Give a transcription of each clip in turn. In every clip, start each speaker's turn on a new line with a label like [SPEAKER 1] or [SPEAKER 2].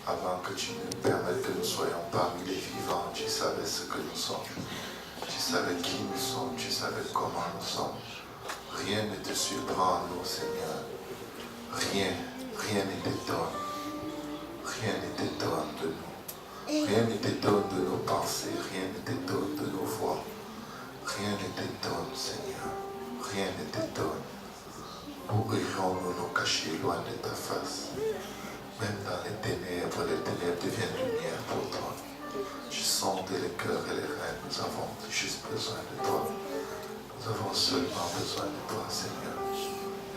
[SPEAKER 1] Avant que tu nous permettes que nous soyons parmi les vivants, tu savais ce que nous sommes. Tu savais qui nous sommes, tu savais comment nous sommes. Rien ne te surprend, nous, Seigneur. Rien ne t'étonne. Rien ne t'étonne de nous. Rien ne t'étonne de nos pensées, rien ne t'étonne de nos voix. Rien ne t'étonne, Seigneur. Rien ne t'étonne. Où irons-nous nous cacher loin de ta face? Même dans les ténèbres deviennent lumière pour toi. Tu sondes les cœurs et les reins, nous avons juste besoin de toi. Nous avons seulement besoin de toi, Seigneur.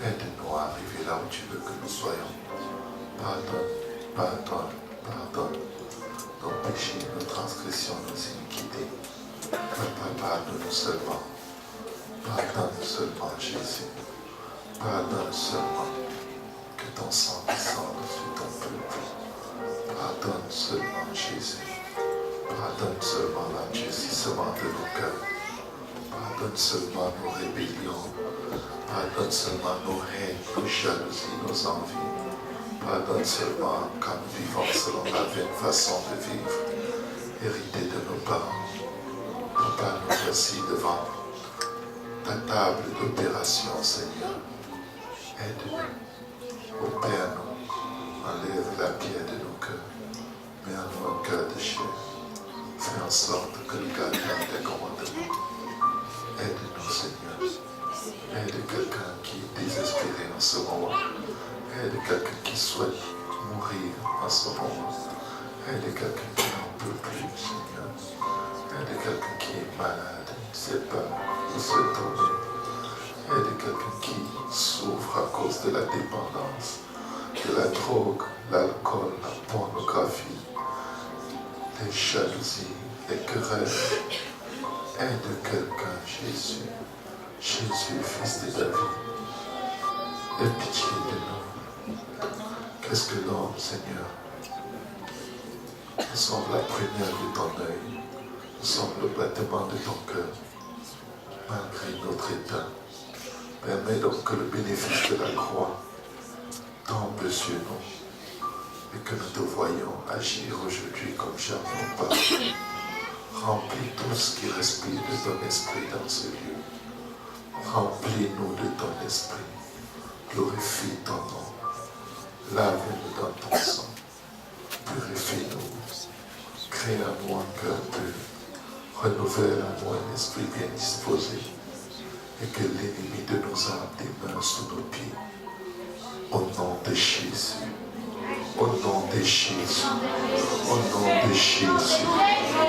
[SPEAKER 1] Aide-nous à arriver là où tu veux que nous soyons. Pardonne, pardonne, pardonne nos péchés, nos transgressions, nos iniquités. Papa, pardonne-nous seulement. Pardonne seulement, Jésus. Pardonne seulement. Que ton sang descende sur ton peuple. Pardonne seulement, Jésus. Pardonne seulement l'endurcissement de nos cœurs. Pardonne seulement nos rébellions. Pardonne seulement nos haines, nos jalousies, nos envies. Pardonne seulement quand nous vivons selon la vaine façon de vivre, héritée de nos parents. Papa, nous voici devant ta table d'opération, Seigneur. Aide-nous, opère-nous, enlève la pierre de nos cœurs, mets en nous un cœur de chair. Fais en sorte que nous gardions tes commandements. Aide-nous, Seigneur. Aide quelqu'un qui est désespéré en ce moment. Aide quelqu'un qui souhaite mourir en ce moment. Aide quelqu'un qui n'en peut plus, Seigneur. Aide quelqu'un qui est malade, ne sait pas où se tourner. Aide quelqu'un qui souffre à cause de la dépendance, de la drogue, l'alcool, la pornographie, les jalousies, les querelles. Aide quelqu'un, Jésus. Jésus, fils de David. Aie pitié de nous. Qu'est-ce que l'homme, Seigneur? Nous sommes la première de ton œil. Nous sommes le battement de ton cœur. Malgré notre état, permets donc que le bénéfice de la croix tombe sur nous et que nous te voyions agir aujourd'hui comme jamais auparavant. Remplis tout ce qui respire de ton esprit dans ce lieu. Remplis-nous de ton esprit. Glorifie ton nom. Lave-nous dans ton sang. Purifie-nous. Crée en nous un cœur pur. Renouvelle en nous un esprit bien disposé. Et que l'ennemi de nos âmes demeure sous nos pieds. Au nom de Jésus. Au nom de Jésus. Au nom de Jésus.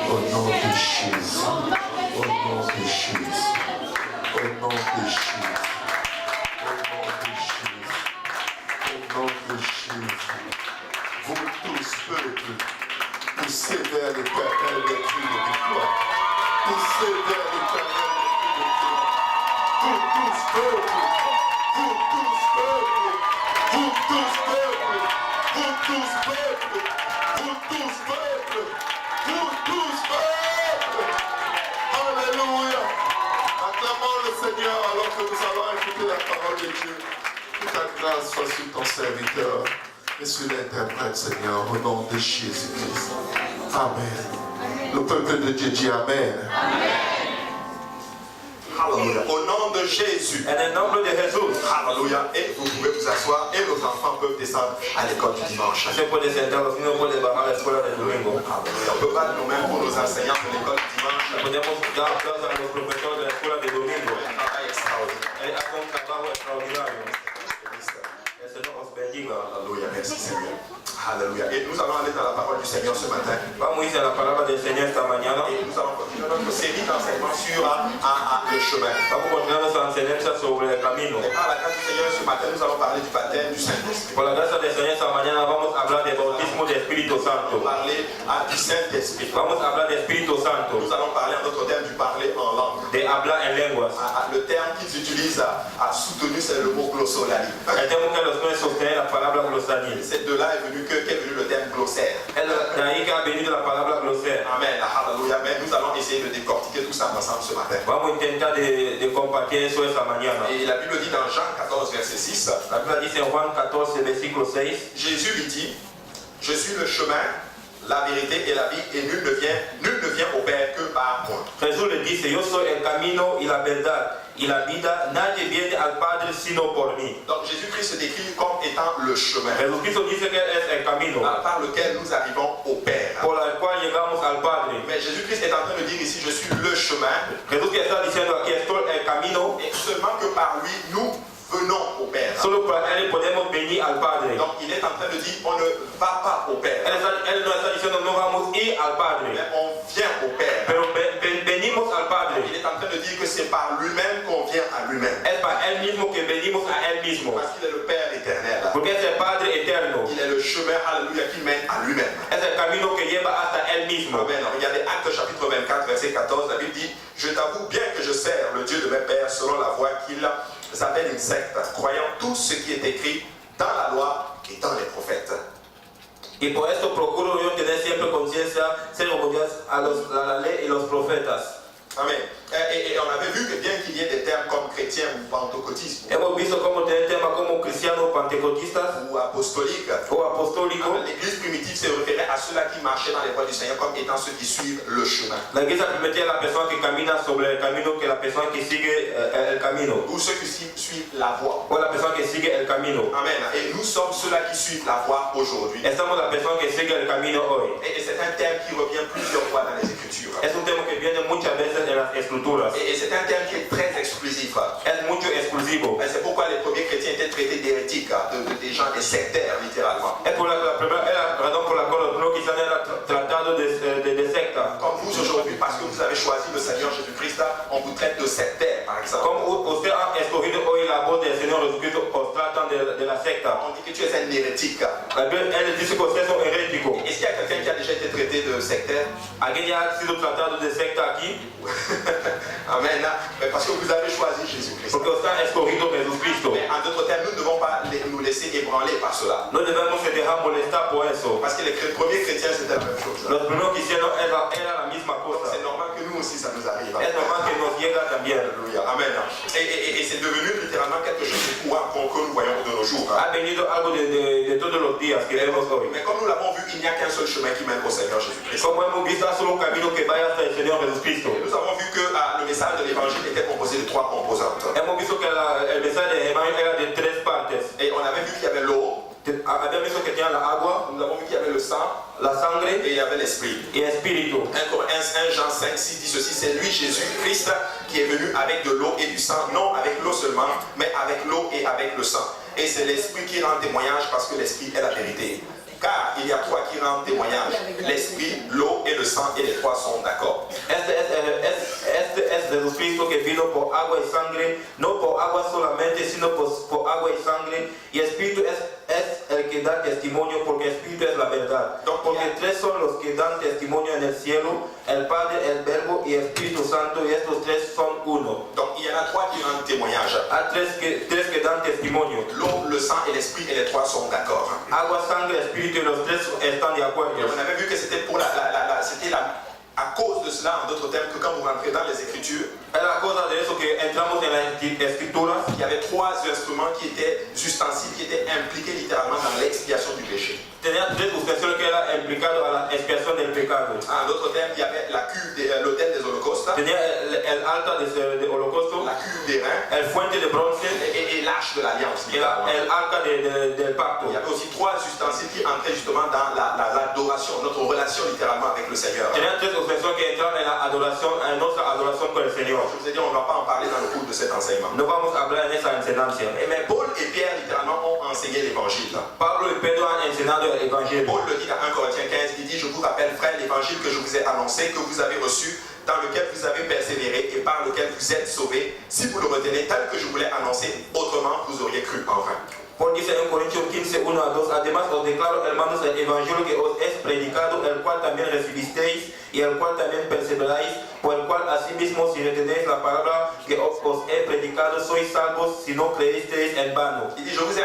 [SPEAKER 1] Au nom de Jésus. Au nom de Jésus. Au nom de Jésus. Au nom de Jésus. Au nom de Jésus. Vous tous, peuple, poussez vers l'Éternel des cris de victoire. Poussez vers l'Éternel des cris de victoire. Vous tous, peuple, vous tous, peuple, vous tous, peuple, vous tous, peuple, vous tous, peuple, vous tous, peuple. Alléluia. Acclamons le Seigneur alors que nous allons écouter la parole de Dieu. Que ta grâce soit sur ton serviteur et sur l'interprète, Seigneur, au nom de Jésus-Christ. Amen. Le peuple de Dieu dit Amen.
[SPEAKER 2] Amen.
[SPEAKER 3] Alléluia. Au nom de Jésus.
[SPEAKER 2] En el nombre de Jesús.
[SPEAKER 3] Alléluia. Et vous pouvez vous asseoir et nos enfants peuvent descendre à l'école du dimanche.
[SPEAKER 2] Se puede sentar, los niños pueden bajar a la escuela del domingo.
[SPEAKER 3] Alléluia. On peut battre nous-mêmes pour nos enseignants de l'école du dimanche.
[SPEAKER 2] Podemos dar aplausos a los profesores de la escuela de domingo.
[SPEAKER 3] Un travail extraordinaire.
[SPEAKER 2] Hacen un trabajo extraordinario. El Señor os bendiga.
[SPEAKER 3] Alléluia. Merci Seigneur. Alléluia. Et nous allons aller dans la parole du Seigneur ce matin.
[SPEAKER 2] Vamos a ir a la palabra del Señor esta mañana.
[SPEAKER 3] Et nous allons continuer notre série d'enseignements sur le chemin.
[SPEAKER 2] Vamos a continuar nuestra enseñanza sobre el camino.
[SPEAKER 3] Et par la grâce du Seigneur ce matin, nous allons parler du baptême du Saint-Esprit.
[SPEAKER 2] Por la gracia del Señor esta mañana vamos a hablar del bautismo del Espíritu
[SPEAKER 3] Nous allons
[SPEAKER 2] Santo.
[SPEAKER 3] parler du Saint-Esprit.
[SPEAKER 2] Vamos a hablar del Espíritu Santo.
[SPEAKER 3] Nous allons parler en d'autres termes du parler en langue.
[SPEAKER 2] De hablar en lenguas.
[SPEAKER 3] Le terme qu'ils utilisent à soutenu, c'est le mot glossolalie.
[SPEAKER 2] El tema que los nuestros sostiene la palabra glosanil.
[SPEAKER 3] C'est de là est venu le terme glossaire.
[SPEAKER 2] De ahí que ha venido la palabra glossaire.
[SPEAKER 3] Amen. Alléluia. Mais nous allons essayer de décortiquer tout ça ensemble ce matin.
[SPEAKER 2] Vamos a intentar de compartir eso esta mañana.
[SPEAKER 3] Et la Bible dit dans Jean 14, verset 6,
[SPEAKER 2] La Biblia dice en Juan 14, versículo 6,
[SPEAKER 3] Jésus lui dit, Je suis le chemin, la vérité et la vie, et nul ne vient au Père que par moi.
[SPEAKER 2] Jesús le dice, yo soy el camino y la verdad y la vida, nadie viene al Padre sino por mí.
[SPEAKER 3] Donc Jésus-Christ se décrit comme étant le chemin
[SPEAKER 2] Jesucristo dice que Él es el camino
[SPEAKER 3] par lequel nous arrivons au Père.
[SPEAKER 2] por el cual llegamos al Padre.
[SPEAKER 3] Mais Jésus-Christ est en train de dire ici, je suis le chemin,
[SPEAKER 2] Jesús que está diciendo aquí, estoy el camino,
[SPEAKER 3] et seulement que par lui, nous venons au Père.
[SPEAKER 2] solo por Él podemos venir al Padre.
[SPEAKER 3] Donc il est en train de dire, on ne va pas au Père,
[SPEAKER 2] Él no está diciendo no vamos a ir al Padre,
[SPEAKER 3] mais on vient au Père.
[SPEAKER 2] pero venimos al Padre.
[SPEAKER 3] Il est en train de dire que c'est par lui-même qu'on vient à lui-même.
[SPEAKER 2] Es para Él mismo que venimos a Él mismo,
[SPEAKER 3] Parce qu'il est le Père éternel.
[SPEAKER 2] porque es el Padre eterno,
[SPEAKER 3] Il est le chemin, alléluia, qui mène à lui-même.
[SPEAKER 2] es el camino que lleva hasta Él mismo.
[SPEAKER 3] Amen. Regardez Actes chapitre 24, verset 14, la Bible dit, je t'avoue bien que je sers le Dieu de mes pères selon la voie qu'ils appellent une secte, croyant tout ce qui est écrit dans la loi et dans les prophètes.
[SPEAKER 2] Y por esto procuro yo tener siempre conciencia, ser obedientes a la ley y los profetas.
[SPEAKER 3] Amen. Et on avait vu que bien qu'il y ait des termes comme chrétien ou pentecôtiste
[SPEAKER 2] Hemos visto cómo tener temas como cristianos pentecostistas
[SPEAKER 3] ou apostolique,
[SPEAKER 2] o apostólicos.
[SPEAKER 3] l'église primitive se référait à ceux-là qui marchaient dans les voies du Seigneur comme étant ceux qui suivent le chemin.
[SPEAKER 2] La iglesia primitiva es la persona que camina sobre el camino, que la persona que sigue el camino,
[SPEAKER 3] Ou ceux qui suivent la voie.
[SPEAKER 2] o la persona que sigue el camino.
[SPEAKER 3] Amen. Et nous sommes ceux-là qui suivent la voie aujourd'hui.
[SPEAKER 2] Estamos la persona que sigue el camino hoy.
[SPEAKER 3] Et c'est un terme qui revient plusieurs fois dans les Écritures.
[SPEAKER 2] Es un tema que viene muchas veces en las escrituras.
[SPEAKER 3] Et c'est un terme qui est très exclusif.
[SPEAKER 2] Es mucho exclusivo.
[SPEAKER 3] Et c'est pourquoi les premiers chrétiens étaient traités d'hérétiques, des gens, des sectaires, littéralement.
[SPEAKER 2] Es por la razón por la cual los primeros cristianos eran tratados de secta.
[SPEAKER 3] Comme vous aujourd'hui, parce que vous avez choisi le Seigneur Jésus-Christ, on vous traite de sectaire, par exemple.
[SPEAKER 2] Como usted ha escogido hoy la voz del Señor Jesucristo, os tratan de la secta.
[SPEAKER 3] On dit que tu es un hérétique.
[SPEAKER 2] Él dice que ustedes son heréticos.
[SPEAKER 3] Est-ce qu'il y a quelqu'un qui a déjà été traité de sectaire?
[SPEAKER 2] ¿Alguien ya ha sido tratado de secta aquí?
[SPEAKER 3] Amen. Mais parce que vous avez choisi Jésus-Christ.
[SPEAKER 2] Porque usted ha escogido Jesucristo.
[SPEAKER 3] Mais en d'autres termes, nous ne devons pas nous laisser ébranler par cela.
[SPEAKER 2] No debemos dejar molestar por eso.
[SPEAKER 3] Parce que les premiers chrétiens, c'était la même chose.
[SPEAKER 2] Los primeros cristianos era la misma
[SPEAKER 3] Donc
[SPEAKER 2] cosa.
[SPEAKER 3] c'est normal que nous aussi, ça nous arrive.
[SPEAKER 2] Es normal que nos llega también.
[SPEAKER 3] Alléluia. Amen. Et c'est devenu littéralement quelque chose de courant que nous voyons de nos jours.
[SPEAKER 2] Ha venido algo de todos los días que vemos hoy.
[SPEAKER 3] Mais comme nous l'avons vu, il n'y a qu'un seul chemin qui mène au Seigneur Jésus-Christ.
[SPEAKER 2] Como hemos visto, hay solo un camino que vaya hasta el Señor Jesucristo.
[SPEAKER 3] Nous avons vu que le message de l'évangile était composé de trois composantes.
[SPEAKER 2] Hemos visto que el mensaje del Evangelio era de tres partes.
[SPEAKER 3] Et on avait vu qu'il y avait l'eau,
[SPEAKER 2] Habíamos visto que tenía la agua,
[SPEAKER 3] nous avons vu qu'il y avait le sang
[SPEAKER 2] la sangre
[SPEAKER 3] et il y avait l'esprit.
[SPEAKER 2] y el espíritu.
[SPEAKER 3] 1 Jean 5, 6 dit ceci, c'est lui Jésus-Christ qui est venu avec de l'eau et du sang, non avec l'eau seulement, mais avec l'eau et avec le sang. Et c'est l'esprit qui rend témoignage parce que l'esprit est la vérité. Car il y a trois qui rendent témoignage, l'esprit, l'eau et le sang, et les trois sont d'accord.
[SPEAKER 2] Este es Jesucristo que vino por agua y sangre, no por agua solamente, sino por agua y sangre. Y Espíritu es el que da testimonio, porque Espíritu es la verdad. Porque tres son los que dan testimonio en el cielo, el Padre, el Verbo y el Espíritu Santo, y estos tres son uno.
[SPEAKER 3] Donc il y en a trois qui rendent témoignage.
[SPEAKER 2] Hay tres que dan testimonio.
[SPEAKER 3] L'eau, le sang et l'esprit, et les trois sont d'accord.
[SPEAKER 2] Agua, sangre, Espíritu, y los tres están de acuerdo.
[SPEAKER 3] Et on avait vu que c'était pour à cause de cela, en d'autres termes, que quand vous rentrez dans les Écritures,
[SPEAKER 2] Es la cosa de eso que entramos en las escrituras.
[SPEAKER 3] il y avait trois instruments qui étaient ustensiles, qui étaient impliqués littéralement dans l'expiation du péché.
[SPEAKER 2] Tenía tres utensilios que era implicado a la expiación del pecado.
[SPEAKER 3] En d'autres termes, il y avait la cuve, l'autel des holocaustes,
[SPEAKER 2] Tenía el altar de holocausto,
[SPEAKER 3] la cuve des reins
[SPEAKER 2] el fuente de bronce
[SPEAKER 3] et l'arche de l'alliance.
[SPEAKER 2] y el arca del pacto.
[SPEAKER 3] Il y avait aussi trois ustensiles qui entraient justement dans l'adoration, notre relation littéralement avec le Seigneur.
[SPEAKER 2] Tenía tres utensilios que entraron en la adoración, en nuestra adoración con el Señor.
[SPEAKER 3] Je vous ai dit, on ne va pas en parler dans le cours de cet enseignement.
[SPEAKER 2] No vamos a hablar en esa enseñanza.
[SPEAKER 3] Mais Paul et Pierre, littéralement, ont enseigné l'évangile.
[SPEAKER 2] Pablo y Pedro han enseñado el evangelio.
[SPEAKER 3] Paul le dit dans 1 Corinthiens 15, il dit, je vous rappelle, frère, l'évangile que je vous ai annoncé, que vous avez reçu, dans lequel vous avez persévéré et par lequel vous êtes sauvés, si vous le retenez tel que je vous l'ai annoncé, autrement vous auriez cru en vain.
[SPEAKER 2] Paul dice en Corintios 15, 1 a 2, además os declaro, hermanos, el evangelio que os es predicado, el cual también recibisteis y el cual también perseveráis, por el cual asimismo si retenéis la palabra que os he predicado, sois salvos si no creísteis en vano.
[SPEAKER 3] Il dit, je vous ai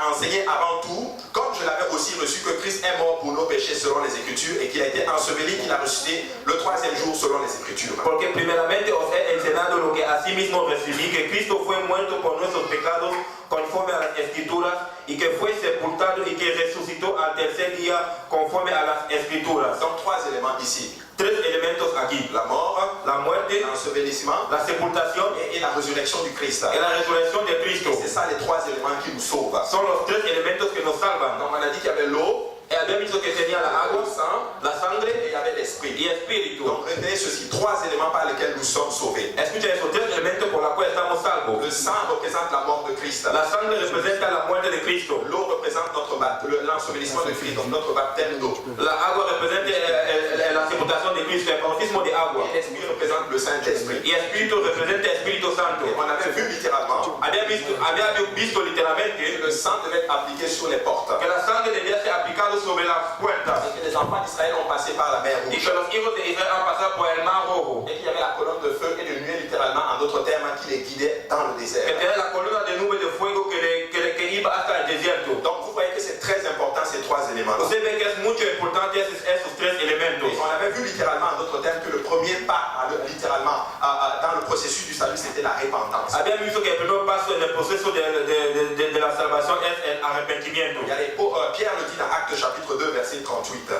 [SPEAKER 3] enseigné avant tout, comme je l'avais aussi reçu que Christ est mort pour nos péchés selon les Écritures et qu'il a été enseveli, qu'il a ressuscité le troisième jour selon les Écritures.
[SPEAKER 2] Porque primeramente os he enseñado lo que asimismo recibí, que Cristo fue muerto por nuestros pecados conforme a las Escrituras y que fue sepultado y que resucitó al tercer día conforme a las Escrituras.
[SPEAKER 3] Donc trois éléments ici.
[SPEAKER 2] Tres elementos aquí:
[SPEAKER 3] La mort,
[SPEAKER 2] la muerte,
[SPEAKER 3] l'ensevelissement
[SPEAKER 2] la sepultación
[SPEAKER 3] et la résurrection du Christ.
[SPEAKER 2] y la resurrección de Cristo.
[SPEAKER 3] C'est ça les trois éléments qui nous sauvent.
[SPEAKER 2] Son los tres elementos que nos salvan.
[SPEAKER 3] Donc on a dit qu'il y avait l'eau,
[SPEAKER 2] Y había visto que tenía la
[SPEAKER 3] le
[SPEAKER 2] agua,
[SPEAKER 3] sang
[SPEAKER 2] la
[SPEAKER 3] et
[SPEAKER 2] sangre
[SPEAKER 3] il y avait l'esprit.
[SPEAKER 2] y espíritu.
[SPEAKER 3] Donc retenez ceci, trois éléments par lesquels nous sommes sauvés.
[SPEAKER 2] Escucha esos tres elementos por los cuales estamos salvos.
[SPEAKER 3] Le sang représente la mort de Christ.
[SPEAKER 2] La sangre representa la muerte de Cristo.
[SPEAKER 3] L'eau représente notre l'ensevelissement de Christ, donc notre baptême d'eau.
[SPEAKER 2] La agua representa la sepultación de Cristo, el bautismo de agua.
[SPEAKER 3] Et l'esprit représente le Saint-Esprit.
[SPEAKER 2] Y espíritu representa el Espíritu Santo.
[SPEAKER 3] Et on avait vu littéralement
[SPEAKER 2] Había visto
[SPEAKER 3] que
[SPEAKER 2] literalmente
[SPEAKER 3] le sang devait être appliqué sur les portes.
[SPEAKER 2] que la sangre debía ser aplicada sobre las puertas
[SPEAKER 3] Et que les enfants d'Israël ont passé par la mer
[SPEAKER 2] y
[SPEAKER 3] rouge.
[SPEAKER 2] que los hijos de Israel han pasado por el mar rojo.
[SPEAKER 3] Et qu'il y avait la colonne de feu et de nuée littéralement, en d'autres termes, qui les guidait dans le
[SPEAKER 2] Que
[SPEAKER 3] désert.
[SPEAKER 2] tenía la columna de nube de fuego que iba hasta el desierto.
[SPEAKER 3] Donc vous voyez que c'est très important ces trois éléments-là.
[SPEAKER 2] Usted ve que es mucho importante esos tres elementos.
[SPEAKER 3] On avait vu littéralement en d'autres termes que le premier pas littéralement dans le processus du salut c'était la repentance.
[SPEAKER 2] Habían visto que el primer paso en el proceso de la salvación es el arrepentimiento.
[SPEAKER 3] Pierre le dit dans Actes chapitre 2 verset 38.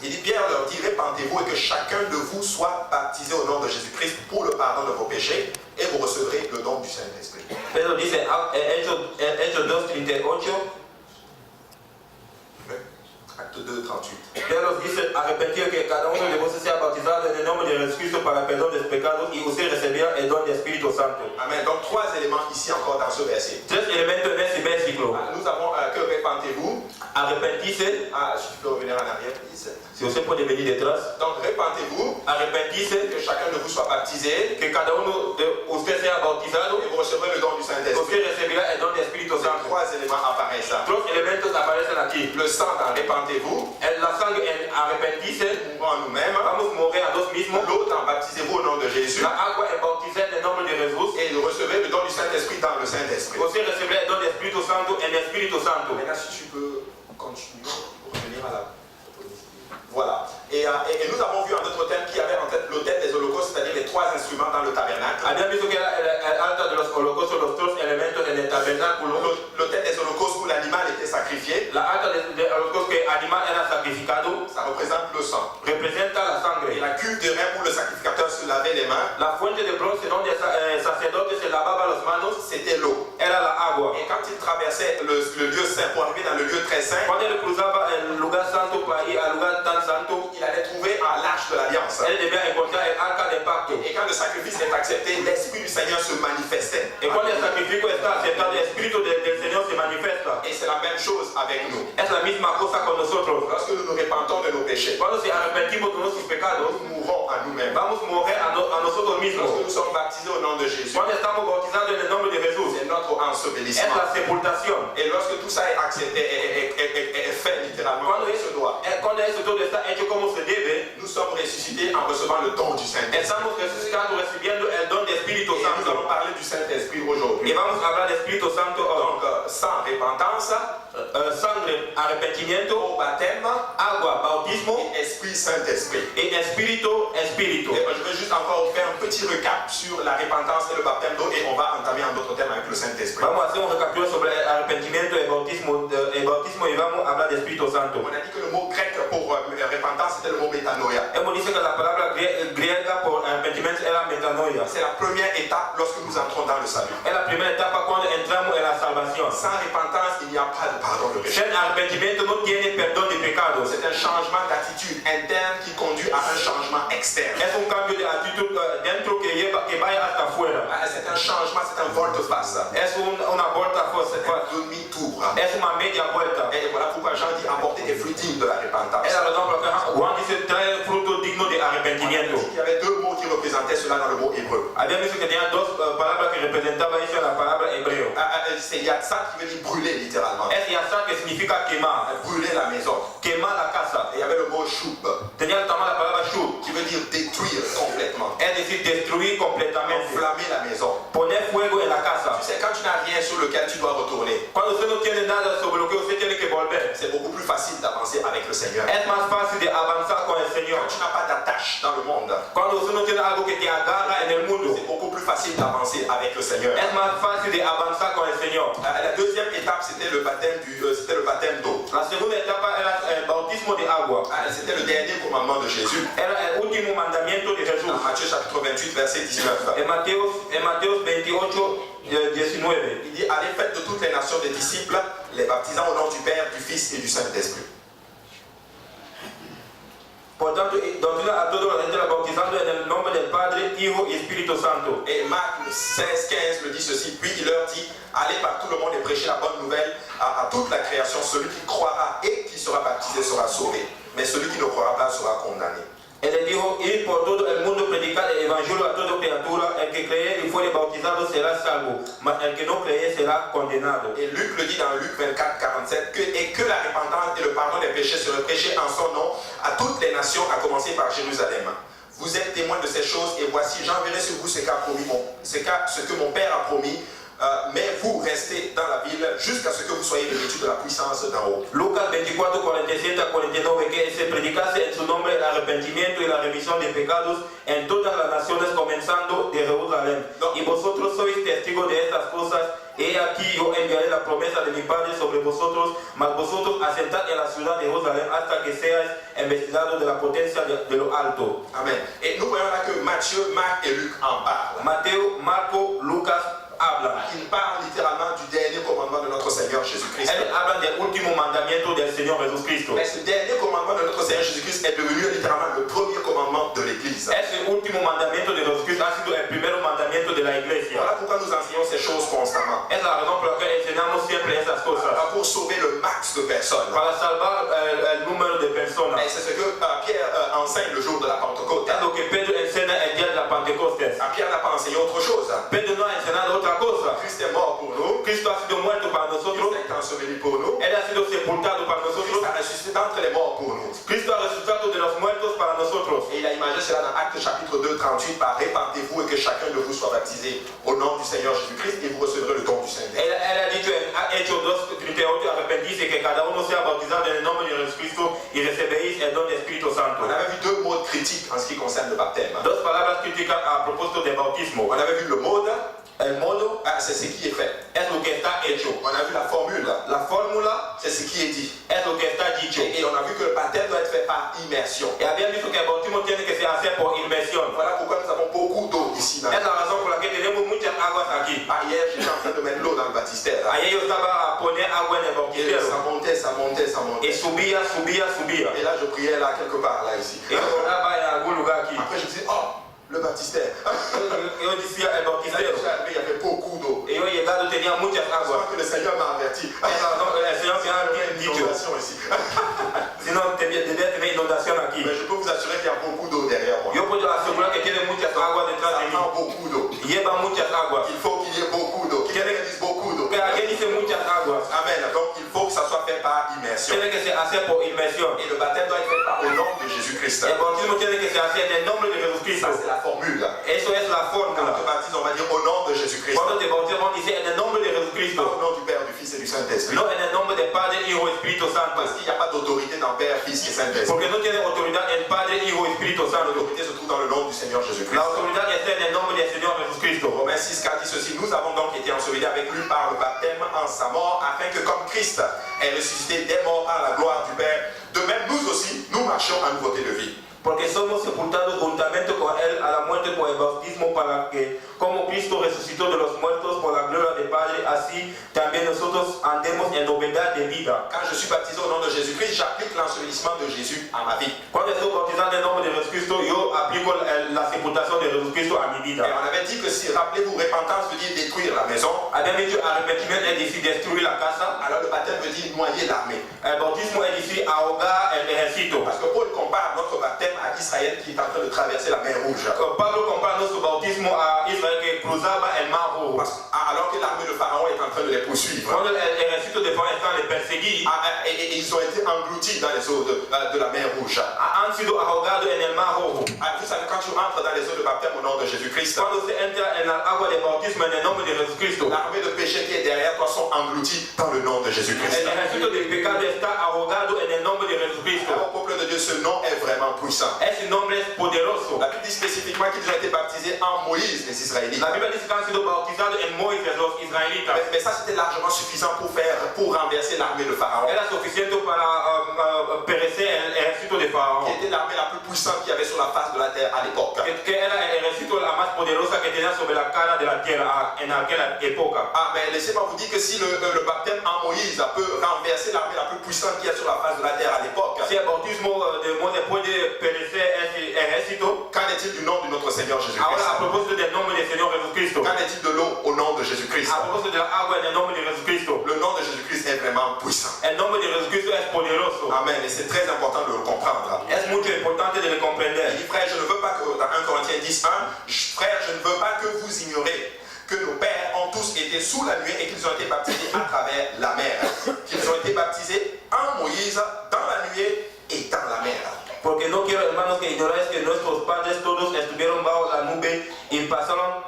[SPEAKER 3] Il dit Pierre leur dit repentez-vous et que chacun de vous soit baptisé au nom de Jésus-Christ pour le pardon de vos péchés et vous recevrez le don du Saint-Esprit.
[SPEAKER 2] Pedro dice Hechos 2:38.
[SPEAKER 3] Acte 2, 38.
[SPEAKER 2] Pedro dice arrepentir que cada uno de vosotros sea bautizado en el nombre de Jesucristo para el perdón de los pecados y usted recibirá el don del Espíritu Santo.
[SPEAKER 3] Amen. Donc trois éléments ici encore dans ce verset.
[SPEAKER 2] Tres elementos en ese versículo.
[SPEAKER 3] Nous avons que repentez-vous.
[SPEAKER 2] Arrepentirse.
[SPEAKER 3] Si tu peux revenir en arrière, please.
[SPEAKER 2] Si usted puede venir detrás.
[SPEAKER 3] Donc repentez-vous.
[SPEAKER 2] Arrepentirse.
[SPEAKER 3] Que chacun de vous soit baptisé.
[SPEAKER 2] Que cada uno de usted sea bautizado.
[SPEAKER 3] Et vous recevrez le don du Saint-Esprit.
[SPEAKER 2] Usted recibirá el don del Espíritu Santo.
[SPEAKER 3] Trois éléments apparaissent.
[SPEAKER 2] Tres elementos aparecen aquí.
[SPEAKER 3] Le sang dans repentez-vous.
[SPEAKER 2] La sangre en arrepentirse.
[SPEAKER 3] Mourons en nous-mêmes.
[SPEAKER 2] Vamos a morir a dos mismos.
[SPEAKER 3] L'eau dans baptisez-vous au nom de Jésus.
[SPEAKER 2] La agua en bautizar en el nombre de Jesús.
[SPEAKER 3] Et vous recevez le don du Saint-Esprit dans le Saint-Esprit.
[SPEAKER 2] Usted recibirá el don del Espíritu Santo en el Espíritu Santo.
[SPEAKER 3] Maintenant, si tu peux continuer pour revenir à la... Voilà. Et nous avons vu en d'autres termes qu'il y avait en tête l'autel des holocaustes, c'est-à-dire les trois instruments dans le tabernacle.
[SPEAKER 2] Habían visto que era el altar de los holocaustos, los tres elementos en el tabernáculo.
[SPEAKER 3] L'autel des holocaustes où l'animal était sacrifié.
[SPEAKER 2] La altar de holocaustos que el animal era sacrificado.
[SPEAKER 3] Ça représente le sang.
[SPEAKER 2] Representa la sangre.
[SPEAKER 3] Et la cuve de rein où le sacrificateur se lavait les mains.
[SPEAKER 2] La fuente de bronce donde el sacerdote se lavaba las manos.
[SPEAKER 3] C'était l'eau.
[SPEAKER 2] Era la agua.
[SPEAKER 3] Et quand il traversait le lieu saint pour arriver dans le lieu très saint.
[SPEAKER 2] Cuando él cruzaba el lugar santo para ir al lugar tan santo.
[SPEAKER 3] Il allait trouver à l'arche de l'alliance.
[SPEAKER 2] Él debía encontrar el arca del pacto.
[SPEAKER 3] Et quand le sacrifice est accepté, l'Esprit du Seigneur se manifestait.
[SPEAKER 2] Et cuando el sacrificio está aceptado, el Espíritu del Señor se manifiesta.
[SPEAKER 3] Et c'est la même chose avec nous.
[SPEAKER 2] Es la misma cosa con nosotros.
[SPEAKER 3] Lorsque nous nous repentons de nos péchés,
[SPEAKER 2] Cuando se arrepentimos de nuestros pecados,
[SPEAKER 3] nous mourrons à nous-mêmes.
[SPEAKER 2] vamos a morir a nosotros mismos.
[SPEAKER 3] Lorsque nous sommes baptisés au nom de Jésus,
[SPEAKER 2] Cuando estamos bautizados en el nombre de Jesús,
[SPEAKER 3] c'est notre
[SPEAKER 2] es
[SPEAKER 3] ensevelissement.
[SPEAKER 2] la sepultación.
[SPEAKER 3] Et lorsque tout ça est accepté, est fait littéralement,
[SPEAKER 2] Cuando
[SPEAKER 3] comme il se doit,
[SPEAKER 2] eso todo está hecho como se debe,
[SPEAKER 3] nous sommes ressuscités en recevant le don du Saint-Esprit.
[SPEAKER 2] estamos resucitando, recibiendo el don del Espíritu
[SPEAKER 3] Et nous allons
[SPEAKER 2] Santo.
[SPEAKER 3] parler du Saint-Esprit
[SPEAKER 2] Y
[SPEAKER 3] aujourd'hui.
[SPEAKER 2] vamos a hablar del Espíritu Santo hoy.
[SPEAKER 3] Donc, sans repentance,
[SPEAKER 2] Sangre, arrepentimiento,
[SPEAKER 3] au baptême,
[SPEAKER 2] agua, bautismo
[SPEAKER 3] et esprit, Saint-Esprit.
[SPEAKER 2] y espíritu.
[SPEAKER 3] Et je vais juste encore vous faire un petit recap sur la repentance et le baptême d'eau et on va entamer en d'autres termes avec le Saint-Esprit.
[SPEAKER 2] Vamos a hacer un recapitulado sobre el arrepentimiento, el bautismo y vamos a hablar del Espíritu Santo.
[SPEAKER 3] On a dit que le mot grec pour repentance c'était le mot métanoïa.
[SPEAKER 2] Hemos dicho que la palabra griega por arrepentimiento era metanoia.
[SPEAKER 3] C'est la première étape lorsque nous entrons dans le salut.
[SPEAKER 2] Es la primera etapa cuando entramos en la salvación.
[SPEAKER 3] Sans repentance, il n'y a pas de pardon de péché.
[SPEAKER 2] Sin arrepentimiento no tiene perdón de pecados.
[SPEAKER 3] C'est un changement d'attitude interne qui conduit à un changement externe.
[SPEAKER 2] Es un cambio de actitud dentro que vaya hasta afuera.
[SPEAKER 3] C'est un changement, c'est un volte-face.
[SPEAKER 2] Es una vuelta
[SPEAKER 3] C'est un demi-tour.
[SPEAKER 2] es una media vuelta.
[SPEAKER 3] Et voilà pourquoi Jean dit apporter des fruits dignes de la repentance.
[SPEAKER 2] Es la razón por la que Juan dice trae fruto digno de arrepentimiento.
[SPEAKER 3] Il y avait deux mots qui représentaient représentait cela dans le mot hébreu.
[SPEAKER 2] Habían visto que tenía dos palabras que representaban eso en la palabra hebreo.
[SPEAKER 3] C'est yatsat qui veut dire brûler littéralement.
[SPEAKER 2] Es yasar, que significa quemar,
[SPEAKER 3] Brûler la maison.
[SPEAKER 2] quemar la casa.
[SPEAKER 3] Et il y avait le mot choub
[SPEAKER 2] Tenía también la palabra shub,
[SPEAKER 3] qui veut dire détruire complètement.
[SPEAKER 2] es decir, destruir completamente,
[SPEAKER 3] Enflammer la maison.
[SPEAKER 2] poner fuego en la casa.
[SPEAKER 3] Tu sais, quand tu n'as rien sur lequel tu dois retourner,
[SPEAKER 2] Cuando usted no tiene nada sobre lo que usted tiene que volver,
[SPEAKER 3] c'est beaucoup plus facile d'avancer avec le Seigneur.
[SPEAKER 2] es más fácil de avanzar con el Señor.
[SPEAKER 3] Quand tu n'as pas d'attache dans le monde,
[SPEAKER 2] Cuando usted no tiene algo que te agarra en el mundo,
[SPEAKER 3] c'est beaucoup plus facile d'avancer avec le Seigneur.
[SPEAKER 2] es más fácil de avanzar con el Señor.
[SPEAKER 3] La deuxième étape, c'était le baptême d'eau.
[SPEAKER 2] La segunda etapa era el bautismo de agua.
[SPEAKER 3] C'était le dernier commandement de Jésus.
[SPEAKER 2] Era el último mandamiento de Jesús.
[SPEAKER 3] Dans Matthieu chapitre 28, verset 19.
[SPEAKER 2] En Mateos 28, 19.
[SPEAKER 3] Il dit, allez, faites de toutes les nations des disciples, les baptisant au nom du Père, du Fils et du Saint-Esprit.
[SPEAKER 2] Por tanto, doctrina a todos los gentiles bautizando en el nombre del Padre, Hijo y Espíritu Santo.
[SPEAKER 3] Et Marc 16, 15 le dit ceci, puis il leur dit, allez par tout le monde et prêchez la bonne nouvelle à toute la création. Celui qui croira et qui sera baptisé sera sauvé, mais celui qui ne croira pas sera condamné.
[SPEAKER 2] Él les dijo, ir por todo el mundo, predicar el evangelio a toda criatura. El que cree y fuere bautizado será salvo, mas el que no cree será condenado.
[SPEAKER 3] Et Luc le dit dans Luc 24, 47, que la repentance et le pardon des péchés seraient prêchés en son nom à toutes les nations, à commencer par Jérusalem. Vous êtes témoins de ces choses, et voici, j'enverrai sur vous ce que mon Père a promis. Mais vous restez dans la ville jusqu'à ce que vous soyez revêtus de la puissance d'en haut.
[SPEAKER 2] Lucas 24, 47 a 49, que se predicase en su nombre el arrepentimiento y la remisión de pecados en todas las naciones, comenzando de Jerusalén.
[SPEAKER 3] No.
[SPEAKER 2] Y vosotros sois testigos de estas cosas. He aquí yo enviaré la promesa de mi Padre sobre vosotros, mas vosotros asentad en la ciudad de Jerusalén hasta que seáis investigados de la potencia de lo alto.
[SPEAKER 3] Amen. Et nous voyons là que Matthieu, Marc et Luc en parlent.
[SPEAKER 2] Mateo, Marco, Lucas hablan.
[SPEAKER 3] Ils parlent littéralement du dernier commandement de notre Seigneur Jésus-Christ.
[SPEAKER 2] Ellos hablan del último mandamiento del Señor Jesucristo.
[SPEAKER 3] Mais ce dernier commandement de notre Seigneur Jésus-Christ est devenu littéralement le premier commandement de l'Église.
[SPEAKER 2] Ese último mandamiento de Jesucristo ha sido el primer mandamiento de la iglesia.
[SPEAKER 3] Voilà pourquoi nous enseignons ces choses constamment.
[SPEAKER 2] Es la razón por la que enseñamos siempre esas cosas.
[SPEAKER 3] Pour sauver le max de personnes.
[SPEAKER 2] Para salvar el número de personas.
[SPEAKER 3] Et c'est ce que Pierre enseigne le jour de la Pentecôte.
[SPEAKER 2] Es lo que Pedro enseña el día de la Pentecostés.
[SPEAKER 3] Pierre n'a pas enseigné autre chose.
[SPEAKER 2] Pedro no ha enseñado otra cosa.
[SPEAKER 3] Christ est mort pour nous.
[SPEAKER 2] Cristo ha sido muerto para nosotros.
[SPEAKER 3] Christ a été enseveli pour nous.
[SPEAKER 2] Él ha sido sepultado para
[SPEAKER 3] Christ
[SPEAKER 2] nosotros.
[SPEAKER 3] a ressuscité d'entre les morts pour nous.
[SPEAKER 2] Cristo ha resucitado de los muertos para nosotros.
[SPEAKER 3] Et il a imagé cela dans Actes chapitre 2, 38, par répandez-vous et que chacun de vous soit baptisé au nom du Seigneur Jésus-Christ et vous recevrez le don du Saint-Esprit.
[SPEAKER 2] Él ha dicho en Hechos 2:38, arrepentirse, que cada uno sea bautizado en el nombre de Jesucristo y recibiréis el don del Espíritu Santo.
[SPEAKER 3] On avait vu deux mots critiques en ce qui concerne le baptême.
[SPEAKER 2] Dos palabras críticas a propósito del bautismo.
[SPEAKER 3] On avait vu le mode,
[SPEAKER 2] El modo
[SPEAKER 3] c'est ce qui est fait.
[SPEAKER 2] es lo que está hecho.
[SPEAKER 3] On a vu la formule,
[SPEAKER 2] La fórmula
[SPEAKER 3] c'est ce qui est dit.
[SPEAKER 2] es lo que está dicho.
[SPEAKER 3] Et on a vu que le baptême doit être fait par immersion.
[SPEAKER 2] Y habían visto que el bautismo tiene que ser hacer por inmersión.
[SPEAKER 3] Voilà pourquoi nous avons beaucoup d'eau ici.
[SPEAKER 2] Es la razón por la que tenemos muchas aguas aquí.
[SPEAKER 3] Hier, j'étais en train de mettre l'eau dans le baptistère.
[SPEAKER 2] Ayer yo estaba a poner agua en el
[SPEAKER 3] Et
[SPEAKER 2] bautistero.
[SPEAKER 3] ça montait, ça montait, ça montait.
[SPEAKER 2] Y subía, subía, subía.
[SPEAKER 3] Et là, je priais là, quelque part, là, ici.
[SPEAKER 2] Y yo oraba en algún lugar aquí.
[SPEAKER 3] Après, je me disais, oh, le baptistère.
[SPEAKER 2] Yo decía el
[SPEAKER 3] Là,
[SPEAKER 2] bautistero.
[SPEAKER 3] je suis arrivé, il y avait beaucoup d'eau.
[SPEAKER 2] Y yo he llegado, tenía muchas
[SPEAKER 3] Je
[SPEAKER 2] aguas.
[SPEAKER 3] crois que le Seigneur m'a averti.
[SPEAKER 2] Es la razón que el Señor me ha
[SPEAKER 3] Une
[SPEAKER 2] dicho.
[SPEAKER 3] inondation ici.
[SPEAKER 2] Si no, debía tener inundación aquí.
[SPEAKER 3] Mais je peux vous assurer qu'il y a beaucoup d'eau derrière moi.
[SPEAKER 2] Yo puedo asegurar que tiene muchas aguas detrás
[SPEAKER 3] Ça
[SPEAKER 2] de mí.
[SPEAKER 3] prend beaucoup d'eau.
[SPEAKER 2] Lleva muchas aguas.
[SPEAKER 3] Il faut qu'il y ait beaucoup d'eau. Qu'il y ait beaucoup d'eau.
[SPEAKER 2] Que alguien dice muchas aguas.
[SPEAKER 3] Amen. Donc, il faut que ça soit fait par immersion.
[SPEAKER 2] Tiene que ser hacer por inmersión.
[SPEAKER 3] Et le baptême doit être fait par au nom de Jésus-Christ.
[SPEAKER 2] El bautismo tiene que ser hacer en el nombre de Jesucristo.
[SPEAKER 3] Ça, c'est la formule.
[SPEAKER 2] Eso es la
[SPEAKER 3] Quand on
[SPEAKER 2] fórmula.
[SPEAKER 3] te baptise, on va dire au nom de Jésus-Christ.
[SPEAKER 2] Cuando te bautizamos, dice en el nombre de
[SPEAKER 3] Pas
[SPEAKER 2] Jesucristo.
[SPEAKER 3] au nom du Père, du Fils et du Saint-Esprit.
[SPEAKER 2] No en el nombre del Padre, Hijo y Espíritu Santo.
[SPEAKER 3] Parce qu'il n'y a pas d'autorité dans Père, Fils et Saint-Esprit.
[SPEAKER 2] Porque no tiene autoridad el Padre, Hijo y Espíritu Santo.
[SPEAKER 3] L'autorité se trouve dans le nom du Seigneur Jésus-Christ.
[SPEAKER 2] La autoridad está en el nombre del Señor Jesucristo.
[SPEAKER 3] Romains 6, 4 dit ceci, nous avons donc été ensevelis avec lui par le baptême en sa mort, afin que comme Christ est ressuscité des morts par la gloire du Père, de même nous aussi, nous marchions en nouveauté de vie.
[SPEAKER 2] Porque somos sepultados juntamente con Él a la muerte por el bautismo, para que, como Cristo resucitó de los muertos por la gloria del Padre, así también nosotros andemos en novedad de vida.
[SPEAKER 3] Quand je suis baptisé au nom de Jésus-Christ, j'applique l'ensevelissement de Jésus à ma vie.
[SPEAKER 2] Cuando estoy bautizado en el nombre de Jesucristo, yo aplico la sepultación de Jesucristo a mi
[SPEAKER 3] Et
[SPEAKER 2] vida.
[SPEAKER 3] on avait dit que si, rappelez-vous, repentance veut dire détruire la maison,
[SPEAKER 2] Habían dicho arrepentimiento es decir destruir la casa.
[SPEAKER 3] alors le baptême veut dire noyer l'armée.
[SPEAKER 2] El bautismo es decir ahogar el ejército.
[SPEAKER 3] Parce que Paul compare notre baptême à Israël qui est en train de traverser la mer Rouge.
[SPEAKER 2] Pablo compara nuestro bautismo a Israel que cruzaba el mar rojo.
[SPEAKER 3] Alors que l'armée de Pharaon est en train de les poursuivre.
[SPEAKER 2] Cuando el ejército de Faraón está les perseguir,
[SPEAKER 3] Et ils ont été engloutis dans les eaux de la mer Rouge.
[SPEAKER 2] han sido ahogados en el mar rojo.
[SPEAKER 3] Vous savez, quand tu entres dans les eaux de baptême au nom de Jésus-Christ,
[SPEAKER 2] Cuando se entra en el agua de bautismo en el nombre de Jesucristo,
[SPEAKER 3] l'armée de péché qui est derrière toi sont engloutis dans le nom de Jésus-Christ.
[SPEAKER 2] el ejército del pecado está ahogado en el nombre de Jesucristo.
[SPEAKER 3] Au peuple de Dieu, ce nom est vraiment puissant.
[SPEAKER 2] Ese nombre es poderoso.
[SPEAKER 3] La Bible dit spécifiquement qu'ils ont été baptisés en Moïse, les Israélites.
[SPEAKER 2] La Biblia dice que han sido bautizados en Moisés, los israelitas.
[SPEAKER 3] Mais ça, c'était largement suffisant pour renverser l'armée de Pharaon,
[SPEAKER 2] Era suficiente para perecer el ejército de
[SPEAKER 3] qui
[SPEAKER 2] Faraón.
[SPEAKER 3] était l'armée la plus puissante qu'il y avait sur la face de la terre à l'époque.
[SPEAKER 2] Que era el ejército la más poderosa que tenía sobre la cara de la tierra en aquella época.
[SPEAKER 3] Mais laissez-moi vous dire que si le baptême en Moïse peut renverser l'armée la plus puissante qu'il y a sur la face de la terre à l'époque,
[SPEAKER 2] Si el bautismo de Moisés puede perecer ese ejército,
[SPEAKER 3] qu'en est-il du nom de notre Seigneur Jésus-Christ?
[SPEAKER 2] ahora a propósito del nombre del Señor Jesucristo,
[SPEAKER 3] Qu'en est-il de l'eau au nom de Jésus-Christ?
[SPEAKER 2] a propósito de la agua en el nombre de Jesucristo,
[SPEAKER 3] Le nom de Jésus-Christ est vraiment puissant.
[SPEAKER 2] el nombre de Jesucristo es poderoso.
[SPEAKER 3] Amen. Et c'est très important de le comprendre.
[SPEAKER 2] Es mucho importante de le comprender.
[SPEAKER 3] Il dit, frère, je ne veux pas que, dans 1 Corinthiens 10, 1, frère, je ne veux pas que vous ignorez que nos pères ont tous été sous la nuée et qu'ils ont été baptisés à travers la mer. Qu'ils ont été baptisés en Moïse, dans la nuée et dans la mer.
[SPEAKER 2] Porque no quiero, hermanos, que ignoráis que nuestros padres todos estuvieron bajo la nube y pasaron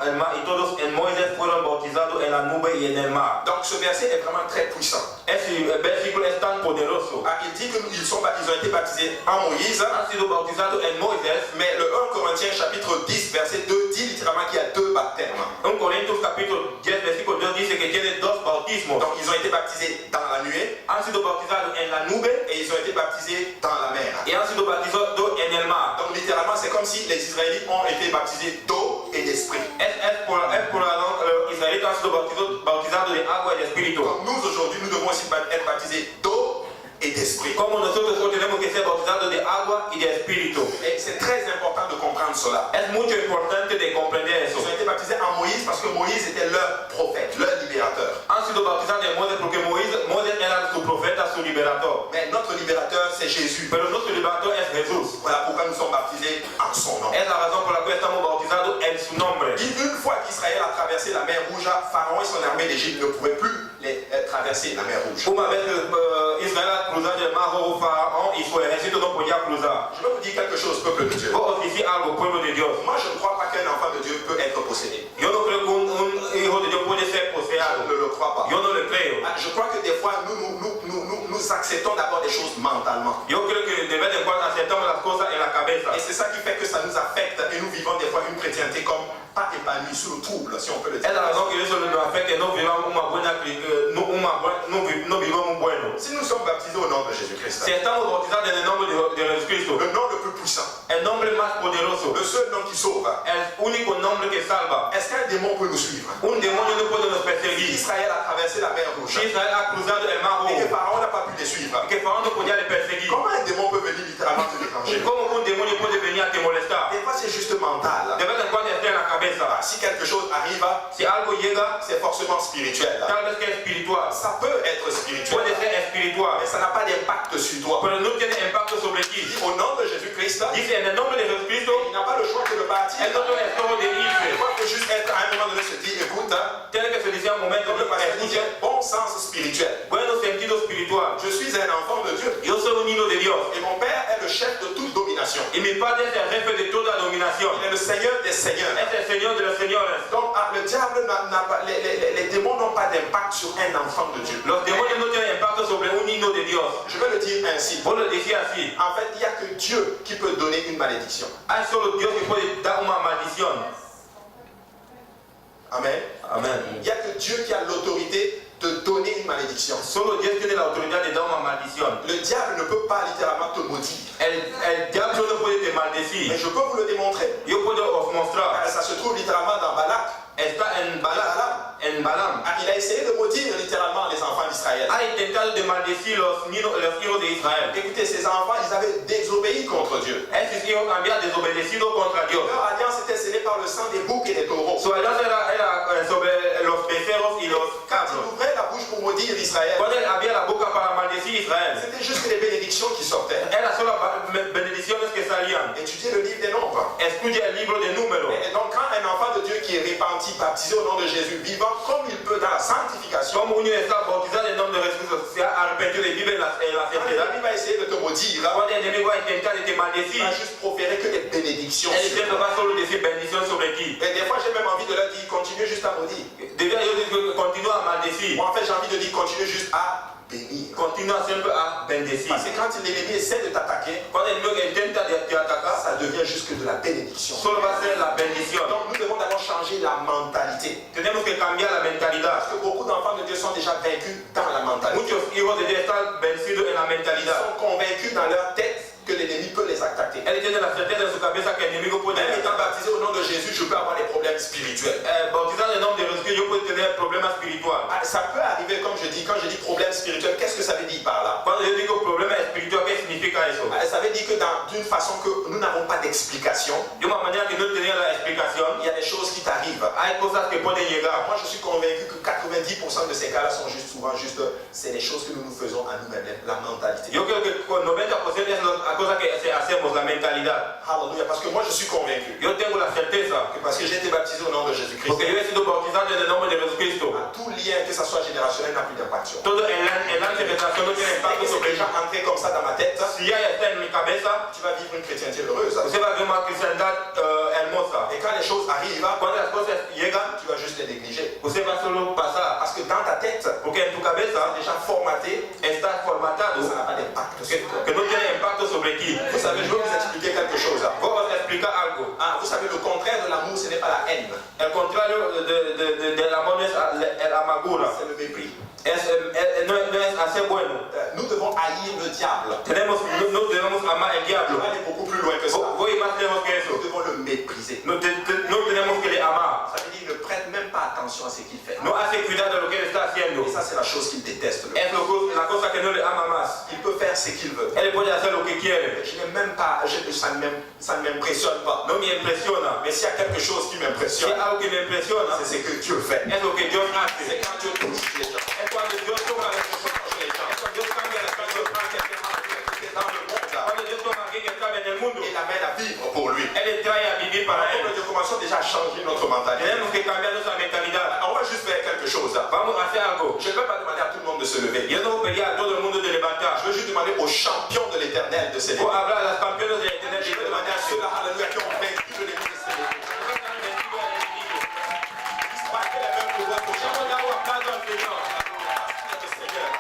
[SPEAKER 2] el mar, y todos en Moisés fueron bautizados en la nube y en el mar.
[SPEAKER 3] Donc ce verset est vraiment très puissant.
[SPEAKER 2] Ese versículo es tan poderoso.
[SPEAKER 3] Il dit qu'ils ont été baptisés en Moïse,
[SPEAKER 2] Han sido bautizados en Moisés.
[SPEAKER 3] mais le 1 Corinthiens chapitre 10 verset 2 dit littéralement qu'il y a deux baptêmes.
[SPEAKER 2] 1 Corintios capítulo 10 versículo 2 dice que tiene dos bautismos.
[SPEAKER 3] Donc ils ont été baptisés dans la nuée
[SPEAKER 2] Han sido bautizados en la nube
[SPEAKER 3] et ils ont été baptisés dans la mer.
[SPEAKER 2] y han sido bautizados en el mar.
[SPEAKER 3] Donc littéralement c'est comme si les Israélites ont été baptisés d'eau et d'esprit.
[SPEAKER 2] Es por los israelitas han sido bautizados de agua y de espíritu.
[SPEAKER 3] Donc nous aujourd'hui nous devons aussi être baptisés d'eau et d'esprit.
[SPEAKER 2] Como nosotros hoy tenemos que ser bautizados de agua y de espíritu.
[SPEAKER 3] Et c'est très important de comprendre cela.
[SPEAKER 2] Es mucho importante de comprender
[SPEAKER 3] Ils
[SPEAKER 2] eso.
[SPEAKER 3] ont été baptisés en Moïse parce que Moïse était leur prophète, leur libérateur.
[SPEAKER 2] Han sido bautizados en Moisés porque Moisés era su profeta, su liberador.
[SPEAKER 3] Mais notre libérateur c'est Jésus.
[SPEAKER 2] Pero nuestro liberador es Jesús.
[SPEAKER 3] Voilà pourquoi nous sommes baptisés en son nom.
[SPEAKER 2] Es la razón por la cual estamos bautizados en su nombre.
[SPEAKER 3] Une fois qu'Israël a traversé la mer Rouge, Pharaon et son armée d'Égypte ne pouvaient plus traverser la mer Rouge.
[SPEAKER 2] Una vez que Israel ha cruzado el mar rojo, Faraón y su ejército no podía cruzar.
[SPEAKER 3] Je vais vous dire quelque chose, peuple de Dieu.
[SPEAKER 2] Vos os decís algo, pueblo de Dios.
[SPEAKER 3] Moi je ne crois pas qu'un enfant de Dieu peut être possédé.
[SPEAKER 2] Yo no creo que un hijo de Dios puede ser
[SPEAKER 3] Je
[SPEAKER 2] poseado.
[SPEAKER 3] ne le crois pas.
[SPEAKER 2] Yo no le creo.
[SPEAKER 3] Je crois que des fois nous acceptons d'abord des choses mentalement.
[SPEAKER 2] Yo creo que de vez en cuando aceptamos las cosas en la cabeza.
[SPEAKER 3] Et c'est ça qui fait que ça nous affecte et nous vivons des fois une chrétienté comme pas épanouie, sous le trouble, si on peut le dire.
[SPEAKER 2] Es la razón que eso nos afecta que no vivamos no vivamos bueno.
[SPEAKER 3] Si nous sommes baptisés au nom de Jésus-Christ,
[SPEAKER 2] Si estamos bautizados en el nombre de Jesucristo,
[SPEAKER 3] le nom le plus puissant,
[SPEAKER 2] el nombre más poderoso,
[SPEAKER 3] le seul nom qui sauve,
[SPEAKER 2] el único nombre que salva,
[SPEAKER 3] est-ce qu'un démon peut nous suivre?
[SPEAKER 2] un demonio no puede nos
[SPEAKER 3] Si
[SPEAKER 2] perseguir.
[SPEAKER 3] Israël a traversé la mer Rouge
[SPEAKER 2] Si Israel ha cruzado el mar
[SPEAKER 3] et que
[SPEAKER 2] rojo,
[SPEAKER 3] Pharaon n'a pas pu les suivre,
[SPEAKER 2] que Faraón no podía le perseguir,
[SPEAKER 3] comment un démon peut venir littéralement te déranger?
[SPEAKER 2] ¿cómo un demonio puede venir a te molestar?
[SPEAKER 3] Des fois c'est juste mental.
[SPEAKER 2] De vez en cuando está en la cabeza.
[SPEAKER 3] Si quelque chose arrive,
[SPEAKER 2] Si algo llega,
[SPEAKER 3] c'est forcément spirituel.
[SPEAKER 2] tal vez que es espiritual,
[SPEAKER 3] Ça peut être spirituel,
[SPEAKER 2] puede ser espiritual,
[SPEAKER 3] mais ça n'a pas d'impact sur toi.
[SPEAKER 2] pero no tiene impacto sobre ti.
[SPEAKER 3] Au nom de Jésus-Christ,
[SPEAKER 2] Dice en el nombre de Jesucristo,
[SPEAKER 3] il n'a pas le choix que de bâtir.
[SPEAKER 2] él no tiene el todo de
[SPEAKER 3] Il
[SPEAKER 2] irse.
[SPEAKER 3] faut juste être à un moment donné se dire, écoute,
[SPEAKER 2] Tiene que se decir un momento,
[SPEAKER 3] comme le pasteur dit,
[SPEAKER 2] escucha,
[SPEAKER 3] j'ai bon sens spirituel.
[SPEAKER 2] bueno sentido espiritual.
[SPEAKER 3] Je suis un enfant de Dieu.
[SPEAKER 2] Yo soy un niño de Dios
[SPEAKER 3] Et mon Père est le chef de toute domination.
[SPEAKER 2] y mi Padre es el jefe de toda dominación.
[SPEAKER 3] Il est le Seigneur des seigneurs.
[SPEAKER 2] Es el Señor de los señores.
[SPEAKER 3] Donc le diable n'a pas, les démons n'ont pas d'impact sur un enfant de Dieu.
[SPEAKER 2] Los demonios no tienen impacto sobre un niño de Dios.
[SPEAKER 3] Je vais le dire ainsi.
[SPEAKER 2] Vos lo decís así.
[SPEAKER 3] En fait, il n'y a que Dieu qui peut donner une malédiction.
[SPEAKER 2] Hay solo Dios que puede dar una maldición.
[SPEAKER 3] Amen.
[SPEAKER 2] Amén.
[SPEAKER 3] Il n'y a que Dieu qui a l'autorité de donner une malédiction.
[SPEAKER 2] Solo Dios tiene la autoridad de dar una maldición.
[SPEAKER 3] Le diable ne peut pas littéralement te maudire.
[SPEAKER 2] El diablo no puede te
[SPEAKER 3] Mais
[SPEAKER 2] maldecir.
[SPEAKER 3] je peux vous le démontrer.
[SPEAKER 2] Yo puedo os mostrar.
[SPEAKER 3] Ça se trouve littéralement dans Balak.
[SPEAKER 2] Está en Balaam.
[SPEAKER 3] Il a essayé de maudire littéralement les enfants d'Israël.
[SPEAKER 2] Ha intentado de maldecir los hijos de Israel.
[SPEAKER 3] Écoutez, ces enfants, ils avaient désobéi contre Dieu.
[SPEAKER 2] Esos hijos habían desobedecido contra Dios.
[SPEAKER 3] Leur alliance était scellée par le sang des boucs et des taureaux.
[SPEAKER 2] Su alianza era sobre los becerros y los
[SPEAKER 3] Quand ils
[SPEAKER 2] cabros.
[SPEAKER 3] ouvraient la bouche pour pour maudire Israël,
[SPEAKER 2] Quando ele abria a boca para maldecir Israel,
[SPEAKER 3] c'était juste des bénédictions qui sortaient.
[SPEAKER 2] era solo bendiciones que salían.
[SPEAKER 3] Étudiez le livre des nombres.
[SPEAKER 2] Estudia el libro de Números.
[SPEAKER 3] Et donc quand un enfant de Dieu qui est repenti, baptisé au nom de Jésus, vivant comme il peut dans la sanctification,
[SPEAKER 2] Como un niño está bautizado en nombre de Jesús, se ha arrepentido y vive en la
[SPEAKER 3] quand
[SPEAKER 2] santidad.
[SPEAKER 3] l'ennemi va essayer de te maudire,
[SPEAKER 2] Cuando el enemigo va a intentar de te
[SPEAKER 3] il
[SPEAKER 2] maldecir,
[SPEAKER 3] va juste proférer que des bénédictions
[SPEAKER 2] él
[SPEAKER 3] sur
[SPEAKER 2] siempre
[SPEAKER 3] toi.
[SPEAKER 2] va solo decir bendición sobre ti.
[SPEAKER 3] Et des fois j'ai même envie de leur dire, continuez juste à maudire.
[SPEAKER 2] Debería yo decir que continúa a maldecir.
[SPEAKER 3] Moi en fait j'ai envie de dire, continuez juste à bénir.
[SPEAKER 2] Continúa siempre a bendecir.
[SPEAKER 3] Parce que quand l'ennemi essaie de t'attaquer,
[SPEAKER 2] Cuando el enemigo intenta de atacar,
[SPEAKER 3] ça devient juste que de la bénédiction.
[SPEAKER 2] solo va a ser la bendición.
[SPEAKER 3] Donc nous devons d'abord changer la mentalité.
[SPEAKER 2] Tenemos que cambiar la mentalidad.
[SPEAKER 3] Parce que beaucoup d'enfants de Dieu sont déjà vaincus dans la mentalité.
[SPEAKER 2] Muchos hijos de Dios están vencidos en la
[SPEAKER 3] Ils
[SPEAKER 2] mentalidad.
[SPEAKER 3] sont convaincus dans leur tête que l'ennemi peut les attaquer.
[SPEAKER 2] Él tiene la certeza en su cabeza que el enemigo puede
[SPEAKER 3] Même étant baptisé au nom de Jésus, je peux avoir des problèmes spirituels.
[SPEAKER 2] bautizado en nombre de Jesús, yo puedo tener problemas espirituales.
[SPEAKER 3] Ah, ça peut arriver, comme je dis, quand je dis problème spirituel, qu'est-ce que ça veut dire par là?
[SPEAKER 2] Cuando yo digo problema espiritual, ¿qué significa eso?
[SPEAKER 3] Ah, ça veut dire que d'une façon que nous n'avons pas d'explication,
[SPEAKER 2] De una manera que no tenía la explicación,
[SPEAKER 3] il y a des choses qui t'arrivent.
[SPEAKER 2] hay cosas que pueden llegar.
[SPEAKER 3] Moi, je suis convaincu que 90% de ces cas-là sont souvent juste, c'est des choses que nous nous faisons à nous-mêmes, la mentalité.
[SPEAKER 2] Yo creo que con 90% es la cosa que hacemos, la mentalidad.
[SPEAKER 3] Alléluia, parce que moi, je suis convaincu
[SPEAKER 2] Yo tengo la certeza,
[SPEAKER 3] que parce que j'ai été baptisé au nom de Jésus-Christ,
[SPEAKER 2] porque yo he sido bautizado en el nombre de Jesucristo.
[SPEAKER 3] tout lien, que ça soit générationnel, n'a plus d'impact sur moi.
[SPEAKER 2] Todo el ancestral no tiene
[SPEAKER 3] Dès
[SPEAKER 2] impacto
[SPEAKER 3] que c'est
[SPEAKER 2] sobre
[SPEAKER 3] déjà
[SPEAKER 2] mí.
[SPEAKER 3] entré comme ça dans ma tête,
[SPEAKER 2] Si ya está en mi cabeza,
[SPEAKER 3] tu vas vivre une chrétienté heureuse.
[SPEAKER 2] usted va a ver una cristiandad hermosa.
[SPEAKER 3] Et quand les choses arrivent,
[SPEAKER 2] Cuando las cosas llegan,
[SPEAKER 3] tu vas juste les négliger.
[SPEAKER 2] usted va solo pasar.
[SPEAKER 3] Parce que dans ta tête,
[SPEAKER 2] Porque en tu cabeza
[SPEAKER 3] déjà formaté,
[SPEAKER 2] está formatado
[SPEAKER 3] ça n'a pas d'impact sur toi.
[SPEAKER 2] que no tiene impacto sobre ti.
[SPEAKER 3] Vous savez, je vais vous expliquer quelque chose.
[SPEAKER 2] Vamos a explicar algo.
[SPEAKER 3] Ah, vous savez, le contraire de l'amour, ce n'est pas la haine,
[SPEAKER 2] El contrario del amor es la amargura.
[SPEAKER 3] c'est le mépris.
[SPEAKER 2] No es hacer bueno.
[SPEAKER 3] Nous devons haïr le diable.
[SPEAKER 2] No debemos amar el
[SPEAKER 3] Je
[SPEAKER 2] diablo.
[SPEAKER 3] vais aller beaucoup plus loin que ça.
[SPEAKER 2] Voy más lejos que
[SPEAKER 3] Nous
[SPEAKER 2] eso.
[SPEAKER 3] devons le mépriser.
[SPEAKER 2] No tenemos que le amar.
[SPEAKER 3] Ça veut dire ne prête même pas attention à ce qu'il fait.
[SPEAKER 2] No hace cuidado de lo que él está haciendo.
[SPEAKER 3] Et ça, c'est la chose qu'il déteste.
[SPEAKER 2] Es la cosa que no le ama más.
[SPEAKER 3] Il peut faire ce qu'il veut.
[SPEAKER 2] Él puede hacer lo que quiere.
[SPEAKER 3] Je n'ai même pas, ça ne m'impressionne pas.
[SPEAKER 2] No me impresiona.
[SPEAKER 3] Mais s'il y a quelque chose qui
[SPEAKER 2] Si
[SPEAKER 3] m'impressionne,
[SPEAKER 2] hay algo que me impresiona,
[SPEAKER 3] c'est ce que Dieu fait.
[SPEAKER 2] es lo que Dios
[SPEAKER 3] C'est
[SPEAKER 2] hace.
[SPEAKER 3] quand Dieu touche les gens.
[SPEAKER 2] Es cuando Dios toma las
[SPEAKER 3] Quand
[SPEAKER 2] cosas.
[SPEAKER 3] Dieu touche les gens.
[SPEAKER 2] Es cuando Dios cambia las
[SPEAKER 3] Quand Dieu
[SPEAKER 2] cosas.
[SPEAKER 3] prend quelqu'un qui est dans le monde
[SPEAKER 2] Cuando Dios toma a alguien que estaba en el mundo,
[SPEAKER 3] et l'amène à vivre pour lui.
[SPEAKER 2] Él le trae a vivir para él.
[SPEAKER 3] Donc, nous commençons déjà à changer notre mentalité.
[SPEAKER 2] Tenemos que cambiar nuestra mentalidad.
[SPEAKER 3] On va juste faire quelque chose.
[SPEAKER 2] Vamos a hacer algo.
[SPEAKER 3] Je ne vais pas demander à tout le monde de se lever.
[SPEAKER 2] Yo no voy a pedir a todo el mundo de levantar.
[SPEAKER 3] Je veux juste demander aux champions de l'éternel de se lever.
[SPEAKER 2] Voy a hablar a las campeonas de la internet
[SPEAKER 3] Je
[SPEAKER 2] de
[SPEAKER 3] veux demander à
[SPEAKER 2] levantarse.
[SPEAKER 3] ceux-là, alléluia, qui ont vaincu de l'ennemi de se lever. Marquez les mains pour votre champion.
[SPEAKER 2] Vamos a dar un aplauso al Señor.
[SPEAKER 3] Merci, le Seigneur.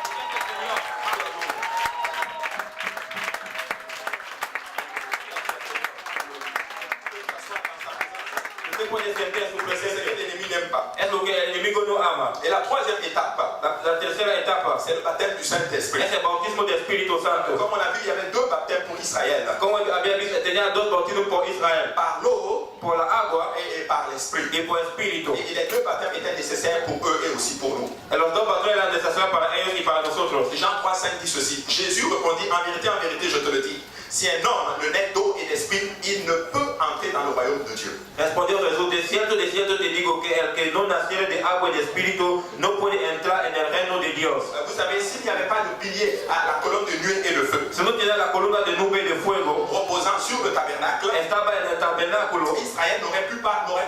[SPEAKER 3] Alléluia.
[SPEAKER 2] Usted puede sentir su
[SPEAKER 3] C'est ce que
[SPEAKER 2] presencia.
[SPEAKER 3] l'ennemi n'aime pas.
[SPEAKER 2] Es lo que el enemigo no ama.
[SPEAKER 3] Et la troisième étape,
[SPEAKER 2] La tercera etapa
[SPEAKER 3] c'est le baptême du Saint-Esprit.
[SPEAKER 2] es el bautismo del Espíritu Santo.
[SPEAKER 3] Comme on a vu, il y avait deux baptêmes pour Israël.
[SPEAKER 2] Como había visto, tenía dos bautismos por Israel.
[SPEAKER 3] Par l'eau
[SPEAKER 2] Por la agua
[SPEAKER 3] et par l'Esprit.
[SPEAKER 2] y por Espíritu.
[SPEAKER 3] Et les deux baptêmes étaient nécessaires pour eux et aussi pour nous.
[SPEAKER 2] Los dos bautismos eran necesarios para ellos y para nosotros.
[SPEAKER 3] Jean 3,5 dit ceci. Jésus répondit, en vérité, je te le dis. Si un homme ne naît d'eau et d'esprit, il ne peut entrer dans le royaume de Dieu.
[SPEAKER 2] Respondió Jesús, de cierto te digo que el que no naciere de agua y de espíritu no puede entrar en el reino de Dios.
[SPEAKER 3] Vous savez, s'il n'y avait pas de pilier à la colonne de nuée et de feu,
[SPEAKER 2] Si no tiene la columna de nube y de fuego,
[SPEAKER 3] reposant sur le tabernacle,
[SPEAKER 2] estaba en el tabernáculo,
[SPEAKER 3] Israël n'aurait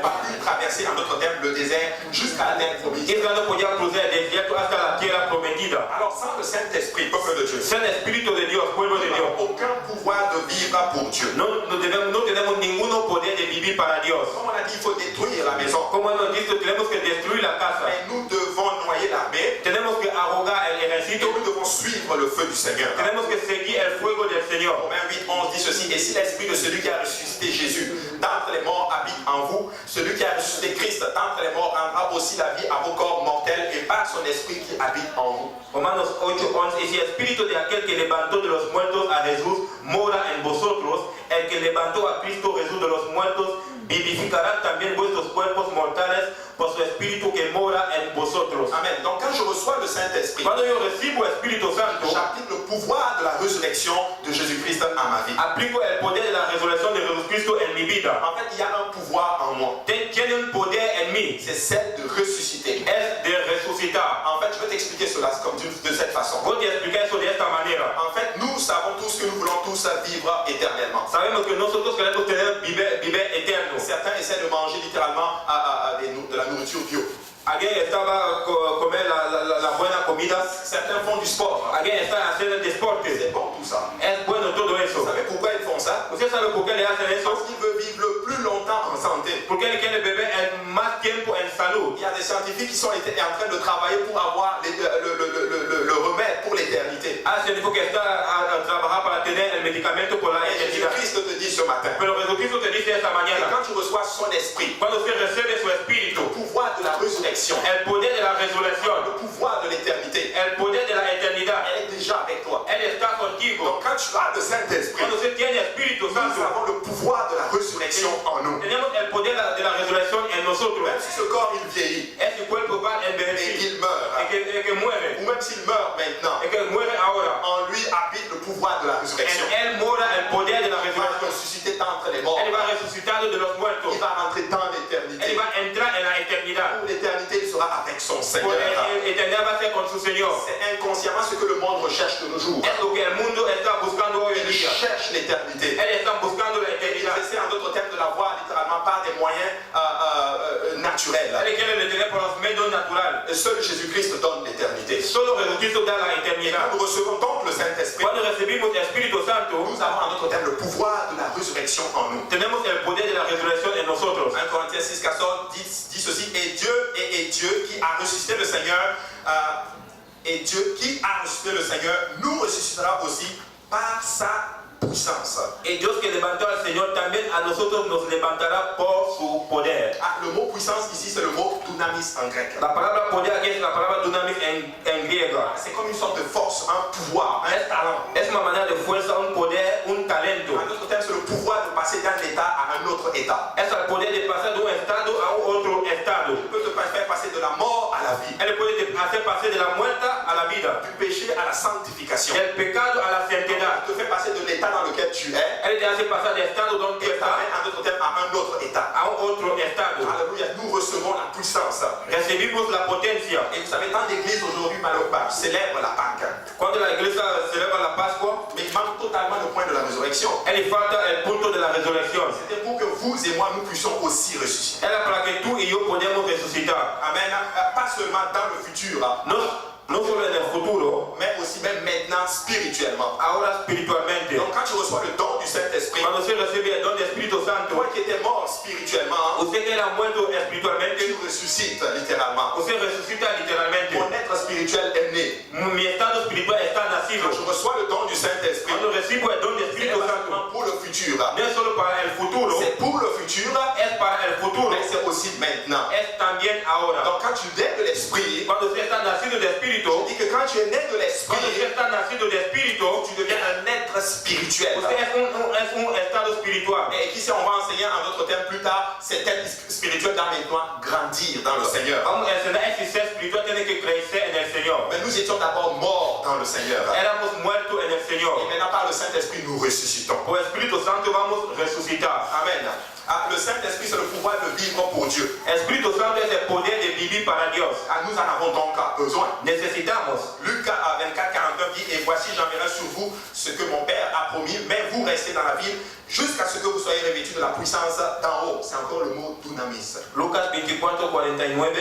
[SPEAKER 3] pas pu traverser en notre terme le désert jusqu'à la terre promise.
[SPEAKER 2] Israel no podía cruzar el desierto hasta la tierra prometida.
[SPEAKER 3] Alors sans le Saint-Esprit, peuple de Dieu,
[SPEAKER 2] Sin el Espíritu de Dios, pueblo de
[SPEAKER 3] nous
[SPEAKER 2] Dios,
[SPEAKER 3] n'avons aucun pouvoir de vivre pour Dieu.
[SPEAKER 2] no tenemos ninguno poder de vivir para Dios.
[SPEAKER 3] Comme on a dit, il faut détruire la maison.
[SPEAKER 2] Como hemos dicho, tenemos que destruir la casa.
[SPEAKER 3] Mais nous devons noyer l'armée
[SPEAKER 2] Tenemos que ahogar el
[SPEAKER 3] et
[SPEAKER 2] ejército.
[SPEAKER 3] nous devons suivre le feu du Seigneur.
[SPEAKER 2] Tenemos que seguir el fuego del Señor.
[SPEAKER 3] Romains 8, 11 dit ceci. Et si l'esprit de celui qui a ressuscité Jésus d'entre les morts habite en vous, celui qui a ressuscité Christ d'entre les morts rendra aussi la vie à vos corps mortels et par son esprit qui habite en vous.
[SPEAKER 2] Romanos 8:11, y si el espíritu de aquel que levantó de los muertos a Jesús mora en vosotros, el que levantó a Cristo Jesús de los muertos vivificará también vuestros cuerpos mortales por su espíritu que mora en vosotros. nosotros.
[SPEAKER 3] Amen. Donc quand je reçois le Saint-Esprit,
[SPEAKER 2] Cuando yo recibo el Espíritu Santo,
[SPEAKER 3] j'applique le pouvoir de la résurrection de Jésus-Christ à ma vie.
[SPEAKER 2] aplico el poder de la resurrección de Jesucristo en mi vida.
[SPEAKER 3] En fait, il y a un pouvoir en moi.
[SPEAKER 2] Tiene un poder en mí,
[SPEAKER 3] C'est celle de ressusciter.
[SPEAKER 2] es de resucitar.
[SPEAKER 3] En fait, je vais t'expliquer cela comme de cette façon.
[SPEAKER 2] Voy a explicar eso de esta manera.
[SPEAKER 3] En fait, nous savons tous que nous voulons tous vivre éternellement.
[SPEAKER 2] Sabemos que nosotros queremos tener viver eterno.
[SPEAKER 3] Certains essaient de manger littéralement de la nourriture bio.
[SPEAKER 2] Alguien estaba comer la buena comida.
[SPEAKER 3] Certains font du sport.
[SPEAKER 2] Alguien está haciendo el deporte.
[SPEAKER 3] C'est bon tout ça.
[SPEAKER 2] Es bueno todo
[SPEAKER 3] Vous
[SPEAKER 2] eso.
[SPEAKER 3] savez pourquoi ils font ça?
[SPEAKER 2] ¿Usted sabe por qué le hacen eso?
[SPEAKER 3] Parce qu'ils veulent vivre le plus longtemps en santé.
[SPEAKER 2] Porque él quiere beber más tiempo en salud.
[SPEAKER 3] Il y a des scientifiques qui sont en train de travailler pour avoir le remède pour l'éternité.
[SPEAKER 2] Ah, significa que está a trabajar para tener el medicamento por la
[SPEAKER 3] Et
[SPEAKER 2] eternidad.
[SPEAKER 3] Jésus-Christ te dit ce matin.
[SPEAKER 2] Pero Jesucristo te dice esta
[SPEAKER 3] Et
[SPEAKER 2] mañana,
[SPEAKER 3] quand tu reçois son esprit,
[SPEAKER 2] cuando usted recibe su espíritu,
[SPEAKER 3] le pouvoir de la résurrection,
[SPEAKER 2] el poder de la resurrección,
[SPEAKER 3] le pouvoir de l'éternité,
[SPEAKER 2] el poder de la eternidad,
[SPEAKER 3] elle est déjà avec toi.
[SPEAKER 2] él está contigo.
[SPEAKER 3] Donc quand tu as le Saint-Esprit,
[SPEAKER 2] Cuando usted tiene Espíritu
[SPEAKER 3] nous
[SPEAKER 2] Santo,
[SPEAKER 3] avons le pouvoir de la résurrection en nous.
[SPEAKER 2] tenemos el poder de la resurrección en nosotros.
[SPEAKER 3] Même si ce corps il vieillit
[SPEAKER 2] Ese cuerpo va a
[SPEAKER 3] et
[SPEAKER 2] envejecer
[SPEAKER 3] qu'il meurt,
[SPEAKER 2] y que muere,
[SPEAKER 3] ou même s'il meurt maintenant,
[SPEAKER 2] y que muere ahora.
[SPEAKER 3] en lui habite le pouvoir de la résurrection.
[SPEAKER 2] En él mora el poder de la
[SPEAKER 3] Il va
[SPEAKER 2] resurrección.
[SPEAKER 3] ressusciter d'entre les morts.
[SPEAKER 2] Él va resucitado de los muertos.
[SPEAKER 3] Il va rentrer dans
[SPEAKER 2] Él
[SPEAKER 3] l'éternité.
[SPEAKER 2] va a entrar en la eternidad.
[SPEAKER 3] Pour l'éternité, il sera avec son
[SPEAKER 2] Por
[SPEAKER 3] Seigneur.
[SPEAKER 2] eternidad va a ser con su Señor.
[SPEAKER 3] C'est inconsciemment ce que le monde recherche de nos jours.
[SPEAKER 2] Es lo que el mundo está buscando hoy en
[SPEAKER 3] Il
[SPEAKER 2] día.
[SPEAKER 3] cherche l'éternité.
[SPEAKER 2] Ellos están buscando la
[SPEAKER 3] Il
[SPEAKER 2] eternidad.
[SPEAKER 3] essaie en d'autres termes de l'avoir littéralement par des moyens naturels.
[SPEAKER 2] Ellos quieren detener por los medios naturales.
[SPEAKER 3] Et seul Jésus-Christ donne l'éternité.
[SPEAKER 2] Solo Jesucristo da la
[SPEAKER 3] Et
[SPEAKER 2] eternidad.
[SPEAKER 3] quand nous recevons donc le Saint-Esprit,
[SPEAKER 2] Cuando recibimos el Espíritu Santo,
[SPEAKER 3] nous avons en d'autres termes le pouvoir de la résurrection en nous.
[SPEAKER 2] tenemos el poder de la resurrección en nosotros.
[SPEAKER 3] 1 Corinthiens 6, 14 dit ceci, et Dieu qui a ressuscité le Seigneur, et Dieu qui a ressuscité le Seigneur, nous ressuscitera aussi par sa puissance.
[SPEAKER 2] Y Dios que levantó al Señor también a nosotros nos levantará por su poder.
[SPEAKER 3] Ah, le mot puissance ici, c'est le mot dunamis en grec.
[SPEAKER 2] La palabra poder aquí es la palabra dunamis en griego.
[SPEAKER 3] C'est comme une sorte de force, un pouvoir, un talent.
[SPEAKER 2] Es una manera de fuerza, un poder, un talento.
[SPEAKER 3] En d'autres termes, c'est le pouvoir de passer d'un état à un autre état.
[SPEAKER 2] Es el poder de pasar de un estado a un otro estado.
[SPEAKER 3] Il peut te faire passer de la mort à la vie,
[SPEAKER 2] Él puede hacer pasar de la muerte a la vida,
[SPEAKER 3] du péché à la sanctification.
[SPEAKER 2] del pecado a la santidad.
[SPEAKER 3] Il te fait passer de l'état dans lequel tu es
[SPEAKER 2] Él te hace pasar del estado donde
[SPEAKER 3] et
[SPEAKER 2] está
[SPEAKER 3] t'amène en d'autres termes à un autre état.
[SPEAKER 2] a un otro estado.
[SPEAKER 3] Alléluia, nous recevons la puissance.
[SPEAKER 2] Recibimos la potencia.
[SPEAKER 3] Et vous savez, tant d'églises aujourd'hui célèbrent la Pâque,
[SPEAKER 2] Cuando la iglesia celebra la Pascua,
[SPEAKER 3] mais il manque totalement le point de la résurrection.
[SPEAKER 2] él falta el punto de la resurrección.
[SPEAKER 3] C'était pour que vous et moi, nous puissions aussi ressusciter.
[SPEAKER 2] Era para que tú y yo podamos resucitar.
[SPEAKER 3] Amen. Pas seulement dans le futur,
[SPEAKER 2] No solo en el futuro,
[SPEAKER 3] mais aussi même maintenant spirituellement.
[SPEAKER 2] ahora espiritualmente.
[SPEAKER 3] Donc quand tu reçois le don du Saint-Esprit,
[SPEAKER 2] Cuando se recibe el don del Espíritu Santo,
[SPEAKER 3] toi qui étais mort spirituellement,
[SPEAKER 2] usted que era muerto espiritualmente,
[SPEAKER 3] tu ressuscites littéralement.
[SPEAKER 2] usted resucita literalmente.
[SPEAKER 3] Mon être spirituel est né.
[SPEAKER 2] Mi estado espiritual está nacido.
[SPEAKER 3] Quand je reçois le don du Saint-Esprit,
[SPEAKER 2] Cuando recibo el don del
[SPEAKER 3] c'est
[SPEAKER 2] Espíritu
[SPEAKER 3] pas
[SPEAKER 2] Santo,
[SPEAKER 3] seulement pour le futur.
[SPEAKER 2] no es solo para el futuro,
[SPEAKER 3] C'est pour le futur,
[SPEAKER 2] es para el futuro,
[SPEAKER 3] mais c'est aussi maintenant.
[SPEAKER 2] es también ahora.
[SPEAKER 3] Donc quand tu nais de l'Esprit,
[SPEAKER 2] Cuando usted está nacido de Espíritu,
[SPEAKER 3] on dit que quand tu es né de
[SPEAKER 2] cuando usted
[SPEAKER 3] l'Esprit,
[SPEAKER 2] está nacido de Espíritu,
[SPEAKER 3] tu deviens un être spirituel.
[SPEAKER 2] usted es un estado espiritual.
[SPEAKER 3] Et qui sait, on va enseigner en d'autres termes plus tard, cet être spirituel doit maintenant grandir dans le Seigneur.
[SPEAKER 2] Vamos a enseñar ese ser espiritual tiene que crecer en el Señor.
[SPEAKER 3] Mais nous étions d'abord morts dans le Seigneur.
[SPEAKER 2] Éramos muertos en el
[SPEAKER 3] Et
[SPEAKER 2] Señor.
[SPEAKER 3] maintenant par le Saint-Esprit, nous ressuscitons.
[SPEAKER 2] Por el Espíritu Santo vamos a resucitar.
[SPEAKER 3] Amen. Ah, le Saint-Esprit, c'est le pouvoir de vivre pour Dieu.
[SPEAKER 2] Espíritu Santo es el poder de vivir para Dios.
[SPEAKER 3] Ah, nous en avons donc besoin.
[SPEAKER 2] Necesitamos.
[SPEAKER 3] Luc 24, 41 dit, et voici j'enverrai sur vous ce que mon Père a promis, mais vous restez dans la ville jusqu'à ce que vous soyez revêtus de la puissance d'en haut. C'est encore le mot dunamis.
[SPEAKER 2] Lucas 24, 49.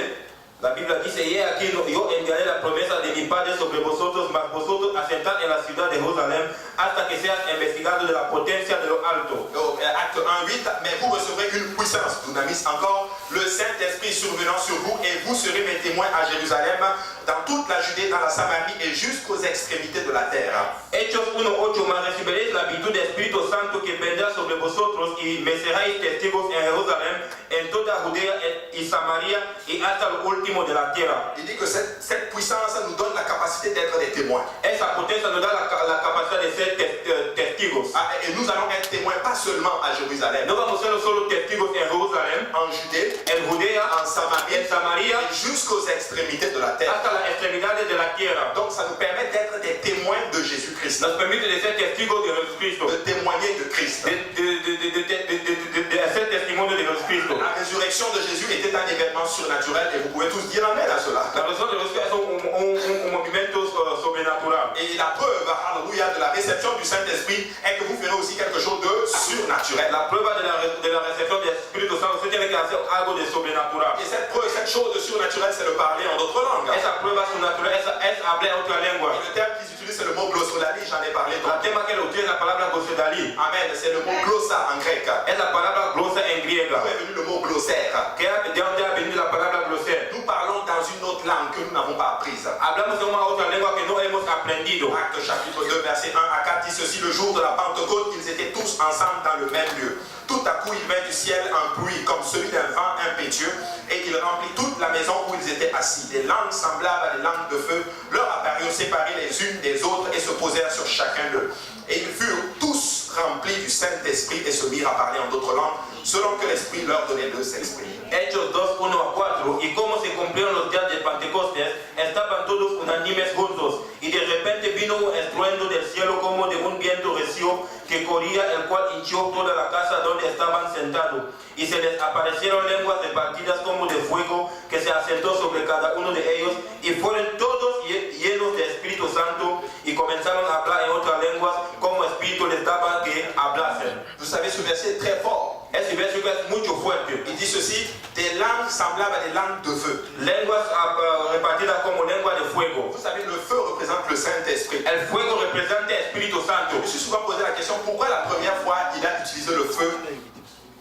[SPEAKER 2] La Biblia dice, y aquí yo enviaré la promesa de mi Padre sobre vosotros, mas vosotros asentad en la ciudad de Jerusalén hasta que seas investigados de la potencia de lo alto.
[SPEAKER 3] Acte 1, 8, mais vous recevrez une puissance, dunamis encore, le Saint-Esprit survenant sur vous, et vous serez mes témoins à Jérusalem, dans toute la Judée, dans la Samarie et jusqu'aux extrémités de la terre.
[SPEAKER 2] Hechos 1:8, mas recibiréis la virtud del Espíritu Santo que vendrá sobre vosotros y me seréis testigos en Jerusalén, en toda Judea y Samaria y hasta lo último de la tierra.
[SPEAKER 3] Il dit que cette puissance nous donne la capacité d'être des témoins.
[SPEAKER 2] Esa potencia nos da la capacidad de ser testigos. testigos.
[SPEAKER 3] Et nous allons être témoins pas seulement à Jérusalem,
[SPEAKER 2] No vamos a ser solo testigos en Jerusalén,
[SPEAKER 3] en Judée,
[SPEAKER 2] en Judea,
[SPEAKER 3] en Samarie,
[SPEAKER 2] en Samaria,
[SPEAKER 3] et jusqu'aux extrémités de la terre.
[SPEAKER 2] hasta las extremidades de la tierra.
[SPEAKER 3] Donc ça nous permet d'être des témoins de Jésus-Christ,
[SPEAKER 2] Nos permite de ser testigos de Jesucristo,
[SPEAKER 3] de témoigner de Christ.
[SPEAKER 2] de hacer testimonio de Jesucristo.
[SPEAKER 3] La résurrection de Jésus était un événement surnaturel et vous pouvez tous dire amen à cela.
[SPEAKER 2] La resurrección de Jesucristo es un movimiento sobrenatural.
[SPEAKER 3] Et la preuve, alléluia, de la réception du Saint-Esprit est que vous ferez aussi quelque chose de surnaturel.
[SPEAKER 2] La prueba de la recepción del Espíritu Santo, usted tiene que hacer algo de sobrenatural.
[SPEAKER 3] Et cette preuve, cette chose de surnaturel, c'est de parler en d'autres langues.
[SPEAKER 2] Esa prueba sobrenatural es hablar otra lengua.
[SPEAKER 3] Et le terme qu'ils utilisent, c'est le mot glossolalie, j'en ai parlé.
[SPEAKER 2] El tema que lo utiliza la palabra glossolalie.
[SPEAKER 3] Amen, c'est le mot glossa en grec.
[SPEAKER 2] Es la palabra glosa en griega.
[SPEAKER 3] D'où est venu le mot glossaire?
[SPEAKER 2] ¿De dónde ha venido la palabra glossaire?
[SPEAKER 3] Nous parlons dans une autre langue que nous n'avons pas apprise.
[SPEAKER 2] Hablamos de una otra lengua que no hemos aprendido.
[SPEAKER 3] Acte chapitre 2, verset 1 à 4 dit ceci: le jour de la Pentecôte, ils étaient tous ensemble dans le même lieu. Tout à coup, il vint du ciel un bruit comme celui d'un vent impétueux, et il remplit toute la maison où ils étaient assis. Des langues semblables à des langues de feu leur apparurent séparées les unes des autres et se posèrent sur chacun d'eux. Et ils furent tous remplis du Saint-Esprit et se mirent à parler en d'autres langues, selon que l'Esprit leur donnait de s'exprimer.
[SPEAKER 2] Hechos 2, 1 a 4. Y como se cumplieron los días de Pentecostés, estaban todos unánimes juntos. Y de repente vino un estruendo del cielo como de un viento recio que corría, el cual hinchió toda la casa donde estaban sentados. Y se les aparecieron lenguas repartidas como de fuego que se asentó sobre cada uno de ellos. Y fueron todos llenos de Espíritu Santo y comenzaron a hablar en otras lenguas como Espíritu les daba que hablasen.
[SPEAKER 3] Vous savez, ce verset est très fort.
[SPEAKER 2] Ese versículo es mucho fuerte.
[SPEAKER 3] Il dit ceci: des langues semblables à des langues de feu.
[SPEAKER 2] Lenguas repartidas como lengua de fuego.
[SPEAKER 3] Vous savez, le feu représente le Saint-Esprit.
[SPEAKER 2] El fuego representa el Espíritu Santo.
[SPEAKER 3] Je me suis souvent posé la question: pourquoi la première fois il a utilisé le feu,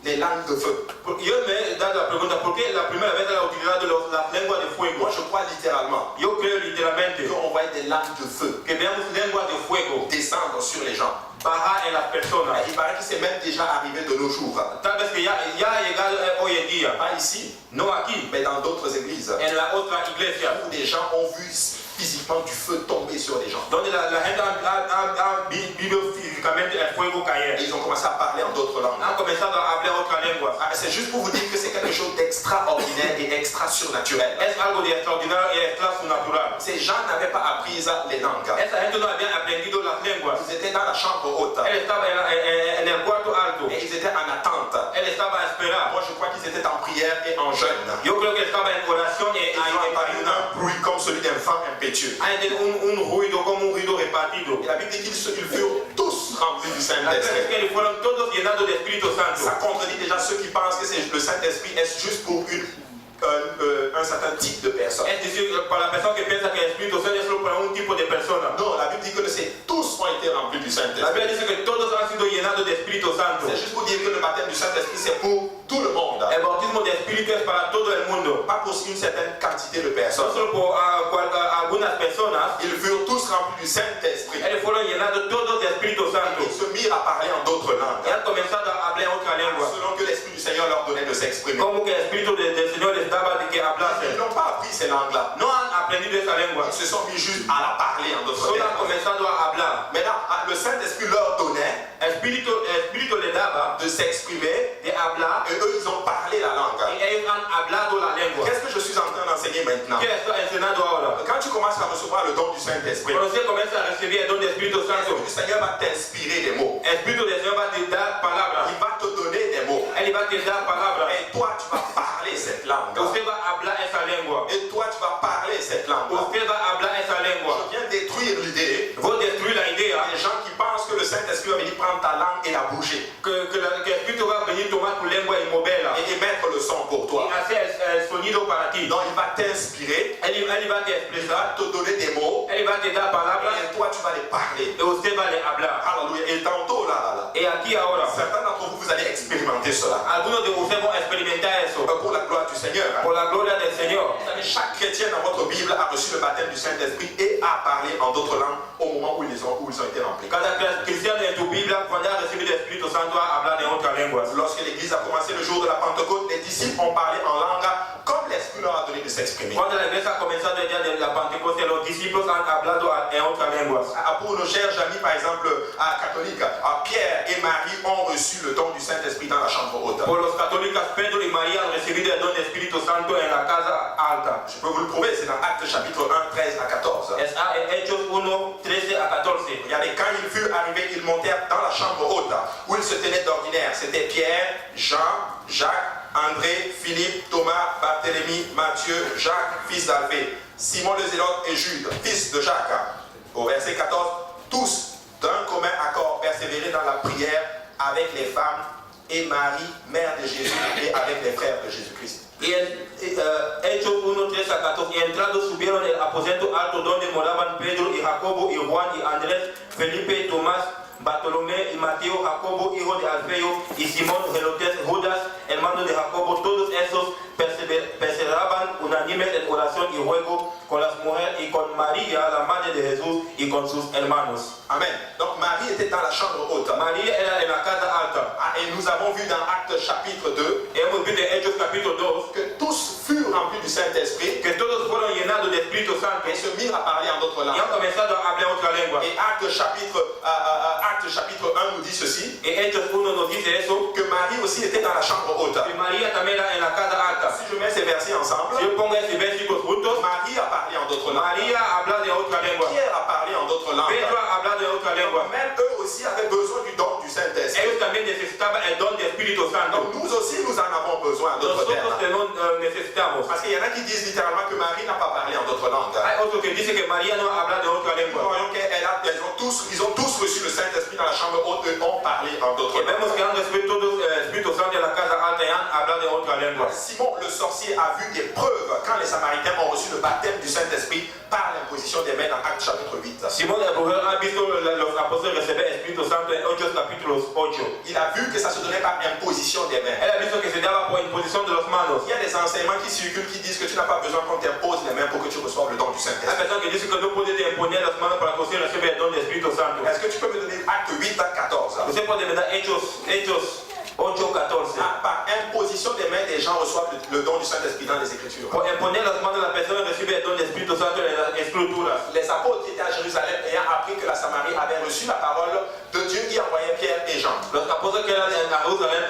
[SPEAKER 3] les langues de feu?
[SPEAKER 2] Yo me he dado la pregunta, ¿por qué la primera vez ha utilizado las lenguas de fuego?
[SPEAKER 3] Moi, je crois littéralement
[SPEAKER 2] Yo creo literalmente
[SPEAKER 3] qu'on voit des langues de feu
[SPEAKER 2] que veamos lenguas de fuego
[SPEAKER 3] descendre sur les gens.
[SPEAKER 2] bajar en las personas.
[SPEAKER 3] Il paraît que c'est même déjà arrivé de nos jours.
[SPEAKER 2] Tal vez que ya ha llegado hoy en día,
[SPEAKER 3] Pas ici,
[SPEAKER 2] no aquí,
[SPEAKER 3] mais dans d'autres églises,
[SPEAKER 2] en la otra iglesia,
[SPEAKER 3] où des gens ont vu physiquement du feu tomber sur les gens.
[SPEAKER 2] donde la gente ha visto físicamente el fuego
[SPEAKER 3] Et
[SPEAKER 2] caer.
[SPEAKER 3] ils ont commencé à parler en d'autres langues.
[SPEAKER 2] Han comenzado a hablar otra lengua.
[SPEAKER 3] C'est juste pour vous dire que c'est quelque chose d'extraordinaire et extra surnaturel.
[SPEAKER 2] Es algo de extraordinario y extra natural.
[SPEAKER 3] Ces gens n'avaient pas appris les langues.
[SPEAKER 2] Esa gente no había aprendido las lenguas.
[SPEAKER 3] Ils étaient dans la chambre haute.
[SPEAKER 2] Él estaba en el cuarto alto.
[SPEAKER 3] Et ils étaient en attente.
[SPEAKER 2] Él estaba a esperar.
[SPEAKER 3] Moi, je crois qu'ils étaient en prière et en jeûne.
[SPEAKER 2] Yo creo que estaba en oración y
[SPEAKER 3] Ils ont entendu
[SPEAKER 2] ayuno.
[SPEAKER 3] un bruit comme celui d'un vent impétueux.
[SPEAKER 2] Hay un ruido como un ruido repartido.
[SPEAKER 3] Et la Bible dit qu'ils furent tous remplis du
[SPEAKER 2] La Biblia dice
[SPEAKER 3] Saint-Esprit.
[SPEAKER 2] que fueron todos llenados del Espíritu
[SPEAKER 3] Ça
[SPEAKER 2] Santo.
[SPEAKER 3] contredit déjà ceux qui pensent que le Saint-Esprit est juste pour un certain type de personne.
[SPEAKER 2] Es decir, para la persona que piensa que el Espíritu Santo es solo para un tipo de persona.
[SPEAKER 3] Non, la Bible dit que tous ont été remplis du
[SPEAKER 2] La
[SPEAKER 3] Saint-Esprit.
[SPEAKER 2] Biblia dice que todos han sido llenados del Espíritu Santo.
[SPEAKER 3] C'est juste pour dire que le baptême du Saint-Esprit, c'est pour tout le monde.
[SPEAKER 2] El bautismo de Espíritu es para todo el mundo.
[SPEAKER 3] Pas pour une certaine quantité de
[SPEAKER 2] No
[SPEAKER 3] personnes.
[SPEAKER 2] solo por algunas personas.
[SPEAKER 3] Ils furent tous remplis du Saint-Esprit.
[SPEAKER 2] Ellos fueron llenados todos del Espíritu Santo.
[SPEAKER 3] Ils se mirent à parler en d'autres langues,
[SPEAKER 2] Y han comenzado a hablar en otra lengua.
[SPEAKER 3] selon que l'Esprit du Seigneur leur donnait de s'exprimer.
[SPEAKER 2] Como que el Espíritu del Señor les daba de que
[SPEAKER 3] Ils
[SPEAKER 2] hablasen.
[SPEAKER 3] n'ont pas appris ces langues-là.
[SPEAKER 2] No han aprendido esa lengua.
[SPEAKER 3] Ils se sont mis juste à la parler en d'autres
[SPEAKER 2] Solo han
[SPEAKER 3] termes.
[SPEAKER 2] comenzado a hablar.
[SPEAKER 3] Maintenant, le Saint-Esprit leur donnait
[SPEAKER 2] El Espíritu le daba
[SPEAKER 3] de s'exprimer
[SPEAKER 2] de hablar
[SPEAKER 3] et eux, ils ont parlé la langue.
[SPEAKER 2] y ellos han hablado la lengua.
[SPEAKER 3] Qu'est-ce que je suis en train d'enseigner maintenant?
[SPEAKER 2] ¿Qué está enseñando ahora?
[SPEAKER 3] Quand tu commences à recevoir le don du Saint-Esprit,
[SPEAKER 2] Cuando usted comienza a recibir el don del Espíritu Santo,
[SPEAKER 3] l'Esprit du Seigneur va t'inspirer des mots.
[SPEAKER 2] el Espíritu del Señor va a te dar palabras.
[SPEAKER 3] Il va te donner des mots.
[SPEAKER 2] Él va a te dar palabras.
[SPEAKER 3] Et toi, tu vas parler cette langue.
[SPEAKER 2] Usted va a hablar esa lengua.
[SPEAKER 3] Et toi, tu vas parler cette langue.
[SPEAKER 2] Usted va a hablar esa lengua.
[SPEAKER 3] Je viens détruire l'idée
[SPEAKER 2] Vos destruir la idea
[SPEAKER 3] des gens qui pensent que le Saint-Esprit va venir prendre ta langue et la bouger
[SPEAKER 2] que el Espíritu va a venir tomar tu lengua y moverla
[SPEAKER 3] et émettre le son pour
[SPEAKER 2] y
[SPEAKER 3] toi.
[SPEAKER 2] hacer el sonido para ti.
[SPEAKER 3] Non, il va t'inspirer,
[SPEAKER 2] Él va a te
[SPEAKER 3] il va
[SPEAKER 2] expresar,
[SPEAKER 3] te donner des mots
[SPEAKER 2] él va a te dar palabras
[SPEAKER 3] et toi, tu vas les parler.
[SPEAKER 2] y usted va a hablar.
[SPEAKER 3] Alléluia. Et tantôt, là,
[SPEAKER 2] Y aquí ahora,
[SPEAKER 3] certains d'entre vous, vous allez expérimenter cela.
[SPEAKER 2] algunos de ustedes van a experimentar eso
[SPEAKER 3] Pour la gloire du Seigneur.
[SPEAKER 2] por la gloria del Señor.
[SPEAKER 3] Vous savez, chaque chrétien dans votre Bible a reçu le baptême du Saint-Esprit et a parlé en d'autres langues au moment où ils ont été remplis.
[SPEAKER 2] Cada cristiano en tu Biblia, cuando ha recibido el Espíritu Santo, va a hablar en otras lenguas.
[SPEAKER 3] Lorsque l'Église a commencé le jour de la Pentecôte, les disciples ont parlé en langue comme l'Esprit qui leur a donné de s'exprimer.
[SPEAKER 2] Cuando la iglesia ha comenzado el día de la Pentecostés, los discípulos han hablado en otras lenguas.
[SPEAKER 3] Pour nos chers amis, par exemple, catholiques, Pierre et Marie ont reçu le don du Saint-Esprit dans la chambre haute.
[SPEAKER 2] Por los católicos, Pedro y María han recibido el don del Espíritu Santo en la casa alta.
[SPEAKER 3] Je peux vous le prouver, c'est dans Actes chapitre 1, 13 à 14.
[SPEAKER 2] Es en Hechos 1, 13 a 14.
[SPEAKER 3] Regardez, quand ils furent arrivés, ils montèrent dans la chambre haute où ils se tenaient d'ordinaire. C'était Pierre, Jean, Jacques, André, Philippe, Thomas, Barthélemy, Matthieu, Jacques, fils d'Alphée, Simon le Zélote et Jude, fils de Jacques. Au verset 14, tous d'un commun accord persévéraient dans la prière avec les femmes et Marie, mère de Jésus, et avec les frères de Jésus-Christ.
[SPEAKER 2] Y Hechos 1, 13 a 14. Y entrados subieron el aposento alto donde moraban Pedro y Jacobo y Juan y Andrés, Felipe y Tomás, Bartolomé y Mateo, Jacobo, hijo de Alfeo, y Simón, Zelotes, Judas, hermano de Jacobo. Todos esos perseveraban unánimes en oración y ruego con las mujeres y con María, la madre de Jesús, y con sus hermanos.
[SPEAKER 3] Amen. Donc Marie était dans la chambre haute.
[SPEAKER 2] María era en la casa alta.
[SPEAKER 3] Et nous avons vu dans Actes chapitre 2
[SPEAKER 2] Y hemos visto en Hechos capítulo 2
[SPEAKER 3] que tous furent remplis du Saint-Esprit
[SPEAKER 2] que todos fueron llenados del Espíritu Santo
[SPEAKER 3] et se mirent à parler en d'autres
[SPEAKER 2] y
[SPEAKER 3] langues.
[SPEAKER 2] han comenzado a hablar otra lengua.
[SPEAKER 3] Et Actes chapitre 1 nous dit ceci,
[SPEAKER 2] En Hechos 1 nos dice eso,
[SPEAKER 3] que Marie aussi était dans la chambre haute.
[SPEAKER 2] que María también era en la casa alta.
[SPEAKER 3] Si je mets ces versets ensemble,
[SPEAKER 2] Si yo pongo esos versículos juntos,
[SPEAKER 3] Marie a parlé en d'autres langues.
[SPEAKER 2] María habla de otra lengua,
[SPEAKER 3] Pierre a parlé en d'autres langues.
[SPEAKER 2] Pedro habla de otra lengua.
[SPEAKER 3] Même eux aussi avaient besoin du don du Saint-Esprit.
[SPEAKER 2] Ellos también necesitaban el don del Espíritu Santo.
[SPEAKER 3] Donc nous aussi, nous en avons besoin en d'autres
[SPEAKER 2] Nosotros
[SPEAKER 3] termes.
[SPEAKER 2] necesitamos.
[SPEAKER 3] Parce qu'il y en a qui disent littéralement que Marie n'a pas parlé en d'autres langues.
[SPEAKER 2] Hay otros que dicen que María no habla de otra
[SPEAKER 3] Nous
[SPEAKER 2] lengua.
[SPEAKER 3] voyons qu'ils ont tous reçu le Saint-Esprit dans la chambre haute et ont parlé en d'autres
[SPEAKER 2] Y vemos
[SPEAKER 3] langues.
[SPEAKER 2] que han recibido todos el Espíritu Santo en la casa alta y han hablado de otra lengua.
[SPEAKER 3] Simon le sorcier a vu des preuves quand les Samaritains ont reçu le baptême du Saint-Esprit par l'imposition des mains dans Actes chapitre 8.
[SPEAKER 2] Simón el Brujer ha visto los apóstoles recibir el Espíritu Santo en Hechos capítulos 8.
[SPEAKER 3] Il a vu que ça se donnait par imposition des mains.
[SPEAKER 2] Él ha visto que se daba por imposición de las manos.
[SPEAKER 3] Il y a des enseignements qui circulent qui disent que tu n'as pas besoin qu'on t'impose les mains pour que tu reçoives le don du
[SPEAKER 2] Hay
[SPEAKER 3] Saint-Esprit.
[SPEAKER 2] personas que dicen que no puedes imponer las manos para que usted reciba el don del Espíritu Santo.
[SPEAKER 3] Est-ce que tu peux me donner Acte 8 à 14?
[SPEAKER 2] Usted puede ver Hechos 8:14.
[SPEAKER 3] Par imposition des mains, des gens reçoivent le don du Saint-Esprit dans les Écritures.
[SPEAKER 2] Por imponer las manos la persona recibe el don del Espíritu Santo en las Escrituras.
[SPEAKER 3] Les apôtres qui étaient à Jérusalem ayant appris que la Samarie avait reçu la parole de Dieu, y envoyaient Pierre et Jean.
[SPEAKER 2] Los apóstoles que eran en Jerusalén,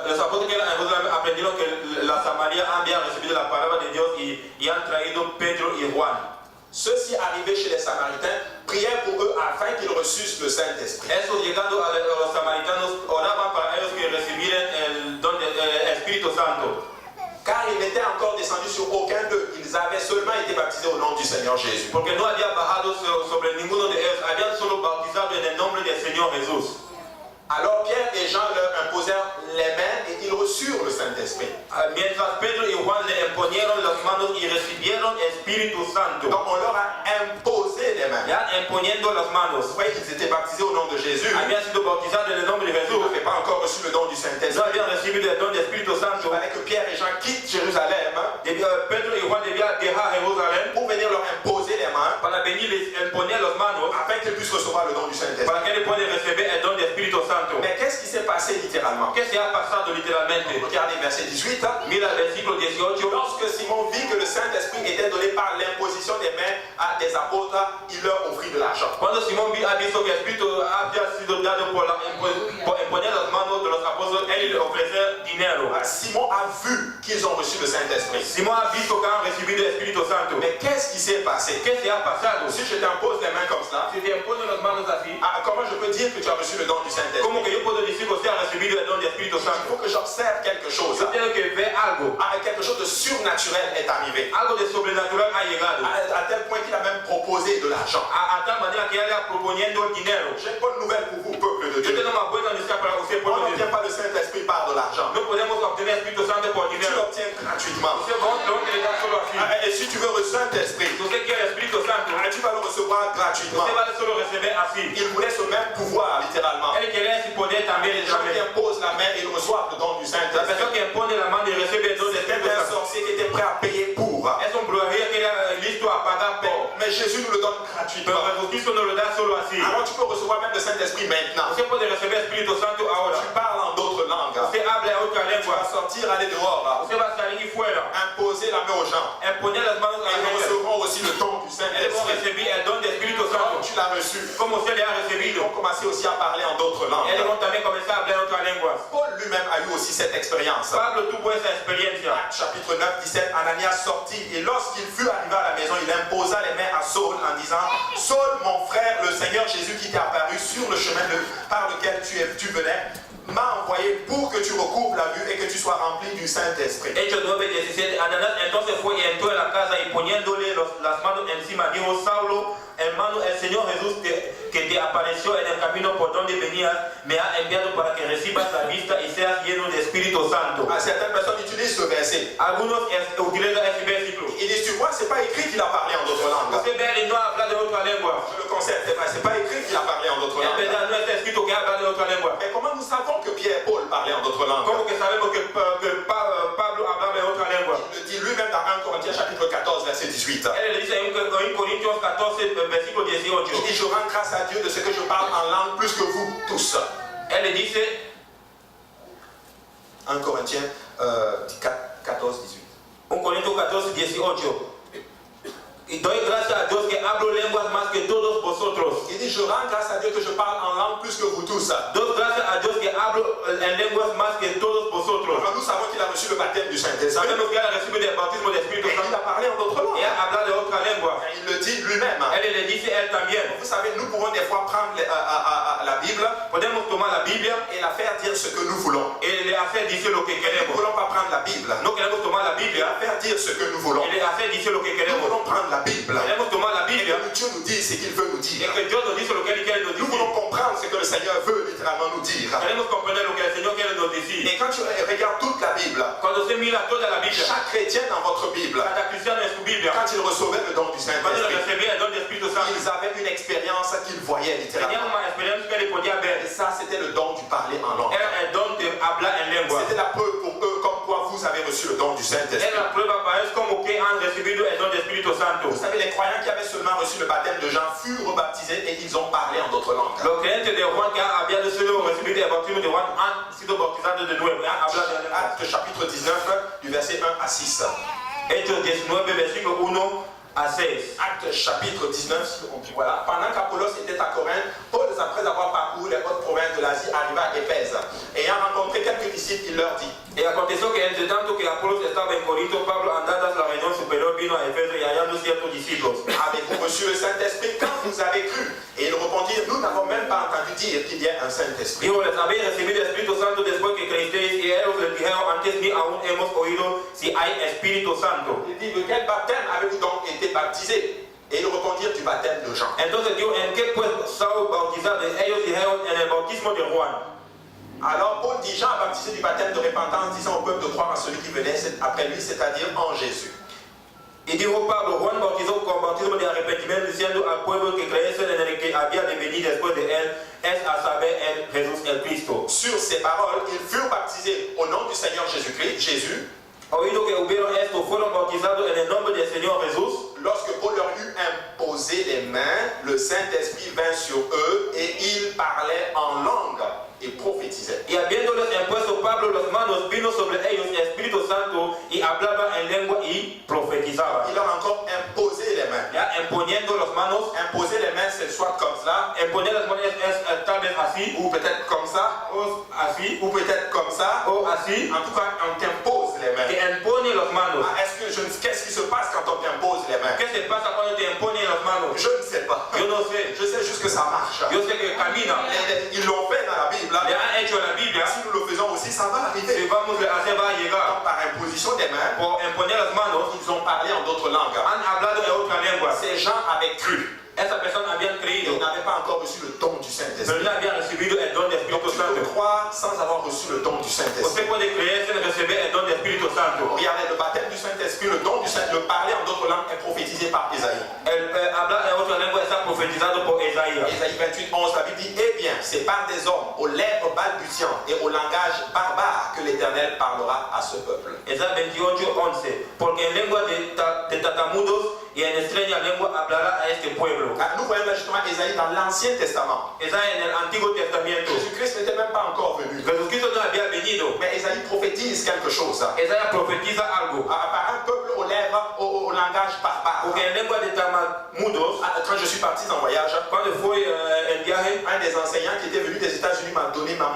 [SPEAKER 2] los apóstoles que eran en Jerusalén aprendieron que la Samaria había recibido la palabra de Dios y han traído Pedro y Juan.
[SPEAKER 3] Ceux-ci arrivés chez les Samaritains prièrent pour eux afin qu'ils reçussent le Saint-Esprit.
[SPEAKER 2] Esos llegando a los samaritanos oraban para ellos que recibieran el don del Espíritu Santo.
[SPEAKER 3] Car ils n'étaient encore descendus sur aucun d'eux. Ils avaient seulement été baptisés au nom du Seigneur Jésus.
[SPEAKER 2] Porque no había bajado sobre ninguno de ellos, habían solo bautizado en el nombre del Señor Jesús.
[SPEAKER 3] Alors Pierre et Jean leur imposèrent les mains et ils reçurent le Saint-Esprit.
[SPEAKER 2] Mientras Pedro y Juan le imponieron las manos y recibieron Espíritu Santo.
[SPEAKER 3] Donc on leur a imposé les mains.
[SPEAKER 2] Ya imponiendo las manos.
[SPEAKER 3] Vous voyez qu'ils étaient baptisés au nom de Jésus.
[SPEAKER 2] Habían sido bautizados en el nombre de
[SPEAKER 3] Ils
[SPEAKER 2] Jesús.
[SPEAKER 3] n'avaient pas encore reçu le don du
[SPEAKER 2] No
[SPEAKER 3] Saint-Esprit.
[SPEAKER 2] habían recibido el don del Espíritu
[SPEAKER 3] Il
[SPEAKER 2] Santo.
[SPEAKER 3] fallait que Pierre et Jean quittent Jérusalem
[SPEAKER 2] Pedro y Juan debían dejar Jerusalén
[SPEAKER 3] pour venir leur imposer les mains
[SPEAKER 2] para venir les imponer las manos
[SPEAKER 3] afin qu'ils puissent recevoir le don du Saint-Esprit.
[SPEAKER 2] para que ellos puedan recibir el don del Espíritu Santo.
[SPEAKER 3] Mais qu'est-ce qui s'est passé littéralement?
[SPEAKER 2] ¿Qué se ha pasado literalmente?
[SPEAKER 3] Regardez verset 18.
[SPEAKER 2] Mira el versículo 18.
[SPEAKER 3] Lorsque Simon vit que le Saint-Esprit était donné par l'imposition des mains à des apôtres, il leur offrit de l'argent.
[SPEAKER 2] Cuando Simón ha visto que el Espíritu había sido dado por imponer las manos de los apóstoles, él le ofreció dinero.
[SPEAKER 3] Simon a vu qu'ils ont reçu le Saint-Esprit.
[SPEAKER 2] Simón ha visto que han recibido el Espíritu Santo.
[SPEAKER 3] Mais qu'est-ce qui s'est passé?
[SPEAKER 2] ¿Qué se ha pasado?
[SPEAKER 3] Si je t'impose les mains comme cela,
[SPEAKER 2] Si te imponen las manos así,
[SPEAKER 3] comment je peux dire que tu as reçu le don du Saint-Esprit?
[SPEAKER 2] ¿cómo que yo puedo decir que usted ha recibido el don del Espíritu
[SPEAKER 3] Il
[SPEAKER 2] Santo?
[SPEAKER 3] faut que j'observe quelque chose.
[SPEAKER 2] Yo tengo que ver algo.
[SPEAKER 3] Quelque chose de surnaturel est arrivé.
[SPEAKER 2] Algo de sobrenatural ha llegado.
[SPEAKER 3] À tel point qu'il a même proposé de l'argent.
[SPEAKER 2] A tal manera que él está proponiendo el dinero.
[SPEAKER 3] J'ai une bonne nouvelle pour vous, peuple de
[SPEAKER 2] Yo
[SPEAKER 3] Dieu.
[SPEAKER 2] tengo una buena noticia para usted,
[SPEAKER 3] On
[SPEAKER 2] pueblo de
[SPEAKER 3] n'obtient
[SPEAKER 2] Dios.
[SPEAKER 3] pas le Saint-Esprit par de l'argent.
[SPEAKER 2] No podemos obtener el Espíritu Santo por
[SPEAKER 3] Tu
[SPEAKER 2] dinero.
[SPEAKER 3] l'obtiens gratuitement.
[SPEAKER 2] Usted lo que le da solo así.
[SPEAKER 3] Et si tu veux le Saint-Esprit,
[SPEAKER 2] Si usted quiere el Espíritu Santo,
[SPEAKER 3] tu vas le recevoir gratuitement.
[SPEAKER 2] usted va a solo recibir así.
[SPEAKER 3] Il voulait ce même pouvoir, littéralement.
[SPEAKER 2] Él quiere ese poder también.
[SPEAKER 3] Les gens qui imposent la main et ils reçoivent le don du
[SPEAKER 2] La
[SPEAKER 3] Saint-Esprit.
[SPEAKER 2] persona que impone la mano y recibe el don del
[SPEAKER 3] C'était
[SPEAKER 2] Espíritu
[SPEAKER 3] un
[SPEAKER 2] Santo.
[SPEAKER 3] sorcier qui était prêt à payer pour.
[SPEAKER 2] Es un brujería que era listo a pagar por.
[SPEAKER 3] Mais Jésus nous le donne
[SPEAKER 2] Pero
[SPEAKER 3] gratuitement.
[SPEAKER 2] Jesucristo nos lo da solo así.
[SPEAKER 3] Alors tu peux recevoir même le Saint-Esprit maintenant.
[SPEAKER 2] Usted puede recibir el Espíritu Santo ahora.
[SPEAKER 3] Tu parles en d'autres langues.
[SPEAKER 2] Usted habla otra
[SPEAKER 3] Tu vas
[SPEAKER 2] lengua.
[SPEAKER 3] sortir, aller dehors.
[SPEAKER 2] Usted va a imponían las manos a la
[SPEAKER 3] Elles
[SPEAKER 2] gente.
[SPEAKER 3] recevront aussi le don du
[SPEAKER 2] Ellos vão
[SPEAKER 3] Saint-Esprit.
[SPEAKER 2] receber el don del Espíritu
[SPEAKER 3] Comme
[SPEAKER 2] Santo.
[SPEAKER 3] tu l'as reçu.
[SPEAKER 2] Como usted le ha
[SPEAKER 3] Ils
[SPEAKER 2] recibido.
[SPEAKER 3] vont commencer aussi à parler en d'autres langues.
[SPEAKER 2] Ellos vão también comenzar a hablar otras lenguas.
[SPEAKER 3] Paul lui-même a eu aussi cette expérience.
[SPEAKER 2] Pablo tuvo esa experiencia.
[SPEAKER 3] Actes chapitre 9, 17, Ananias sortit et lorsqu'il fut arrivé à la maison, il imposa les mains à Saul en disant: Saul, mon frère, le Seigneur Jésus qui t'est apparu sur le chemin par lequel tu venais, m'a envoyé pour que tu recouvres la vue et que tu sois rempli du Saint-Esprit.
[SPEAKER 2] Hechos 9:17. Ananías entonces fue y entró en la casa y poniéndole las manos encima dijo: Saulo, hermano, el Señor Jesús que te apareció en el camino por donde venías me ha enviado para que recibas la vista y seas lleno de Espíritu Santo.
[SPEAKER 3] Certaines personnes utilisent ce verset.
[SPEAKER 2] Algunos utilizan ese versículo.
[SPEAKER 3] Ils disent: tu vois, c'est pas écrit qu'il a parlé en d'autres langues.
[SPEAKER 2] Usted ve, él no habla de otra lengua.
[SPEAKER 3] Je le concède, c'est vrai, c'est pas écrit qu'il a parlé en d'autres
[SPEAKER 2] Es
[SPEAKER 3] langues.
[SPEAKER 2] verdad, no está escrito que habla de otra lengua.
[SPEAKER 3] Mais comment nous savons que Pierre et Paul parlaient en d'autres langues?
[SPEAKER 2] ¿Cómo que sabemos que Pablo hablaba de otra lengua?
[SPEAKER 3] Il le dit lui-même dans 1 Corinthiens chapitre 14, verset 18.
[SPEAKER 2] Él le dice en Corintios 14, versículo 18.
[SPEAKER 3] Il dit: je rends grâce à Dieu de ce que je parle en langue plus que vous tous.
[SPEAKER 2] Él le dice
[SPEAKER 3] 1 Corinthiens 14, 18.
[SPEAKER 2] 1 Corintios 14, 18. Y doy gracias a Dios que hablo lenguas más que todos vosotros.
[SPEAKER 3] Il dit: je rends grâce à Dieu que je parle en langue plus que vous tous.
[SPEAKER 2] Doy gracias a Dios que hablo en lenguas más que todos vosotros.
[SPEAKER 3] Alors nous savons qu'il a reçu le baptême du Saint-Esprit.
[SPEAKER 2] Sabemos que él ha recibido el bautismo del Espíritu
[SPEAKER 3] Et il
[SPEAKER 2] Santo
[SPEAKER 3] a parlé en d'autres langues.
[SPEAKER 2] y ha hablado de otra lengua.
[SPEAKER 3] Et il le dit lui-même.
[SPEAKER 2] Él le dice él también.
[SPEAKER 3] Vous savez, nous pouvons des fois prendre la Bible
[SPEAKER 2] Podemos tomar la Biblia
[SPEAKER 3] et la faire dire ce que nous voulons.
[SPEAKER 2] y le hacer decir lo que
[SPEAKER 3] Nous ne
[SPEAKER 2] queremos.
[SPEAKER 3] voulons pas prendre la Bible
[SPEAKER 2] No queremos tomar la
[SPEAKER 3] et
[SPEAKER 2] Biblia
[SPEAKER 3] la faire dire ce que nous voulons.
[SPEAKER 2] y le hacer decir lo que
[SPEAKER 3] Nous
[SPEAKER 2] queremos.
[SPEAKER 3] voulons prendre la Bible
[SPEAKER 2] Queremos tomar la
[SPEAKER 3] et
[SPEAKER 2] Biblia
[SPEAKER 3] que Dieu nous dise ce qu'il veut nous
[SPEAKER 2] y
[SPEAKER 3] dire.
[SPEAKER 2] que Dios nos dice lo que él quiere nos
[SPEAKER 3] Nous
[SPEAKER 2] decir.
[SPEAKER 3] voulons comprendre ce que le Seigneur veut littéralement nous dire.
[SPEAKER 2] Queremos comprender lo que el Señor quiere nos decir.
[SPEAKER 3] Et quand tu regardes toute la Bible,
[SPEAKER 2] Cuando usted mira toda la Biblia,
[SPEAKER 3] chaque chrétien dans votre Bible,
[SPEAKER 2] cada cristiano en su Biblia,
[SPEAKER 3] quand il recevait le don du
[SPEAKER 2] cuando
[SPEAKER 3] Saint-Esprit,
[SPEAKER 2] recibía el don del Espíritu Santo,
[SPEAKER 3] ils avaient une expérience qu'ils voyaient
[SPEAKER 2] tenía
[SPEAKER 3] littéralement.
[SPEAKER 2] una experiencia que él podía
[SPEAKER 3] Et
[SPEAKER 2] ver.
[SPEAKER 3] ça, c'était le don du parler en langue.
[SPEAKER 2] Era el don de hablar en lengua.
[SPEAKER 3] C'était la preuve pour eux comme quoi vous avez reçu le don du Saint-Esprit.
[SPEAKER 2] Es la prueba para ellos como que han recibido el don del Espíritu Santo.
[SPEAKER 3] Vous savez, les croyants qui avaient seulement reçu le baptême de Jean furent rebaptisés et ils ont parlé en d'autres langues.
[SPEAKER 2] Los creyentes de Juan que habían recibido el bautismo de Juan han sido bautizados de nuevo. Han hablado en lengua.
[SPEAKER 3] Acte chapitre 19, du verset 1 à 6.
[SPEAKER 2] Hechos 19, versículo 1 a 6.
[SPEAKER 3] Acte chapitre 19, voilà. Pendant qu'Apollos était à Corinthe, Paul, après avoir parcouru les hautes provinces de l'Asie, arriva à Éphèse. Ayant rencontré quelques disciples, il leur dit:
[SPEAKER 2] Y aconteció que entre tanto que Apolos estaba en Corinto, Pablo, andadas la región superior, vino a Efeso y hallando ciertos discípulos.
[SPEAKER 3] avez-vous reçu le Saint-Esprit quand vous avez cru? Et ils répondirent: nous n'avons même pas entendu dire qu'il y ait un Saint-Esprit.
[SPEAKER 2] Dijo, les habéis recibido el Espíritu Santo después que creísteis, y ellos les dijeron, antes ni aún hemos oído si hay Espíritu Santo.
[SPEAKER 3] Il dit: de quel baptême avez-vous donc été baptisés? Et ils répondirent: du baptême de Jean.
[SPEAKER 2] Entonces dijo, ¿en qué pues Saúl bautizado? Ellos dijeron, en el bautismo de Juan.
[SPEAKER 3] Alors Paul dit: Jean a baptisé du baptême de repentance, disant au peuple de croire en celui qui venait après lui, c'est-à-dire en Jésus.
[SPEAKER 2] Y dijo Pablo, Juan bautizó con bautismo de arrepentimiento, diciendo al pueblo que creyese en el que había de venir después de él, es a saber en Jesús el Cristo.
[SPEAKER 3] Sur ces paroles, ils furent baptisés au nom du Seigneur Jésus-Christ, Jésus.
[SPEAKER 2] Oído que hubieron esto, fueron bautizados en el nombre del Señor Jesús.
[SPEAKER 3] Lorsque Paul leur eut imposé les mains, le Saint-Esprit vint sur eux et ils parlaient en langue et prophétisaient.
[SPEAKER 2] Y habiéndoles impuesto Pablo las manos, vino sobre ellos el Espíritu Santo y hablaba en lengua y profetizaba.
[SPEAKER 3] Il leur a encore imposé les mains.
[SPEAKER 2] Ya imponiendo las manos,
[SPEAKER 3] Imposer les mains, c'est soit comme cela,
[SPEAKER 2] imponer las manos es tal vez así,
[SPEAKER 3] ou peut-être comme ça,
[SPEAKER 2] o así,
[SPEAKER 3] ou peut-être comme ça.
[SPEAKER 2] o así,
[SPEAKER 3] En tout cas, on t'impose les mains.
[SPEAKER 2] que impone las manos.
[SPEAKER 3] Qu'est-ce qui se passe quand on t'impose les mains?
[SPEAKER 2] ¿Qué se pasa cuando te imponen las manos?
[SPEAKER 3] Je ne sais pas.
[SPEAKER 2] Yo no sé,
[SPEAKER 3] Je sais juste que ça marche.
[SPEAKER 2] yo sé que camina.
[SPEAKER 3] Ils l'ont fait dans la Bible.
[SPEAKER 2] Le han hecho en la Biblia,
[SPEAKER 3] Si nous le faisons aussi, ça va
[SPEAKER 2] si
[SPEAKER 3] arriver.
[SPEAKER 2] vamos a hacer va a llegar.
[SPEAKER 3] Donc, par imposition des mains,
[SPEAKER 2] Por imponer las manos,
[SPEAKER 3] ils ont parlé en d'autres langues.
[SPEAKER 2] han hablado en otra lengua.
[SPEAKER 3] Ces gens avaient cru.
[SPEAKER 2] Esa persona habían
[SPEAKER 3] Ils
[SPEAKER 2] creído,
[SPEAKER 3] n'avaient pas encore reçu le don du
[SPEAKER 2] pero
[SPEAKER 3] Saint-Esprit.
[SPEAKER 2] no habían recibido el don del
[SPEAKER 3] Donc
[SPEAKER 2] Espíritu
[SPEAKER 3] tu peux
[SPEAKER 2] Santo.
[SPEAKER 3] croire sans avoir reçu le don du Saint-Esprit.
[SPEAKER 2] Usted puede creer sin recibir el don del Espíritu Santo.
[SPEAKER 3] Regardez, le baptême du Saint-Esprit, le don du Saint-Esprit, le parler en d'autres langues est prophétisé par Ésaïe.
[SPEAKER 2] Hablar en otra lengua está profetizado por Isaías.
[SPEAKER 3] Ésaïe 28, 11, la Bible dit: eh bien, c'est par des hommes aux lèvres balbutiantes et au langage barbare que l'Éternel parlera à ce peuple.
[SPEAKER 2] Isaías 28, 11. Porque en lengua de tartamudos y en extraña lengua hablará a este pueblo.
[SPEAKER 3] Nous voyons là justement Ésaïe dans l'Ancien Testament.
[SPEAKER 2] Esa en el Antiguo Testamento.
[SPEAKER 3] Jésus-Christ n'était même pas encore venu.
[SPEAKER 2] Jesucristo no había venido.
[SPEAKER 3] Mais Ésaïe prophétise quelque chose.
[SPEAKER 2] Esa profetiza algo.
[SPEAKER 3] Par un peuple aux lèvres, au langage barbare.
[SPEAKER 2] Porque en lengua de tartamudos,
[SPEAKER 3] Quand je suis parti en voyage,
[SPEAKER 2] cuando fue en viaje,
[SPEAKER 3] un des enseignants qui était venu des États-Unis m'a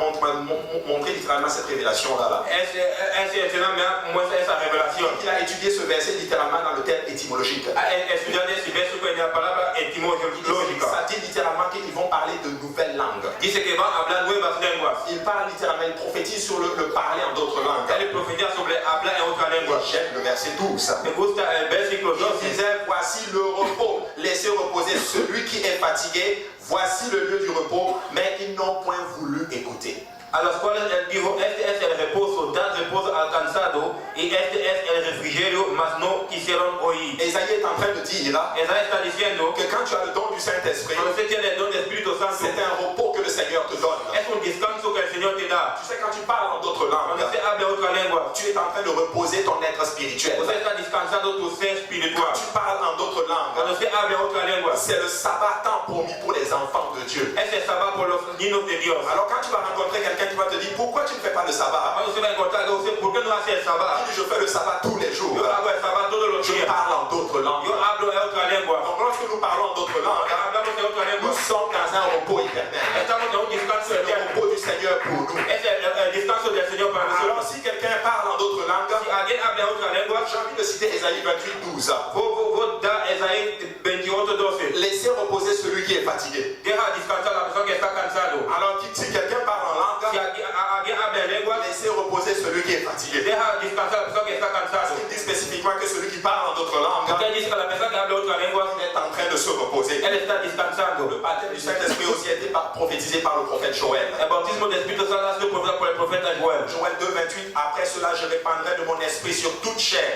[SPEAKER 3] montré littéralement cette révélation-là.
[SPEAKER 2] ese enseñante me muestra esa revelación.
[SPEAKER 3] Il a étudié ce verset littéralement dans le terme étymologique.
[SPEAKER 2] Estudiando ese verso con la palabra etimológica.
[SPEAKER 3] Ça dit littéralement qu'ils vont parler de nouvelles langues.
[SPEAKER 2] Dice que van a hablar nuevas lenguas.
[SPEAKER 3] Il parle littéralement, il prophétise sur le parler en d'autres langues.
[SPEAKER 2] Él profetiza sobre hablar en otra lengua.
[SPEAKER 3] J'aime le verset 12.
[SPEAKER 2] Me gusta el versículo 12.
[SPEAKER 3] Il disait, voici le repos, laissez reposer celui qui est fatigué, voici le lieu du repos, mais ils n'ont point voulu écouter.
[SPEAKER 2] A los cuales él dijo, este es el reposo, dan reposo alcanzado, y este es el refrigerio, mas no quisieron oír.
[SPEAKER 3] Ésaïe est en train de dire
[SPEAKER 2] Esa está diciendo
[SPEAKER 3] que quand tu as le don du Saint-Esprit,
[SPEAKER 2] cuando usted tiene el don del Espíritu Santo,
[SPEAKER 3] c'est un repos que le Seigneur te donne.
[SPEAKER 2] es un descanso que el Señor te da.
[SPEAKER 3] Tu sais, quand tu parles en d'autres langues,
[SPEAKER 2] Cuando usted habla otra lengua,
[SPEAKER 3] tu es en train de reposer ton être spirituel.
[SPEAKER 2] usted está descansando tu ser espiritual.
[SPEAKER 3] Quand tu parles en d'autres langues,
[SPEAKER 2] Cuando usted habla otra lengua,
[SPEAKER 3] c'est le sabbat temps promis pour les enfants de Dieu.
[SPEAKER 2] es el sabbat por los niños de Dios.
[SPEAKER 3] Alors quand tu vas rencontrer quelqu'un qui va te dire pourquoi tu ne fais pas le sabbat,
[SPEAKER 2] Cuando usted va a encontrar, usted, ¿por qué no hace el sabbat?
[SPEAKER 3] il dit je fais le sabbat tous les jours.
[SPEAKER 2] Yo hago el sabbat todos los
[SPEAKER 3] Je
[SPEAKER 2] días.
[SPEAKER 3] parle en d'autres langues.
[SPEAKER 2] Yo hablo en otra lengua.
[SPEAKER 3] Donc lorsque nous parlons en d'autres langues,
[SPEAKER 2] Hablamos en otra lengua.
[SPEAKER 3] nous sommes dans un repos éternel.
[SPEAKER 2] Estamos en un descanso
[SPEAKER 3] C'est le
[SPEAKER 2] eterno.
[SPEAKER 3] repos du Seigneur pour nous.
[SPEAKER 2] Es el descanso del Señor para
[SPEAKER 3] Alors
[SPEAKER 2] nosotros.
[SPEAKER 3] si quelqu'un parle en d'autres langues,
[SPEAKER 2] Si alguien habla en otra lengua,
[SPEAKER 3] j'ai envie de citer Ésaïe 28:12.
[SPEAKER 2] vos da Esaí 28:12.
[SPEAKER 3] Laissez reposer celui qui est fatigué.
[SPEAKER 2] Deja descansar a la persona que está cansado.
[SPEAKER 3] Alors si quelqu'un parle en langue,
[SPEAKER 2] Si alguien habla en lengua,
[SPEAKER 3] laissez reposer celui qui est fatigué.
[SPEAKER 2] deja descansar a la persona que está cansado.
[SPEAKER 3] Il dit spécifiquement que celui qui parle en d'autres langues
[SPEAKER 2] Porque él dice que la persona que habla otra lengua,
[SPEAKER 3] est en train de se reposer.
[SPEAKER 2] él está descansando.
[SPEAKER 3] Le baptême du Saint-Esprit aussi a été prophétisé par le prophète Joël.
[SPEAKER 2] El bautismo del Espíritu Santo ha sido profetizado por el profeta Joel.
[SPEAKER 3] Joël 2:28, après cela je répandrai de mon esprit sur toute chair.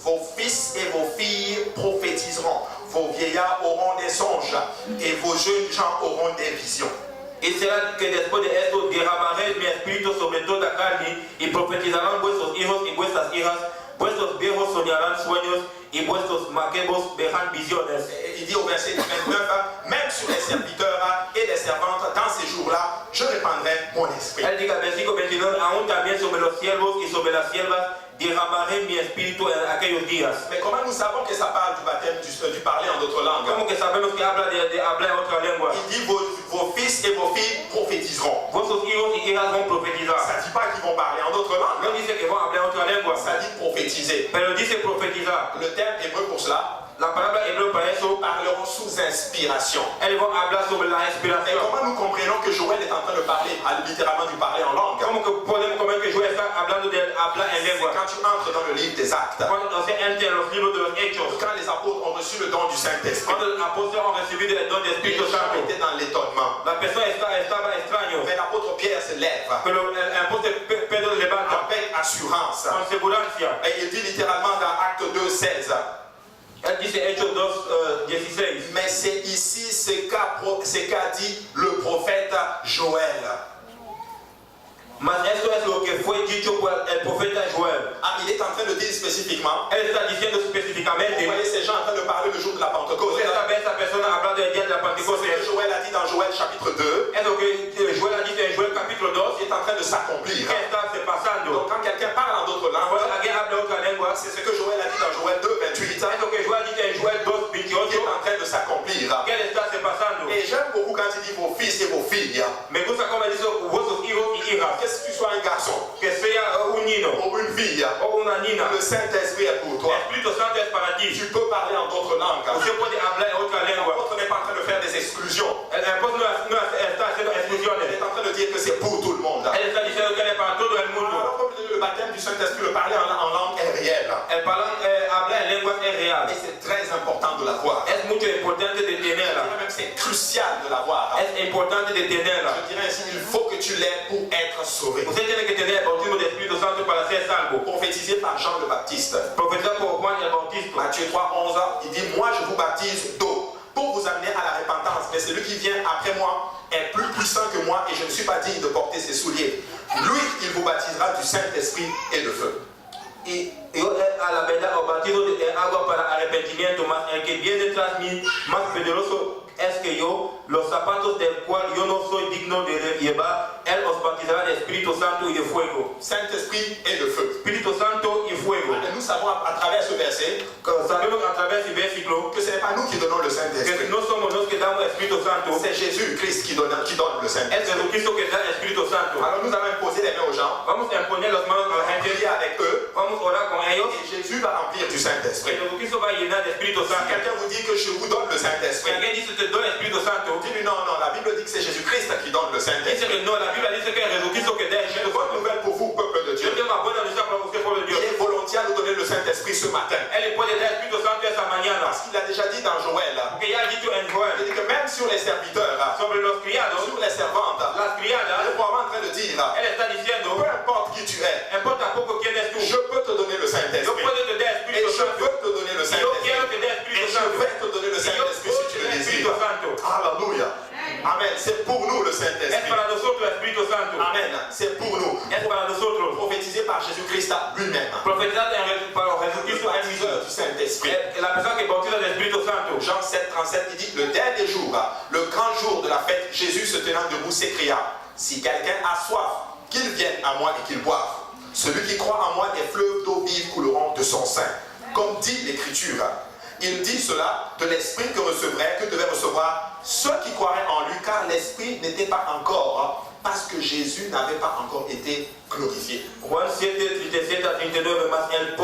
[SPEAKER 3] Vos fils et vos filles prophétiseront. Vos vieillards auront des songes et vos jeunes gens auront des visions.
[SPEAKER 2] Y será que después de esto derramaré mi espíritu sobre toda carne y profetizarán vuestros hijos y vuestras hijas. Vuestros viejos soñarán sueños y vuestros maquebos verán visiones.
[SPEAKER 3] Il dit au verset 29, même sur les serviteurs et les servantes, dans ces jours-là, je répandrai mon esprit.
[SPEAKER 2] Él dice al versículo 29, aún también sobre los siervos y sobre las siervas derramaré mi espíritu en aquellos días.
[SPEAKER 3] Mais comment nous savons que ça parle du baptême, du parler en d'autres langues?
[SPEAKER 2] Como que sabemos que habla de hablar en otra lengua.
[SPEAKER 3] Il dit vos fils et vos filles prophétiseront.
[SPEAKER 2] Vuestros hijos y hijas vont profetizar.
[SPEAKER 3] Ça ne dit pas qu'ils vont parler en d'autres
[SPEAKER 2] No
[SPEAKER 3] langues.
[SPEAKER 2] dice que vont hablar en otra lengua,
[SPEAKER 3] Ça dit prophétiser.
[SPEAKER 2] pero dice profetizar.
[SPEAKER 3] Le terme hébreu pour cela,
[SPEAKER 2] La palabra hebreo para eso,
[SPEAKER 3] parleront sous inspiration.
[SPEAKER 2] elles vont hablar sobre la
[SPEAKER 3] Et
[SPEAKER 2] inspiración.
[SPEAKER 3] comment nous comprenons que Joël est en train de parler, littéralement du parler en langue?
[SPEAKER 2] Como que podemos comer que Joel está hablando de hablar en lengua.
[SPEAKER 3] Quand tu entres dans le livre des Actes,
[SPEAKER 2] Cuando se entra en los libros de los hechos,
[SPEAKER 3] quand les apôtres ont reçu le don du Saint-Esprit,
[SPEAKER 2] cuando los apóstoles han recibido el don del
[SPEAKER 3] les
[SPEAKER 2] Espíritu
[SPEAKER 3] gens
[SPEAKER 2] Santo,
[SPEAKER 3] étaient dans l'étonnement.
[SPEAKER 2] la persona estaba extraño,
[SPEAKER 3] Mais l'apôtre Pierre se lève
[SPEAKER 2] pero el apóstol Pedro levanta
[SPEAKER 3] avec assurance.
[SPEAKER 2] con segurancia.
[SPEAKER 3] Et il dit littéralement dans Acte 2:16,
[SPEAKER 2] Él dice Hechos 2:16.
[SPEAKER 3] mais c'est ici ce qu'a dit le prophète Joël.
[SPEAKER 2] Mas esto es lo que fue dicho por el profeta Joel.
[SPEAKER 3] Ah, il est en train de dire spécifiquement.
[SPEAKER 2] Él está diciendo
[SPEAKER 3] Vous
[SPEAKER 2] específicamente,
[SPEAKER 3] voyez ces gens en train de parler le jour de la Pentecôte.
[SPEAKER 2] usted sabe esa persona hablando del día de la
[SPEAKER 3] C'est ce
[SPEAKER 2] Pentecostés.
[SPEAKER 3] que Joël a dit dans Joël chapitre 2.
[SPEAKER 2] Es lo que Joel ha dicho en Joel capítulo 2,
[SPEAKER 3] Qui est en train de s'accomplir.
[SPEAKER 2] que está se
[SPEAKER 3] Donc
[SPEAKER 2] pasando.
[SPEAKER 3] quand quelqu'un parle en d'autres langues,
[SPEAKER 2] Cuando alguien habla otra lengua,
[SPEAKER 3] c'est ce que Joël a dit dans Joël 2:28.
[SPEAKER 2] es lo que Joel dice en Joel
[SPEAKER 3] Qui est
[SPEAKER 2] 2:28,
[SPEAKER 3] en train de s'accomplir.
[SPEAKER 2] que él está se pasando.
[SPEAKER 3] Et j'aime beaucoup quand il dit vos fils et vos filles.
[SPEAKER 2] Me gusta como dice vuestros hijos y hijas,
[SPEAKER 3] Qu'est-ce que tu sois un garçon
[SPEAKER 2] que sea un niño
[SPEAKER 3] ou une fille,
[SPEAKER 2] o una niña.
[SPEAKER 3] le Saint-Esprit est pour
[SPEAKER 2] El
[SPEAKER 3] toi.
[SPEAKER 2] Espíritu Santo es para ti.
[SPEAKER 3] Tu peux parler en d'autres langues.
[SPEAKER 2] Usted puede hablar en otra lengua.
[SPEAKER 3] L'autre n'est pas en train de faire des exclusions.
[SPEAKER 2] El apóstol no está haciendo
[SPEAKER 3] Il
[SPEAKER 2] exclusiones.
[SPEAKER 3] est en train de dire que c'est pour tout le monde.
[SPEAKER 2] Él está diciendo que es para todo el mundo.
[SPEAKER 3] Alors, comme le baptême du Saint-Esprit, le parler en langue est réel.
[SPEAKER 2] Hablar en lenguas es real.
[SPEAKER 3] Et c'est très important de l'avoir.
[SPEAKER 2] Es mucho importante de
[SPEAKER 3] Je dirais
[SPEAKER 2] tenerla.
[SPEAKER 3] même c'est crucial de l'avoir.
[SPEAKER 2] Es importante de tenerla.
[SPEAKER 3] Je dirais ainsi, il faut que tu l'aies pour être sauvé.
[SPEAKER 2] Usted tiene que tener el bautismo del Espíritu Santo para ser salvo.
[SPEAKER 3] Prophétisé par Jean le Baptiste.
[SPEAKER 2] Profetizado por Juan el Bautista.
[SPEAKER 3] Matthieu 3:11, il dit, moi je vous baptise d'eau pour vous amener à la repentance. Mais celui qui vient après moi est plus puissant que moi et je ne suis pas digne de porter ses souliers. Lui, il vous baptisera du Saint-Esprit et de feu.
[SPEAKER 2] y yo a la verdad o batido de agua para arrepentimiento, mas el que viene tras mí, más poderoso es que yo, los zapatos del cual yo no soy digno de llevar, él os bautizará de Espíritu Santo y de fuego.
[SPEAKER 3] Saint-Esprit et de feu.
[SPEAKER 2] Espíritu Santo y fuego.
[SPEAKER 3] Et nous savons à travers ce verset
[SPEAKER 2] Sabemos a través del versículo
[SPEAKER 3] que ce n'est pas nous qui donnons le
[SPEAKER 2] que
[SPEAKER 3] Saint-Esprit.
[SPEAKER 2] no somos los que damos Espíritu Santo,
[SPEAKER 3] C'est Jésus-Christ qui donne le
[SPEAKER 2] es
[SPEAKER 3] Saint-Esprit.
[SPEAKER 2] Jesucristo que da Espíritu Santo.
[SPEAKER 3] Alors nous allons imposer les mains aux gens,
[SPEAKER 2] Vamos a poner las manos a la gente,
[SPEAKER 3] prier avec eux,
[SPEAKER 2] vamos a orar con ellos,
[SPEAKER 3] et Jésus va remplir du
[SPEAKER 2] y
[SPEAKER 3] Saint-Esprit.
[SPEAKER 2] Jesucristo va a llenar de Espíritu
[SPEAKER 3] Si
[SPEAKER 2] Santo.
[SPEAKER 3] quelqu'un vous dit que je vous donne le
[SPEAKER 2] Si
[SPEAKER 3] Saint-Esprit,
[SPEAKER 2] alguien dice te doy Espíritu Santo,
[SPEAKER 3] dis-lui non, non, la Bible dit que c'est Jésus-Christ qui donne le
[SPEAKER 2] dice
[SPEAKER 3] Saint-Esprit.
[SPEAKER 2] que no, la Biblia dice que es Jesucristo que da
[SPEAKER 3] J'ai
[SPEAKER 2] Espíritu
[SPEAKER 3] une bonne
[SPEAKER 2] Santo.
[SPEAKER 3] nouvelle pour vous, peuple de
[SPEAKER 2] Yo
[SPEAKER 3] Dieu.
[SPEAKER 2] tengo una buena noticia para usted, pueblo de Dios.
[SPEAKER 3] Il est volontiers à nous donner le Saint-Esprit ce matin.
[SPEAKER 2] Él le puede dar Espíritu Santo esta mañana.
[SPEAKER 3] Parce qu'il a déjà dit dans Joël,
[SPEAKER 2] Porque ya ha dicho en
[SPEAKER 3] il
[SPEAKER 2] Joel
[SPEAKER 3] dit que même sur les serviteurs,
[SPEAKER 2] sobre los criados,
[SPEAKER 3] sur les servantes,
[SPEAKER 2] las
[SPEAKER 3] elle est
[SPEAKER 2] criadas,
[SPEAKER 3] probablement en train de dire,
[SPEAKER 2] él está diciendo,
[SPEAKER 3] peu importe qui tu es,
[SPEAKER 2] importa poco quién es tú,
[SPEAKER 3] je peux te donner le
[SPEAKER 2] yo
[SPEAKER 3] Saint-Esprit.
[SPEAKER 2] puedo te dar
[SPEAKER 3] Et
[SPEAKER 2] Espíritu
[SPEAKER 3] je
[SPEAKER 2] Santo.
[SPEAKER 3] veux te donner le
[SPEAKER 2] Y yo quiero
[SPEAKER 3] Saint-Esprit.
[SPEAKER 2] que dé
[SPEAKER 3] Et
[SPEAKER 2] Espíritu
[SPEAKER 3] je
[SPEAKER 2] Santo.
[SPEAKER 3] vais te donner le
[SPEAKER 2] Y yo
[SPEAKER 3] Saint-Esprit
[SPEAKER 2] puedo
[SPEAKER 3] si tu
[SPEAKER 2] te
[SPEAKER 3] le
[SPEAKER 2] dar Espíritu
[SPEAKER 3] désires.
[SPEAKER 2] Santo.
[SPEAKER 3] Alléluia. Amen. C'est pour nous le
[SPEAKER 2] Es
[SPEAKER 3] Saint-Esprit.
[SPEAKER 2] para nosotros Espíritu Santo.
[SPEAKER 3] Amen. C'est pour nous.
[SPEAKER 2] Es para nosotros.
[SPEAKER 3] Prophétisé par Jésus-Christ lui-même.
[SPEAKER 2] Profetizado para
[SPEAKER 3] Le
[SPEAKER 2] Jesucristo él mismo.
[SPEAKER 3] baptiseur du Saint-Esprit.
[SPEAKER 2] La persona que bautiza del Espíritu Santo.
[SPEAKER 3] Jean 7, 37, il dit, le dernier jour, le grand jour de la fête, Jésus se tenant debout s'écria, si quelqu'un a soif, qu'il vienne à moi et qu'il boive. Celui qui croit en moi, des fleuves d'eau vive couleront de son sein. Comme dit l'Écriture, il dit cela de l'Esprit que devaient recevoir ceux qui croiraient en lui, car l'Esprit n'était pas encore, parce que Jésus n'avait pas encore été glorifié.
[SPEAKER 2] Juan 7, 37 a 39, mas el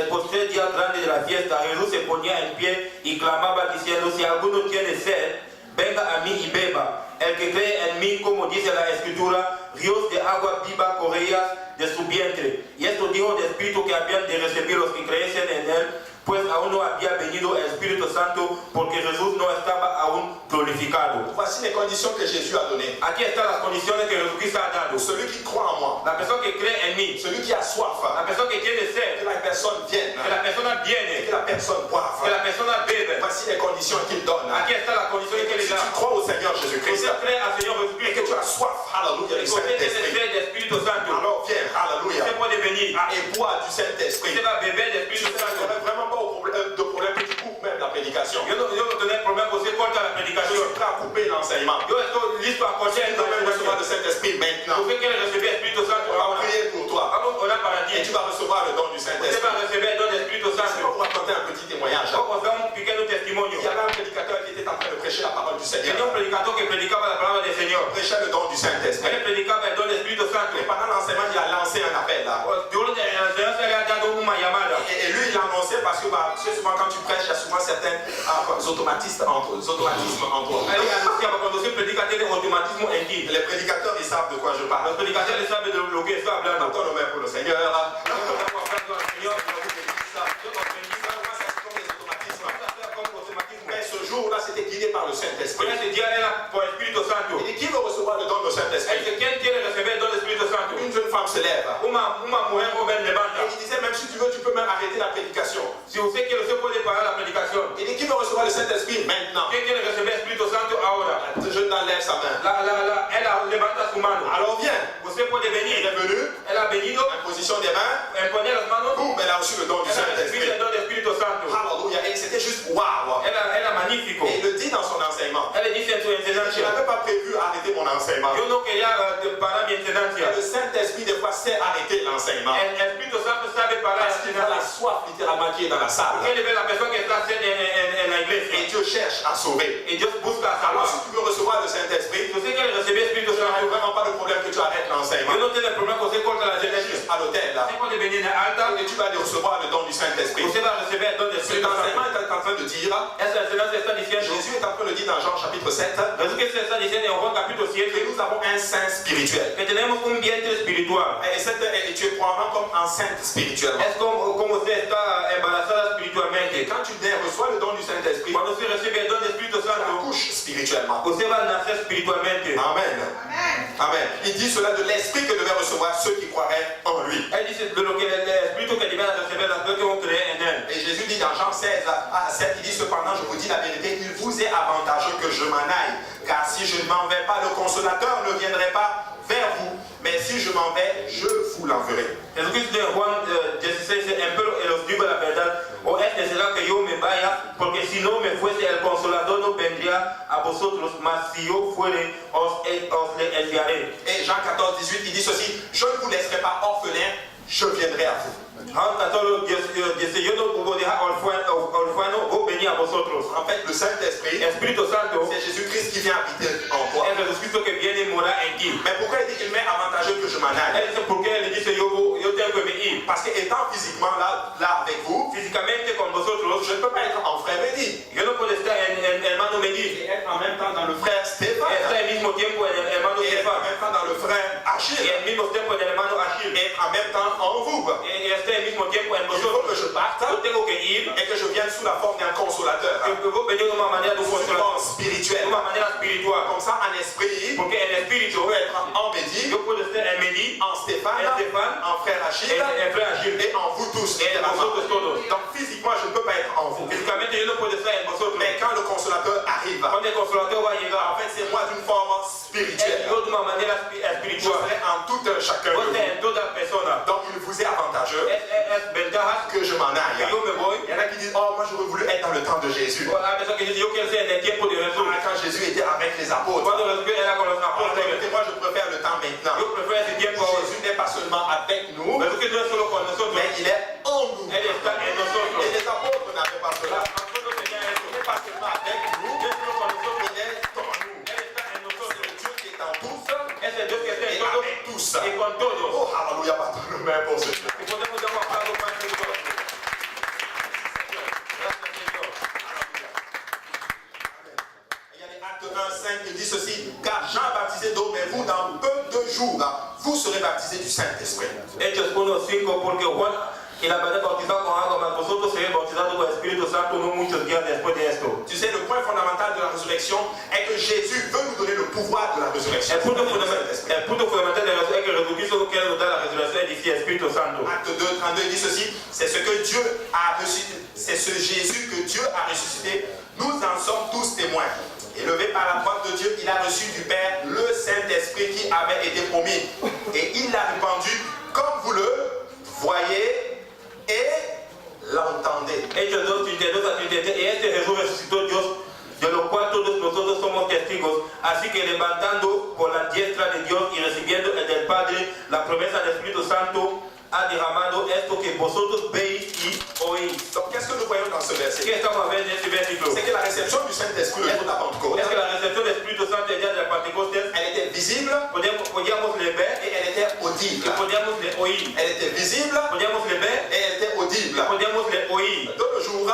[SPEAKER 2] postrer día grande de la fiesta, Jesús se ponía en pie y clamaba diciendo, si alguno tiene sed, venga a mí y beba. El que cree en mí, como dice la Escritura, ríos de agua viva correrías de su vientre. Y esto dijo de Espíritu que habían de recibir los que creyesen en él, pues aún no había venido el Espíritu Santo, porque Jesús no estaba aún glorificado.
[SPEAKER 3] Voici les conditions que Jésus a données.
[SPEAKER 2] Aquí están las condiciones que Jesucristo ha dado.
[SPEAKER 3] Celui qui croit en moi,
[SPEAKER 2] La persona que cree en mí,
[SPEAKER 3] celui qui a soif,
[SPEAKER 2] la persona que tiene sed,
[SPEAKER 3] que la personne vienne,
[SPEAKER 2] que la persona
[SPEAKER 3] et
[SPEAKER 2] viene,
[SPEAKER 3] que la personne
[SPEAKER 2] que
[SPEAKER 3] boive.
[SPEAKER 2] la persona bebe.
[SPEAKER 3] Voici les conditions qu'il donne.
[SPEAKER 2] Aquí está la condición que
[SPEAKER 3] Et
[SPEAKER 2] le
[SPEAKER 3] si
[SPEAKER 2] da.
[SPEAKER 3] tu crois au Seigneur Jésus-Christ
[SPEAKER 2] Usted cree al Señor
[SPEAKER 3] et que tu
[SPEAKER 2] Jesucristo,
[SPEAKER 3] as soif, hallelujah,
[SPEAKER 2] y
[SPEAKER 3] du
[SPEAKER 2] que usted tiene
[SPEAKER 3] Saint-Esprit,
[SPEAKER 2] sed del Espíritu Santo,
[SPEAKER 3] alors viens, hallelujah,
[SPEAKER 2] usted puede venir
[SPEAKER 3] et bois du Saint-Esprit.
[SPEAKER 2] usted va a beber del
[SPEAKER 3] Tu
[SPEAKER 2] Espíritu
[SPEAKER 3] n'aurais
[SPEAKER 2] Santo.
[SPEAKER 3] vraiment pas de problème que tu coupes même la prédication.
[SPEAKER 2] Yo no tengo problema con usted corta la
[SPEAKER 3] Je
[SPEAKER 2] predicación.
[SPEAKER 3] suis prêt à couper l'enseignement.
[SPEAKER 2] Yo estoy listo a cortar
[SPEAKER 3] Tu dois même recevoir le Saint-Esprit maintenant.
[SPEAKER 2] Usted quiere recibir el Espíritu Santo
[SPEAKER 3] On va
[SPEAKER 2] ahora.
[SPEAKER 3] prier pour toi.
[SPEAKER 2] Vamos a orar para
[SPEAKER 3] Et
[SPEAKER 2] ti.
[SPEAKER 3] tu vas recevoir le don du
[SPEAKER 2] Usted
[SPEAKER 3] Saint-Esprit.
[SPEAKER 2] va a recibir el don del Espíritu
[SPEAKER 3] Je vais
[SPEAKER 2] Santo.
[SPEAKER 3] vous raconter un petit témoignage.
[SPEAKER 2] Vamos a dar un pequeño testimonio.
[SPEAKER 3] Il y avait un prédicateur qui était en train de prêcher la parole du
[SPEAKER 2] Tenía un
[SPEAKER 3] Seigneur.
[SPEAKER 2] predicador que predicaba la palabra del Señor.
[SPEAKER 3] Il prêchait le don du Saint-Esprit.
[SPEAKER 2] Él predicaba el don del Espíritu Santo.
[SPEAKER 3] Et pendant l'enseignement, il a lancé un appel là.
[SPEAKER 2] Durante el Señor se le ha dado una llamada.
[SPEAKER 3] Et lui, il l'annonçait parce que tu sais, souvent quand tu prêches, il y a souvent certains automatismes entre toi.
[SPEAKER 2] Él anunciaba cuando se predica tiene automatismo en ti.
[SPEAKER 3] Les prédicateurs, ils savent de quoi je parle.
[SPEAKER 2] Los predicadores saben de lo que está hablando.
[SPEAKER 3] Attends, nos mains pour le Seigneur.
[SPEAKER 2] Estamos hablando al Señor.
[SPEAKER 3] Mais ce jour-là, c'était guidé par le Saint-Esprit.
[SPEAKER 2] Con ese día era por el Espíritu Santo.
[SPEAKER 3] Il dit, qui veut recevoir le don du Saint-Esprit?
[SPEAKER 2] ¿Quién quiere recibir el don del Espíritu Santo?
[SPEAKER 3] Une jeune femme se lève.
[SPEAKER 2] Una mujer joven levanta.
[SPEAKER 3] Et il disait, même si tu veux, tu peux même arrêter la prédication.
[SPEAKER 2] Si usted quiere, usted puede parar la predicación.
[SPEAKER 3] Il dit, qui veut recevoir le Saint-Esprit maintenant?
[SPEAKER 2] ¿Quién quiere recibir el Espíritu Santo ahora?
[SPEAKER 3] Ce jeune dame lève sa main.
[SPEAKER 2] Ella levanta su mano.
[SPEAKER 3] Alors viens.
[SPEAKER 2] Usted puede
[SPEAKER 3] Elle
[SPEAKER 2] venir.
[SPEAKER 3] est venue,
[SPEAKER 2] Él ha venido,
[SPEAKER 3] imposition des mains.
[SPEAKER 2] poner las manos.
[SPEAKER 3] Boum, elle a reçu le don du
[SPEAKER 2] Él ha recibido
[SPEAKER 3] Saint-Esprit.
[SPEAKER 2] el don del Espíritu Santo.
[SPEAKER 3] Alléluia. Et c'était juste waouh.
[SPEAKER 2] Era magnífico.
[SPEAKER 3] Et il le dit dans son enseignement.
[SPEAKER 2] Él dice en su
[SPEAKER 3] Je
[SPEAKER 2] enseñanza.
[SPEAKER 3] n'avais pas prévu arrêter mon enseignement.
[SPEAKER 2] Yo no quería parar mi enseñanza.
[SPEAKER 3] Le Saint-Esprit, des fois, sait arrêter l'enseignement.
[SPEAKER 2] El Espíritu Santo sabe parar la
[SPEAKER 3] Parce qu'il voit la
[SPEAKER 2] enseñanza.
[SPEAKER 3] soif littéralement qui est dans la salle.
[SPEAKER 2] Porque él ve la persona que está en la
[SPEAKER 3] Et
[SPEAKER 2] iglesia.
[SPEAKER 3] Dieu cherche à sauver.
[SPEAKER 2] Y Dios busca
[SPEAKER 3] Alors,
[SPEAKER 2] salvar.
[SPEAKER 3] si tu veux recevoir le Saint-Esprit,
[SPEAKER 2] Si usted quiere recibir el Espíritu
[SPEAKER 3] tu n'as
[SPEAKER 2] Santo,
[SPEAKER 3] vraiment pas de problème que tu arrêtes l'enseignement.
[SPEAKER 2] yo no tengo problema con usted corta la
[SPEAKER 3] Tu es
[SPEAKER 2] enseñanza.
[SPEAKER 3] juste à l'hôtel là.
[SPEAKER 2] Usted puede venir en alta.
[SPEAKER 3] Et tu vas aller recevoir le don du Saint-Esprit.
[SPEAKER 2] Usted va a recibir el don del
[SPEAKER 3] Cet
[SPEAKER 2] Espíritu
[SPEAKER 3] enseignement
[SPEAKER 2] Santo.
[SPEAKER 3] est en train de dire,
[SPEAKER 2] Esa enseñanza está diciendo,
[SPEAKER 3] Jésus est en train de dire dans Jean chapitre 7,
[SPEAKER 2] Jesucristo está diciendo en Juan capítulo
[SPEAKER 3] que
[SPEAKER 2] 7
[SPEAKER 3] nous avons un saint spirituel.
[SPEAKER 2] que tenemos un vientre espiritual.
[SPEAKER 3] Et tu es probablement comme enceinte spirituellement.
[SPEAKER 2] Es como usted está embarazada
[SPEAKER 3] Et
[SPEAKER 2] espiritualmente.
[SPEAKER 3] quand tu viens reçois le don du Saint-Esprit,
[SPEAKER 2] Cuando usted recibe el don del Espíritu
[SPEAKER 3] tu
[SPEAKER 2] Santo,
[SPEAKER 3] accouches spirituellement.
[SPEAKER 2] usted va a nacer espiritualmente.
[SPEAKER 3] Amen. Amen. Il dit cela de l'Esprit que devaient recevoir ceux qui croiraient en lui.
[SPEAKER 2] Él dice de lo que el Espíritu que deben recibir las personas que vão creer en él.
[SPEAKER 3] Et Jésus dit dans Jean 16 à 7, il dit cependant, je vous dis la vérité, il vous est avantageux que je m'en aille. Car si je ne m'en vais pas, le consolateur ne viendrait pas vers vous, mais si je m'en vais, je vous l'enverrai.
[SPEAKER 2] Jesucristo en Juan 16 dice, empero os digo la verdad, o es necesario que yo me vaya, porque si no me fuese el Consolador no vendría a vosotros, mas si yo fuere, os le enviaré.
[SPEAKER 3] Et Jean 14, 18, il dit ceci, je ne vous laisserai pas orphelins, je viendrai à vous.
[SPEAKER 2] Juan 14 dice, yo no puedo dejar orfano, voy a venir a vosotros.
[SPEAKER 3] En fait, le Saint-Esprit,
[SPEAKER 2] Espíritu Santo
[SPEAKER 3] c'est Jésus-Christ qui vient habiter en toi.
[SPEAKER 2] es Jesucristo que viene a morar en ti.
[SPEAKER 3] Mais pourquoi il dit qu'il m'est avantageux que je m'en aille?
[SPEAKER 2] Él dice, ¿por qué él dice, yo tengo que venir?
[SPEAKER 3] Parce qu'étant physiquement là avec vous,
[SPEAKER 2] Físicamente con vosotros,
[SPEAKER 3] je ne peux pas être en frère Mehdi
[SPEAKER 2] yo no puedo estar en hermano Mehdi.
[SPEAKER 3] et être en même temps dans le frère Stéphane.
[SPEAKER 2] Está al mismo tiempo en el hermano
[SPEAKER 3] Et être en
[SPEAKER 2] Stefan.
[SPEAKER 3] même temps dans le frère
[SPEAKER 2] Y
[SPEAKER 3] Achille.
[SPEAKER 2] al mismo tiempo en el hermano Achille.
[SPEAKER 3] Et en même temps en vous.
[SPEAKER 2] Y está al mismo tiempo en
[SPEAKER 3] Il faut que
[SPEAKER 2] vosotros.
[SPEAKER 3] je parte
[SPEAKER 2] Yo tengo que ir.
[SPEAKER 3] et que je vienne sous la forme d'un consolateur.
[SPEAKER 2] Que vos venir de una manera de un
[SPEAKER 3] Sous une forme
[SPEAKER 2] consolador. De
[SPEAKER 3] spirituelle.
[SPEAKER 2] una manera espiritual.
[SPEAKER 3] Comme ça, en esprit,
[SPEAKER 2] Porque en
[SPEAKER 3] je
[SPEAKER 2] espíritu,
[SPEAKER 3] peux être en Mehdi,
[SPEAKER 2] yo puedo estar en Mehdi,
[SPEAKER 3] en Stéphane,
[SPEAKER 2] en Stéphane,
[SPEAKER 3] en frère Achille
[SPEAKER 2] en frère Achille.
[SPEAKER 3] et en vous tous.
[SPEAKER 2] Et en vosotros todos.
[SPEAKER 3] Donc physiquement, je ne peux pas être en vous.
[SPEAKER 2] Físicamente yo no puedo estar en vosotros.
[SPEAKER 3] Mais quand le consolateur arrive,
[SPEAKER 2] Cuando el consolador va a
[SPEAKER 3] en
[SPEAKER 2] llegar,
[SPEAKER 3] fait, c'est moi d'une forme spirituelle.
[SPEAKER 2] es yo de una manera
[SPEAKER 3] Je
[SPEAKER 2] espiritual.
[SPEAKER 3] serai en tout un chacun de
[SPEAKER 2] Vos
[SPEAKER 3] vous.
[SPEAKER 2] en toda persona.
[SPEAKER 3] Donc il vous est avantageux
[SPEAKER 2] Es ventajas
[SPEAKER 3] que je m'en
[SPEAKER 2] que
[SPEAKER 3] aille.
[SPEAKER 2] yo me voy.
[SPEAKER 3] Il y en a qui disent, oh, moi j'aurais voulu être dans le temps de Jésus.
[SPEAKER 2] Hay personas que dicen, yo quiero ser en el tiempo de Jesús.
[SPEAKER 3] Quand Jésus était avec les apôtres.
[SPEAKER 2] Cuando Jesús era con los
[SPEAKER 3] Alors,
[SPEAKER 2] apóstoles.
[SPEAKER 3] écoutez, moi je préfère le temps maintenant.
[SPEAKER 2] Yo prefiero ese tiempo ahora.
[SPEAKER 3] Jésus n'est pas seulement avec nous,
[SPEAKER 2] Jesucristo no es solo con nosotros,
[SPEAKER 3] mais il est en nous.
[SPEAKER 2] Él está en nosotros.
[SPEAKER 3] Et les apôtres n'avaient pas cela.
[SPEAKER 2] Nosotros teníamos eso.
[SPEAKER 3] Il n'est pas seulement avec nous,
[SPEAKER 2] No es solo con nosotros,
[SPEAKER 3] il est en nous.
[SPEAKER 2] Él está en
[SPEAKER 3] C'est
[SPEAKER 2] nosotros.
[SPEAKER 3] le Dieu qui est en tous
[SPEAKER 2] Es el Dios que está
[SPEAKER 3] et
[SPEAKER 2] en todos
[SPEAKER 3] avec tous.
[SPEAKER 2] y con todos.
[SPEAKER 3] Oh, alléluia, battons nos mains pour ce Dieu.
[SPEAKER 2] Y podemos dar un aplauso para el Señor. Gracias, Señor.
[SPEAKER 3] Il y a des Actes 1, 5, il dit ceci, car Jean baptisait d'eau, mais vous, dans peu de jours, vous serez baptisés du Saint-Esprit.
[SPEAKER 2] Hechos 1:5, porque Juan y la verdad bautizado con agua, mas vosotros seréis bautizados con el Espíritu Santo no muchos días después de esto.
[SPEAKER 3] Tu sais, le point fondamental de la résurrection est que Jésus veut nous donner le pouvoir de la résurrection.
[SPEAKER 2] El punto fundamental de la resurrección es que Jesucristo quiere nos dar la resurrección y dice Espíritu Santo.
[SPEAKER 3] Acte 2, 32, il dit ceci, c'est ce que Dieu a ressuscité, c'est ce Jésus que Dieu a ressuscité, nous en sommes tous témoins. Élevé par la droite de Dieu, il a reçu du Père le Saint-Esprit qui avait été promis. Et il l'a répandu comme vous le voyez et l'entendez.
[SPEAKER 2] Hechos 2:32-33, y este Jesús resucitó Dios, de lo cual todos nosotros somos testigos. Así que levantando por la diestra de Dios y recibiendo el del Padre la promesa del Espíritu Santo, ha derramado esto que vosotros veis y oís.
[SPEAKER 3] Donc qu'est-ce que nous voyons dans ce verset?
[SPEAKER 2] ¿Qué estamos viendo en este versículo?
[SPEAKER 3] C'est que la réception du Saint-Esprit le jour de la Pentecôte,
[SPEAKER 2] Es que la recepción del Espíritu Santo el día de la Pentecostés
[SPEAKER 3] elle était visible
[SPEAKER 2] podíamos le ver
[SPEAKER 3] et elle était
[SPEAKER 2] y
[SPEAKER 3] audible.
[SPEAKER 2] podíamos le oír.
[SPEAKER 3] Elle était visible
[SPEAKER 2] Podíamos le ver
[SPEAKER 3] et elle était audible.
[SPEAKER 2] y podíamos le oír.
[SPEAKER 3] De nos jours,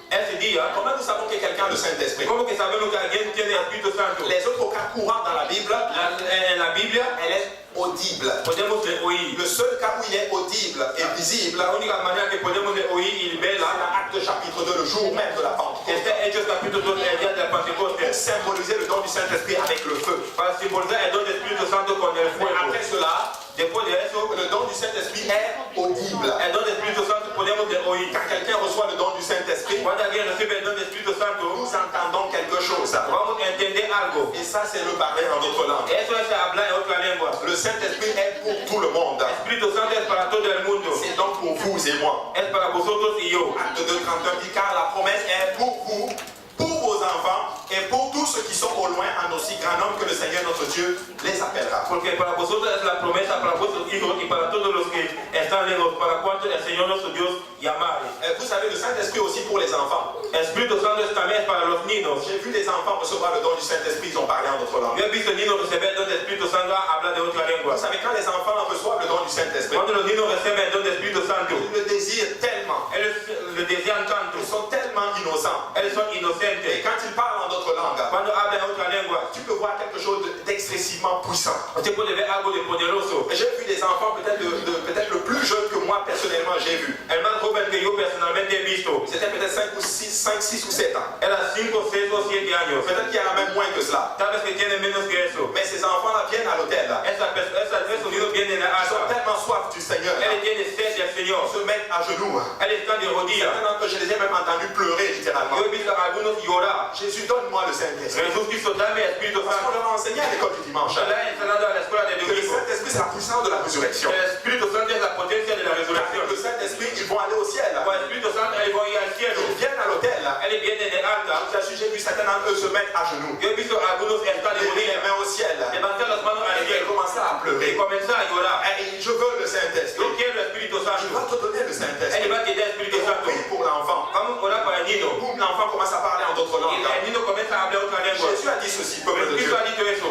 [SPEAKER 2] Ese día,
[SPEAKER 3] comment nous savons que quelqu'un a le Saint-Esprit?
[SPEAKER 2] ¿cómo que sabemos que alguien tiene el Espíritu Santo?
[SPEAKER 3] Les autres cas courants dans la Bible,
[SPEAKER 2] En la Biblia
[SPEAKER 3] elle est audible.
[SPEAKER 2] podemos le oír.
[SPEAKER 3] Le seul cas où il est audible et visible,
[SPEAKER 2] La única manera que podemos le oír y
[SPEAKER 3] c'est
[SPEAKER 2] verla
[SPEAKER 3] dans Acte chapitre 2, le jour même de la Pentecôte.
[SPEAKER 2] está Hechos capítulo 2, el día de la
[SPEAKER 3] Pour
[SPEAKER 2] Pentecostés,
[SPEAKER 3] symboliser le don du Saint-Esprit avec le feu.
[SPEAKER 2] para simbolizar el don del Espíritu Santo con el
[SPEAKER 3] Mais
[SPEAKER 2] fuego.
[SPEAKER 3] après cela,
[SPEAKER 2] Después de eso,
[SPEAKER 3] le don du Saint-Esprit est audible.
[SPEAKER 2] el don del Espíritu Santo podemos le oír.
[SPEAKER 3] Quand quelqu'un reçoit le don du Saint-Esprit,
[SPEAKER 2] Cuando alguien recibe el don del Espíritu Santo,
[SPEAKER 3] nous entendons quelque chose.
[SPEAKER 2] vamos a entender algo.
[SPEAKER 3] Et ça, c'est le parler en d'autres langues.
[SPEAKER 2] Eso es hablar en otra lengua.
[SPEAKER 3] Le Saint-Esprit est pour tout le monde.
[SPEAKER 2] El Espíritu Santo es para todo el mundo.
[SPEAKER 3] C'est donc pour vous et moi.
[SPEAKER 2] Es para vosotros y yo.
[SPEAKER 3] Acte 2, 31 dit, car la promesse est pour vous, pour vos enfants et pour tous ceux qui sont au loin, en aussi grand nombre que le Seigneur notre Dieu les appellera.
[SPEAKER 2] Porque para vosotros es la promesa para vuestros hijos y para todos los que están lejos, para cuanto el Señor nuestro Dios llamare.
[SPEAKER 3] Vous savez, le Saint-Esprit aussi pour les enfants.
[SPEAKER 2] El Espíritu Santo es también para los niños.
[SPEAKER 3] J'ai vu les enfants recevoir le don du Saint-Esprit, ils ont parlé en d'autres langues.
[SPEAKER 2] Yo he visto niños recibir el don del Espíritu Santo hablar de otra lengua.
[SPEAKER 3] Vous savez, quand les enfants reçoivent le don du Saint-Esprit,
[SPEAKER 2] Cuando los niños reciben el don del Espíritu Santo,
[SPEAKER 3] ils le désirent tellement,
[SPEAKER 2] ellos le desean tanto,
[SPEAKER 3] ils sont tellement innocents.
[SPEAKER 2] ellos son
[SPEAKER 3] Et
[SPEAKER 2] inocentes.
[SPEAKER 3] quand ils parlent en d'autres langues,
[SPEAKER 2] Cuando hablan otra lengua,
[SPEAKER 3] tu peux voir quelque chose d'extrêmement puissant.
[SPEAKER 2] usted puede ver algo de poderoso.
[SPEAKER 3] J'ai vu des enfants peut-être le plus jeune que moi personnellement j'ai vu.
[SPEAKER 2] El más joven que yo personalmente he visto
[SPEAKER 3] C'était peut-être 5, 6 ou 7 ans.
[SPEAKER 2] era 5, 6 o 7 años.
[SPEAKER 3] Peut-être qu'il y en a même moins que cela.
[SPEAKER 2] Tal vez que tiene menos que eso.
[SPEAKER 3] Mais ces enfants-là viennent à l'hôtel.
[SPEAKER 2] Esos niños vienen a
[SPEAKER 3] Ils ont
[SPEAKER 2] casa.
[SPEAKER 3] tellement soif du Seigneur.
[SPEAKER 2] Él tiene sed del Señor.
[SPEAKER 3] se mettent à genoux.
[SPEAKER 2] Él está de rodillas.
[SPEAKER 3] Certains d'entre eux, je les ai même entendus pleurer littéralement.
[SPEAKER 2] Yo he visto a algunos llorar.
[SPEAKER 3] Jésus, donne-moi le Saint-Esprit.
[SPEAKER 2] Jesús Cristo, dame Espíritu
[SPEAKER 3] Parce qu'on
[SPEAKER 2] Santo.
[SPEAKER 3] leur a enseigné à l'école du dimanche
[SPEAKER 2] Se le ha enseñado a la escuela de
[SPEAKER 3] que le
[SPEAKER 2] domingo.
[SPEAKER 3] Saint-Esprit, c'est la puissance de la résurrection.
[SPEAKER 2] El Espíritu Santo es la potencia de la resurrección.
[SPEAKER 3] Le Saint-Esprit, ils vont aller au ciel.
[SPEAKER 2] Con el Espíritu Santo, ellos van a ir al cielo.
[SPEAKER 3] Ils viennent à l'hôtel.
[SPEAKER 2] Ellos vienen de alta.
[SPEAKER 3] J'ai vu certains d'entre eux se mettre à genoux,
[SPEAKER 2] Yo he visto a algunos estar de
[SPEAKER 3] lever les
[SPEAKER 2] rodillas,
[SPEAKER 3] mains au ciel
[SPEAKER 2] levantar las manos al
[SPEAKER 3] et
[SPEAKER 2] cielo
[SPEAKER 3] commencer à
[SPEAKER 2] y
[SPEAKER 3] pleurer.
[SPEAKER 2] comenzar a llorar.
[SPEAKER 3] Et je veux le Saint-Esprit.
[SPEAKER 2] Yo quiero el Espíritu
[SPEAKER 3] Je
[SPEAKER 2] Santo.
[SPEAKER 3] vais te donner le
[SPEAKER 2] Él
[SPEAKER 3] Saint-Esprit.
[SPEAKER 2] va a te dar el Espíritu
[SPEAKER 3] Et on
[SPEAKER 2] Santo.
[SPEAKER 3] prie pour l'enfant.
[SPEAKER 2] Vamos a orar para el niño.
[SPEAKER 3] Boum, l'enfant commence à parler en d'autres
[SPEAKER 2] Y
[SPEAKER 3] langues.
[SPEAKER 2] el niño comienza a hablar otra lengua.
[SPEAKER 3] Jésus a dit ceci, peuple de Dieu.
[SPEAKER 2] Cristo ha dicho eso.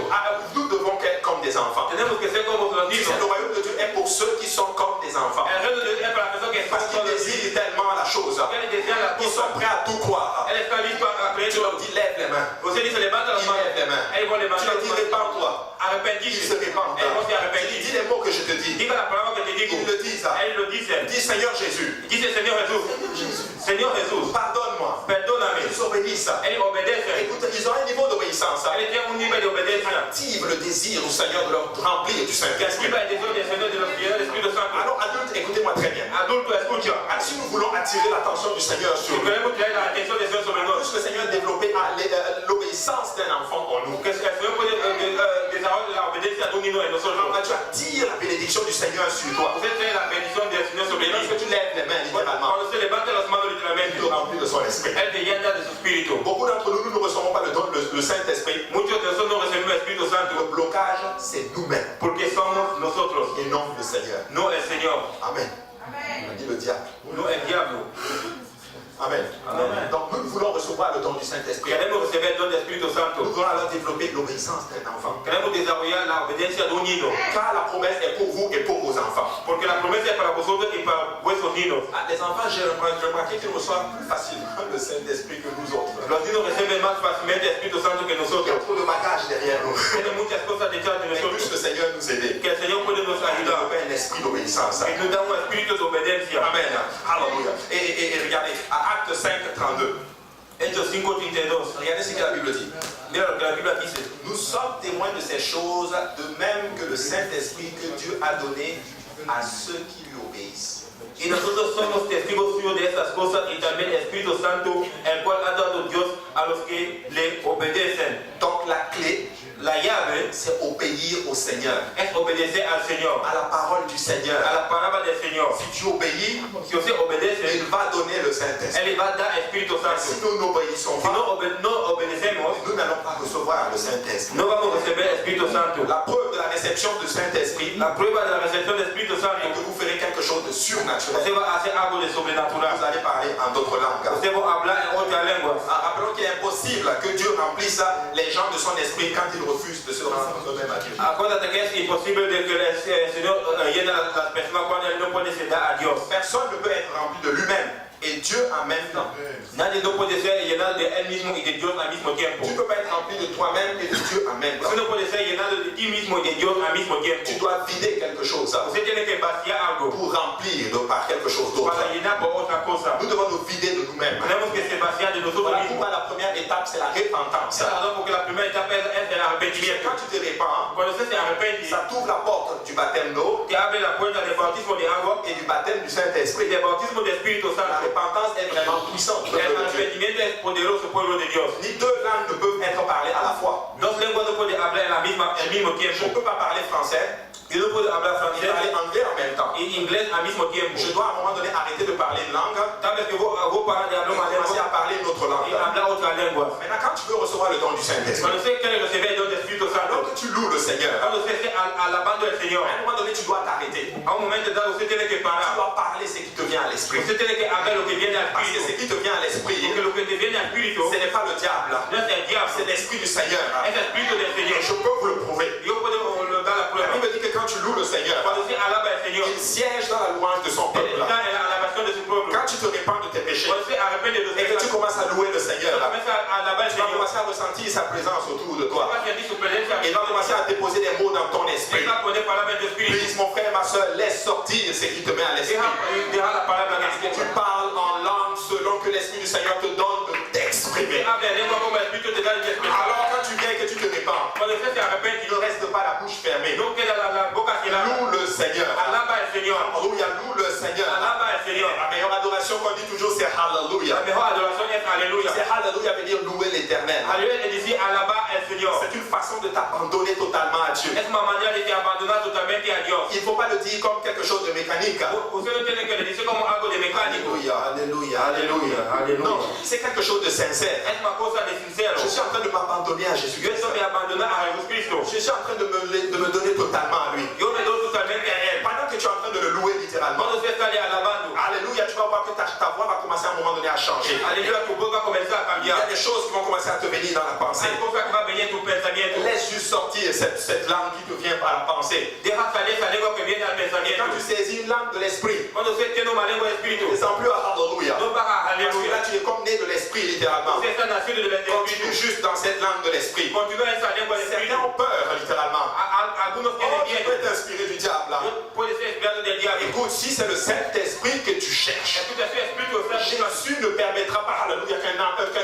[SPEAKER 3] Nous devons être comme des enfants.
[SPEAKER 2] Tenemos que ser como los
[SPEAKER 3] Tu
[SPEAKER 2] niños.
[SPEAKER 3] sais, le royaume de Dieu est pour ceux qui sont comme des enfants.
[SPEAKER 2] El reino de Dios es para las personas que
[SPEAKER 3] Parce
[SPEAKER 2] están
[SPEAKER 3] qu'ils
[SPEAKER 2] con los
[SPEAKER 3] désirent tellement la chose.
[SPEAKER 2] Él desea la
[SPEAKER 3] Ils sont
[SPEAKER 2] cosa.
[SPEAKER 3] prêts à tout croire.
[SPEAKER 2] Él está listo a creer
[SPEAKER 3] Tu leur
[SPEAKER 2] todo.
[SPEAKER 3] dis, lève les mains.
[SPEAKER 2] Usted dice, levanta las
[SPEAKER 3] Ils
[SPEAKER 2] manos.
[SPEAKER 3] lèvent les mains.
[SPEAKER 2] Ellos van a
[SPEAKER 3] Tu
[SPEAKER 2] levantar
[SPEAKER 3] leur
[SPEAKER 2] las
[SPEAKER 3] dis,
[SPEAKER 2] manos.
[SPEAKER 3] répands-toi. Ils
[SPEAKER 2] Arrepentirse.
[SPEAKER 3] se répandent.
[SPEAKER 2] Ellos vont se
[SPEAKER 3] Dis
[SPEAKER 2] arrepentir.
[SPEAKER 3] les mots que je te dis.
[SPEAKER 2] Diga la palabra que te digo.
[SPEAKER 3] Ils le disent.
[SPEAKER 2] Ellos lo dicen.
[SPEAKER 3] Dis, Seigneur Jésus,
[SPEAKER 2] Dice Señor Jesús. Señor Jesús,
[SPEAKER 3] pardonne-moi.
[SPEAKER 2] perdóname.
[SPEAKER 3] Ils obéissent.
[SPEAKER 2] Ellos obedecen.
[SPEAKER 3] Écoute, ils ont un niveau d'obéissance.
[SPEAKER 2] Ellos tienen un nivel de obediencia.
[SPEAKER 3] Active le désir au Seigneur de leur remplir du Saint-Esprit.
[SPEAKER 2] Activa el deseo del Señor de los que del Espíritu Santo.
[SPEAKER 3] Alors, adultes, écoutez-moi très bien.
[SPEAKER 2] Adulto, escucha.
[SPEAKER 3] Si nous voulons attirer l'attention du Seigneur sur
[SPEAKER 2] Si
[SPEAKER 3] nous,
[SPEAKER 2] queremos traer la atención del Señor sobre nosotros,
[SPEAKER 3] plus le Seigneur développer l'obéissance d'un enfant en nous.
[SPEAKER 2] que el Señor puede desarrollar la obediencia de un niño en nosotros.
[SPEAKER 3] Tu attires la bénédiction du Seigneur sur toi.
[SPEAKER 2] Usted trae la bendición del Señor sobre
[SPEAKER 3] Et
[SPEAKER 2] ti.
[SPEAKER 3] lorsque tu lèves les mains, littéralement,
[SPEAKER 2] Cuando se levanta las manos
[SPEAKER 3] il
[SPEAKER 2] literalmente,
[SPEAKER 3] te remplit de son esprit.
[SPEAKER 2] Él te llena de su espíritu.
[SPEAKER 3] Beaucoup d'entre nous, nous ne recevons pas le Saint-Esprit.
[SPEAKER 2] Muchos de nosotros no recibimos el Espíritu
[SPEAKER 3] Le
[SPEAKER 2] Santo
[SPEAKER 3] blocage, c'est nous-mêmes
[SPEAKER 2] porque somos nosotros,
[SPEAKER 3] et non le Seigneur.
[SPEAKER 2] no el Señor,
[SPEAKER 3] Amen. On a dit le diable.
[SPEAKER 2] no el diablo.
[SPEAKER 3] Amen.
[SPEAKER 2] Amen.
[SPEAKER 3] Donc nous voulons recevoir le don du Saint-Esprit.
[SPEAKER 2] Queremos recibir el don del Espíritu
[SPEAKER 3] Nous
[SPEAKER 2] Santo.
[SPEAKER 3] voulons alors développer l'obéissance d'un enfant.
[SPEAKER 2] Queremos desarrollar la obediencia de un niño.
[SPEAKER 3] Car la promesse est pour vous et pour vos enfants.
[SPEAKER 2] Porque la promesa es para vosotros y para vuestros niños.
[SPEAKER 3] Les enfants, j'ai remarqué qu'ils reçoivent plus facilement le Saint-Esprit que nous autres.
[SPEAKER 2] Los niños reciben más fácilmente el Espíritu Santo que
[SPEAKER 3] Il y a
[SPEAKER 2] nosotros.
[SPEAKER 3] trop de bagages derrière nous.
[SPEAKER 2] Tienen muchas cosas detrás de
[SPEAKER 3] Mais plus
[SPEAKER 2] nosotros.
[SPEAKER 3] le Seigneur nous aider.
[SPEAKER 2] Que el Señor puede nos ayudar.
[SPEAKER 3] Développer un esprit d'obéissance.
[SPEAKER 2] Y nos da un espíritu de obediencia.
[SPEAKER 3] Amen. Alléluia. Et regardez, à Acte 5, 32.
[SPEAKER 2] Hechos 5:32.
[SPEAKER 3] Regardez ce que la Bible dit.
[SPEAKER 2] Mira lo que la Biblia dice.
[SPEAKER 3] Nous sommes témoins de ces choses, de même que le Saint-Esprit que Dieu a donné à ceux qui lui obéissent.
[SPEAKER 2] Y nosotros somos testigos suyos de estas cosas y también el Espíritu Santo, el cual ha dado Dios a los que le obedecen.
[SPEAKER 3] Donc la clé,
[SPEAKER 2] La llave
[SPEAKER 3] c'est obéir au Seigneur,
[SPEAKER 2] es obedecer al Señor,
[SPEAKER 3] à la parole du Seigneur.
[SPEAKER 2] a la palabra del Señor.
[SPEAKER 3] Si tu obéis,
[SPEAKER 2] Si usted obedece,
[SPEAKER 3] il va donner le Saint-Esprit.
[SPEAKER 2] Él le va a dar Espíritu
[SPEAKER 3] Mais si
[SPEAKER 2] Santo.
[SPEAKER 3] nous n'obéissons
[SPEAKER 2] Si
[SPEAKER 3] pas,
[SPEAKER 2] no obedecemos,
[SPEAKER 3] nous n'allons pas recevoir le Saint-Esprit.
[SPEAKER 2] no vamos a recibir el Espíritu Santo.
[SPEAKER 3] La preuve de la réception du Saint-Esprit,
[SPEAKER 2] La prueba de la recepción del Espíritu
[SPEAKER 3] c'est
[SPEAKER 2] Santo,
[SPEAKER 3] que vous ferez quelque chose de surnaturel.
[SPEAKER 2] usted va a hacer algo de
[SPEAKER 3] Vous
[SPEAKER 2] sobrenatural.
[SPEAKER 3] allez parler en d'autres langues.
[SPEAKER 2] Usted va a hablar en otra lengua.
[SPEAKER 3] Rappelons qu'il est impossible que Dieu remplisse les gens de son esprit quand ils refusent de se rendre eux-mêmes à Dieu.
[SPEAKER 2] Acuérdate que es imposible de que el Señor llene a las personas cuando Él no puede ser dar a Dios.
[SPEAKER 3] Personne ne peut être rempli de lui-même et Dieu en même temps.
[SPEAKER 2] Nadie no puede ser llenado de Él mismo y de Dios al mismo tiempo.
[SPEAKER 3] Tu ne peux pas être rempli de toi-même et de Dieu en même temps.
[SPEAKER 2] Usted no puede ser llenado de ti mismo y de Dios al mismo tiempo.
[SPEAKER 3] Tu dois vider quelque chose
[SPEAKER 2] Usted tiene que vaciar algo
[SPEAKER 3] pour remplir par quelque chose d'autre.
[SPEAKER 2] para llenar por otra cosa.
[SPEAKER 3] Nous devons nous vider de nous-mêmes.
[SPEAKER 2] Tenemos que se vaciar de nosotros
[SPEAKER 3] Voilà
[SPEAKER 2] mismos.
[SPEAKER 3] pourquoi la première étape, c'est la repentance.
[SPEAKER 2] Esa es la razón porque la primera etapa es el arrepentimiento.
[SPEAKER 3] Quand tu te répands,
[SPEAKER 2] Cuando usted se arrepiente,
[SPEAKER 3] ça t'ouvre la porte du baptême d'eau
[SPEAKER 2] te abre la puerta del bautismo de agua
[SPEAKER 3] et du baptême du
[SPEAKER 2] y
[SPEAKER 3] Saint-Esprit.
[SPEAKER 2] del bautismo del Espíritu
[SPEAKER 3] La
[SPEAKER 2] Santo.
[SPEAKER 3] repentance est vraiment puissante.
[SPEAKER 2] El
[SPEAKER 3] peuple de Dieu.
[SPEAKER 2] arrepentimiento es poderoso, pueblo de Dios.
[SPEAKER 3] Ni deux langues ne peuvent être parlées à la fois.
[SPEAKER 2] Dos lenguas no pueden hablar al mismo
[SPEAKER 3] Je ne
[SPEAKER 2] tiempo.
[SPEAKER 3] peux pas parler français
[SPEAKER 2] Yo no puedo hablar
[SPEAKER 3] et
[SPEAKER 2] francés
[SPEAKER 3] parler anglais en même temps.
[SPEAKER 2] y inglés al mismo tiempo.
[SPEAKER 3] Je dois à un moment donné arrêter de parler une langue
[SPEAKER 2] Tal vez que vos parar de
[SPEAKER 3] et
[SPEAKER 2] hablar una
[SPEAKER 3] commencer
[SPEAKER 2] lengua
[SPEAKER 3] à parler une autre
[SPEAKER 2] y
[SPEAKER 3] langue.
[SPEAKER 2] hablar otra lengua.
[SPEAKER 3] Maintenant, quand tu veux recevoir le don du Saint-Esprit,
[SPEAKER 2] Cuando usted quiere recibir el don del Espíritu
[SPEAKER 3] alors
[SPEAKER 2] Santo,
[SPEAKER 3] que tu loues le Seigneur,
[SPEAKER 2] cuando usted esté alabando al Señor,
[SPEAKER 3] à un moment donné, tu dois t'arrêter.
[SPEAKER 2] a un momento dado usted tiene que
[SPEAKER 3] Tu
[SPEAKER 2] parar.
[SPEAKER 3] dois parler ce qui te vient à l'esprit.
[SPEAKER 2] Usted tiene que hablar lo que viene al
[SPEAKER 3] Parce que ce
[SPEAKER 2] Espíritu.
[SPEAKER 3] qui te vient à l'esprit,
[SPEAKER 2] Porque lo que te viene al Espíritu
[SPEAKER 3] ce n'est pas le diable,
[SPEAKER 2] no es el diablo,
[SPEAKER 3] c'est l'esprit du Seigneur.
[SPEAKER 2] es el Espíritu del Señor.
[SPEAKER 3] Et je peux vous le prouver.
[SPEAKER 2] Yo puedo dar la
[SPEAKER 3] La
[SPEAKER 2] prueba.
[SPEAKER 3] Bible dit que quand tu loues le Seigneur,
[SPEAKER 2] Cuando usted alaba al Señor,
[SPEAKER 3] il siège dans la louange de son
[SPEAKER 2] él
[SPEAKER 3] peuple.
[SPEAKER 2] está en la alabación de su pueblo.
[SPEAKER 3] Quand tu te répands de tes péchés
[SPEAKER 2] Cuando usted arrepiente de sus
[SPEAKER 3] et que tu
[SPEAKER 2] pecados,
[SPEAKER 3] commences à louer le Seigneur,
[SPEAKER 2] comienza a alabar al
[SPEAKER 3] tu vas
[SPEAKER 2] Señor.
[SPEAKER 3] commencer à ressentir sa présence autour de toi.
[SPEAKER 2] Va a sentir su presencia.
[SPEAKER 3] Et il va commencer à déposer des mots dans ton esprit.
[SPEAKER 2] Él va a poner palabras en tu espíritu.
[SPEAKER 3] Please, mon frère, ma soeur, laisse sortir ce qui te met à l'esprit.
[SPEAKER 2] Deja la palabra que
[SPEAKER 3] Tu parles en langue selon que l'Esprit du Seigneur te donne de t'exprimer.
[SPEAKER 2] habla en lengua como el Espíritu te da el expresar.
[SPEAKER 3] Alors quand tu viens et que tu te répands,
[SPEAKER 2] Cuando usted se arrepiente,
[SPEAKER 3] il ne reste pas la bouche fermée.
[SPEAKER 2] no queda la boca cerrada.
[SPEAKER 3] Loue le Seigneur.
[SPEAKER 2] Alaba al Señor.
[SPEAKER 3] Alléluia, loue le Seigneur. toujours c'est
[SPEAKER 2] La
[SPEAKER 3] Hallelujah.
[SPEAKER 2] mejor adoración es aleluya.
[SPEAKER 3] C'est Hallelujah veut dire louer l'éternel.
[SPEAKER 2] Aleluya es decir alabar al Señor.
[SPEAKER 3] C'est une façon de t'abandonner totalement à Dieu.
[SPEAKER 2] Es una manera de te abandonar totalmente a Dios.
[SPEAKER 3] Il ne faut pas le dire comme quelque chose de mécanique.
[SPEAKER 2] Usted no tiene que le decir como algo de mecánico.
[SPEAKER 3] Alléluia, alléluia,
[SPEAKER 2] Alléluia, alléluia.
[SPEAKER 3] Non, c'est quelque chose de sincère.
[SPEAKER 2] Es una cosa de sincero.
[SPEAKER 3] Je suis en train de m'abandonner à
[SPEAKER 2] Yo
[SPEAKER 3] Jésus-Christ.
[SPEAKER 2] estoy abandonado a Jesucristo.
[SPEAKER 3] Je suis en train de me donner totalement à lui.
[SPEAKER 2] Yo me doy totalmente a Él.
[SPEAKER 3] Pendant que tu es en train de le louer littéralement.
[SPEAKER 2] Cuando usted está alabando,
[SPEAKER 3] Alléluia, tu vas voir que ta voix va commencer à un moment donné à changer.
[SPEAKER 2] aleluya, tu voz va a comenzar a
[SPEAKER 3] Il y a
[SPEAKER 2] cambiar.
[SPEAKER 3] des choses qui vont commencer à te venir dans la pensée.
[SPEAKER 2] Hay cosas que va a venir en tu pensamiento.
[SPEAKER 3] Laisse juste sortir cette langue qui te vient par la pensée.
[SPEAKER 2] Deja salir esa lengua que viene al
[SPEAKER 3] Et
[SPEAKER 2] pensamiento.
[SPEAKER 3] quand tu saisis une langue de l'esprit,
[SPEAKER 2] Cuando usted tiene una lengua de espíritu,
[SPEAKER 3] ne sens plus à Alléluia.
[SPEAKER 2] no va a
[SPEAKER 3] Parce que là,
[SPEAKER 2] aleluya.
[SPEAKER 3] tu es comme né de l'esprit littéralement.
[SPEAKER 2] Usted está nacido del
[SPEAKER 3] Continue
[SPEAKER 2] espíritu.
[SPEAKER 3] juste dans cette langue de l'esprit.
[SPEAKER 2] Continúa esa lengua de espíritu.
[SPEAKER 3] Certains ont peur littéralement.
[SPEAKER 2] Algunos
[SPEAKER 3] Oh,
[SPEAKER 2] tienen
[SPEAKER 3] tu
[SPEAKER 2] miedo.
[SPEAKER 3] peux t'inspirer du diable. Là.
[SPEAKER 2] Puede ser inspirado del diablo.
[SPEAKER 3] Écoute, si c'est le Saint-Esprit que tu cherches,
[SPEAKER 2] Escucha, su espíritu está
[SPEAKER 3] Jésus ne permettra pas, alléluia, qu'un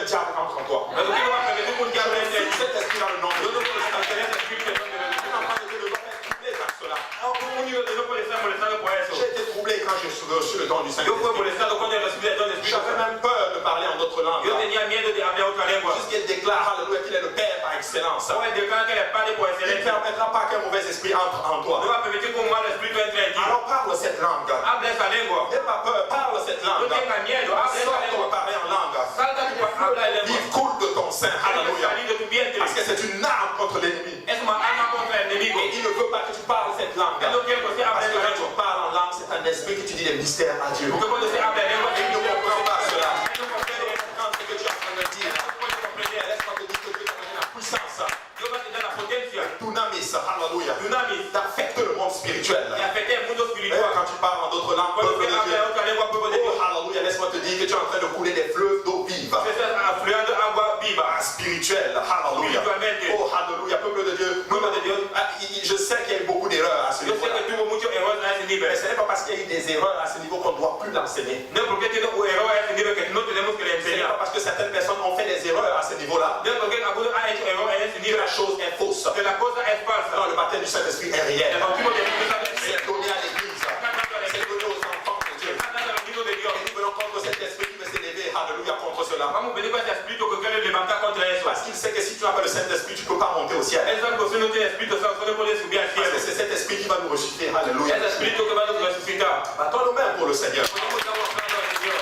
[SPEAKER 3] diable entre en toi.
[SPEAKER 2] Pero tú no vas a permitir que un diablo entre en ti.
[SPEAKER 3] Cet esprit dans le nom de
[SPEAKER 2] Yo no
[SPEAKER 3] Dieu.
[SPEAKER 2] puedo mantener ese espíritu en donde
[SPEAKER 3] Tu n'as pas de Dieu, ne dois pas être troublé par cela.
[SPEAKER 2] un niño no puede ser molestado por eso.
[SPEAKER 3] J'ai été troublé quand j'ai reçu le don du
[SPEAKER 2] Yo fui
[SPEAKER 3] Saint-Esprit.
[SPEAKER 2] molestado cuando recibí el don del Espíritu
[SPEAKER 3] J'avais
[SPEAKER 2] Santo.
[SPEAKER 3] même peur de parler en d'autres langues.
[SPEAKER 2] Yo tenía miedo de hablar otra lengua.
[SPEAKER 3] Jusqu'il déclare, alléluia, qu'il est le Père par excellence.
[SPEAKER 2] Ahora el declara que el Padre por
[SPEAKER 3] Il ne
[SPEAKER 2] excelencia
[SPEAKER 3] permettra pas qu'un mauvais esprit entre en
[SPEAKER 2] no
[SPEAKER 3] toi.
[SPEAKER 2] va a permitir que un mal espíritu entre en ti.
[SPEAKER 3] Alors parle cette langue.
[SPEAKER 2] Habla esa lengua.
[SPEAKER 3] N'aie pas peur, parle cette
[SPEAKER 2] No
[SPEAKER 3] langue.
[SPEAKER 2] tengas miedo, habla esa
[SPEAKER 3] Sors
[SPEAKER 2] lengua.
[SPEAKER 3] pour parler en langue.
[SPEAKER 2] Salta tu habla en lengua.
[SPEAKER 3] Il coule de ton sein,
[SPEAKER 2] Tiene que
[SPEAKER 3] alléluia.
[SPEAKER 2] salir de tu vientre.
[SPEAKER 3] Parce que c'est une arme contre l'ennemi.
[SPEAKER 2] Es una arma contra el enemigo.
[SPEAKER 3] Et il ne veut pas que tu parles cette langue.
[SPEAKER 2] Él no quiere que usted hable
[SPEAKER 3] Parce que
[SPEAKER 2] esa
[SPEAKER 3] quand tu
[SPEAKER 2] lengua.
[SPEAKER 3] parles en langue, c'est un esprit que tu dis des mystères à Dieu.
[SPEAKER 2] Porque cuando usted habla en lengua,
[SPEAKER 3] Il
[SPEAKER 2] él
[SPEAKER 3] ne
[SPEAKER 2] no
[SPEAKER 3] comprend pas cela.
[SPEAKER 2] comprende.
[SPEAKER 3] Quand ce que tu es en train de dire,
[SPEAKER 2] puede comprender.
[SPEAKER 3] laisse-moi te dire que Dieu t'a donné la puissance.
[SPEAKER 2] Dios va a tener la potencia.
[SPEAKER 3] Dunamis, alléluia.
[SPEAKER 2] Dunamis.
[SPEAKER 3] D'affecter le monde spirituel.
[SPEAKER 2] Y afecta el mundo
[SPEAKER 3] Et
[SPEAKER 2] espiritual.
[SPEAKER 3] quand tu parles en d'autres langues,
[SPEAKER 2] Cuando
[SPEAKER 3] peuple
[SPEAKER 2] usted
[SPEAKER 3] de Dieu,
[SPEAKER 2] habla otra lengua, pueblo de Dios,
[SPEAKER 3] oh, alléluia, laisse-moi te dire que tu es en train de couler des fleuves d'eau vive.
[SPEAKER 2] usted está afluendo agua viva.
[SPEAKER 3] Spirituelle, alléluia.
[SPEAKER 2] Spiritualmente.
[SPEAKER 3] Oh, alléluia, peuple de Dieu.
[SPEAKER 2] Peuple de Dios.
[SPEAKER 3] Je sais qu'il y a eu beaucoup d'erreurs à ce
[SPEAKER 2] Yo sé
[SPEAKER 3] niveau-là.
[SPEAKER 2] que tuvo muchos errores a ese
[SPEAKER 3] Mais
[SPEAKER 2] nivel.
[SPEAKER 3] ce n'est pas parce qu'il y a eu des erreurs à ce niveau qu'on ne doit plus l'enseigner.
[SPEAKER 2] No es porque tiene errores a ese nivel que no tenemos que le
[SPEAKER 3] Ce n'est pas
[SPEAKER 2] enseñar.
[SPEAKER 3] parce que certaines personnes ont fait des erreurs à ce niveau-là
[SPEAKER 2] No es porque algunos han hecho errores a ese
[SPEAKER 3] que
[SPEAKER 2] nivel
[SPEAKER 3] la chose est fausse.
[SPEAKER 2] que la cosa es falsa.
[SPEAKER 3] Non, le baptême du Saint-Esprit est
[SPEAKER 2] El
[SPEAKER 3] réel.
[SPEAKER 2] bautismo del Espíritu Santo es
[SPEAKER 3] C'est donné à l'Église.
[SPEAKER 2] está dando a la
[SPEAKER 3] C'est
[SPEAKER 2] iglesia.
[SPEAKER 3] donné aux enfants de Dieu.
[SPEAKER 2] Está dando a los niños de Dios.
[SPEAKER 3] Et nous venons contre cet esprit qui veut s'élever, alléluia, contre cela.
[SPEAKER 2] Vamos a venir con ese espíritu que quiere levantar contra eso.
[SPEAKER 3] Parce qu'il sait que si tu n'as pas le Saint-Esprit, tu ne peux pas monter au ciel.
[SPEAKER 2] Él sabe que usted no tiene Espíritu Santo, usted no puede subir al
[SPEAKER 3] Parce
[SPEAKER 2] cielo.
[SPEAKER 3] que c'est cet esprit qui va nous ressusciter, alléluia.
[SPEAKER 2] Es el espíritu que va a nos resucitar.
[SPEAKER 3] Battons nos mains pour le Seigneur.
[SPEAKER 2] Podemos estar buscando al Señor.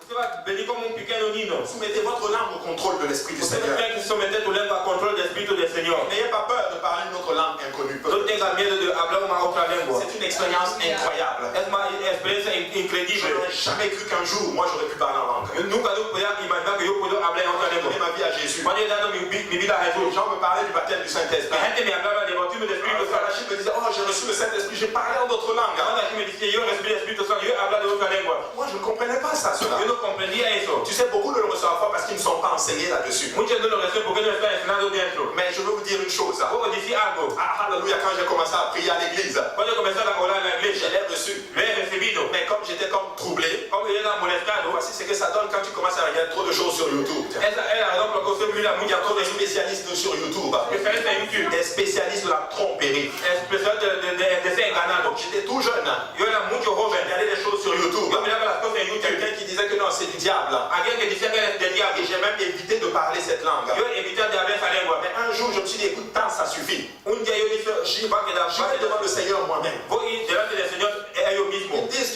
[SPEAKER 2] Usted va a venir como un pequeño niño.
[SPEAKER 3] Soumettez votre langue au contrôle de l'Esprit du
[SPEAKER 2] Usted
[SPEAKER 3] Seigneur.
[SPEAKER 2] tiene que someter tu lengua al control del Espíritu del Señor.
[SPEAKER 3] N'ayez pas peur de parler une autre langue inconnue.
[SPEAKER 2] No tenga miedo de hablar una otra lengua.
[SPEAKER 3] C'est une expérience incroyable.
[SPEAKER 2] Es una experiencia
[SPEAKER 3] Je
[SPEAKER 2] increíble.
[SPEAKER 3] n'aurais jamais cru qu'un jour, moi, j'aurais pu parler en langue.
[SPEAKER 2] Yo nunca podía imaginar que yo puedo hablar en otra
[SPEAKER 3] J'ai donné
[SPEAKER 2] lengua.
[SPEAKER 3] ma vie à Jésus.
[SPEAKER 2] Cuando he dado mi vida a
[SPEAKER 3] Les
[SPEAKER 2] Jesús,
[SPEAKER 3] gens me parlaient du baptême du Saint-Esprit.
[SPEAKER 2] la gente me hablaba del bautismo del Espíritu
[SPEAKER 3] Le
[SPEAKER 2] Santo.
[SPEAKER 3] Rachid me disait, oh, j'ai reçu le Saint-Esprit, j'ai parlé en d'autres langues.
[SPEAKER 2] Cuando aquí me decía, yo recibí el Espíritu Santo, yo he hablado de otra lengua.
[SPEAKER 3] Moi, je ne comprenais pas ça, cela.
[SPEAKER 2] Yo no comprendía eso.
[SPEAKER 3] Tu sais, beaucoup ne le reçoivent pas parce qu'ils ne sont pas enseignés là-dessus.
[SPEAKER 2] Muchos no lo reciben porque no están enseñando dentro.
[SPEAKER 3] Mais je veux vous dire une chose.
[SPEAKER 2] Puedo decir algo.
[SPEAKER 3] Ah, alléluia, quand j'ai commencé à prier à l'église,
[SPEAKER 2] Cuando he comenzado a orar en la
[SPEAKER 3] je
[SPEAKER 2] iglesia,
[SPEAKER 3] l'ai reçu.
[SPEAKER 2] lo he recibido.
[SPEAKER 3] Mais comme j'étais comme troublé,
[SPEAKER 2] Como yo era molestado,
[SPEAKER 3] voici ce que ça donne quand tu commences à regarder trop de choses sur YouTube.
[SPEAKER 2] esa es la razón por la que usted mira
[SPEAKER 3] Il y a
[SPEAKER 2] muchas
[SPEAKER 3] trop de
[SPEAKER 2] cosas
[SPEAKER 3] spécialistes sur YouTube.
[SPEAKER 2] especialistas en YouTube,
[SPEAKER 3] Des spécialistes de la tromperie.
[SPEAKER 2] especial de ser enganado.
[SPEAKER 3] Donc j'étais tout jeune.
[SPEAKER 2] Yo era mucho
[SPEAKER 3] Je
[SPEAKER 2] joven.
[SPEAKER 3] regardais des choses sur YouTube.
[SPEAKER 2] Yo miraba las cosas en YouTube.
[SPEAKER 3] Quelqu'un qui disait que non, c'est du diable.
[SPEAKER 2] Alguien que decía que era del diablo.
[SPEAKER 3] Et j'ai même évité de parler cette langue.
[SPEAKER 2] Yo evité de hablar esa lengua.
[SPEAKER 3] Mais un jour, je me suis dit, écoute, tant ça suffit.
[SPEAKER 2] Un día yo dije, va a quedar,
[SPEAKER 3] Je vais devant le Seigneur moi-même.
[SPEAKER 2] voy a ir delante del Señor ellos mismos.
[SPEAKER 3] Ils disent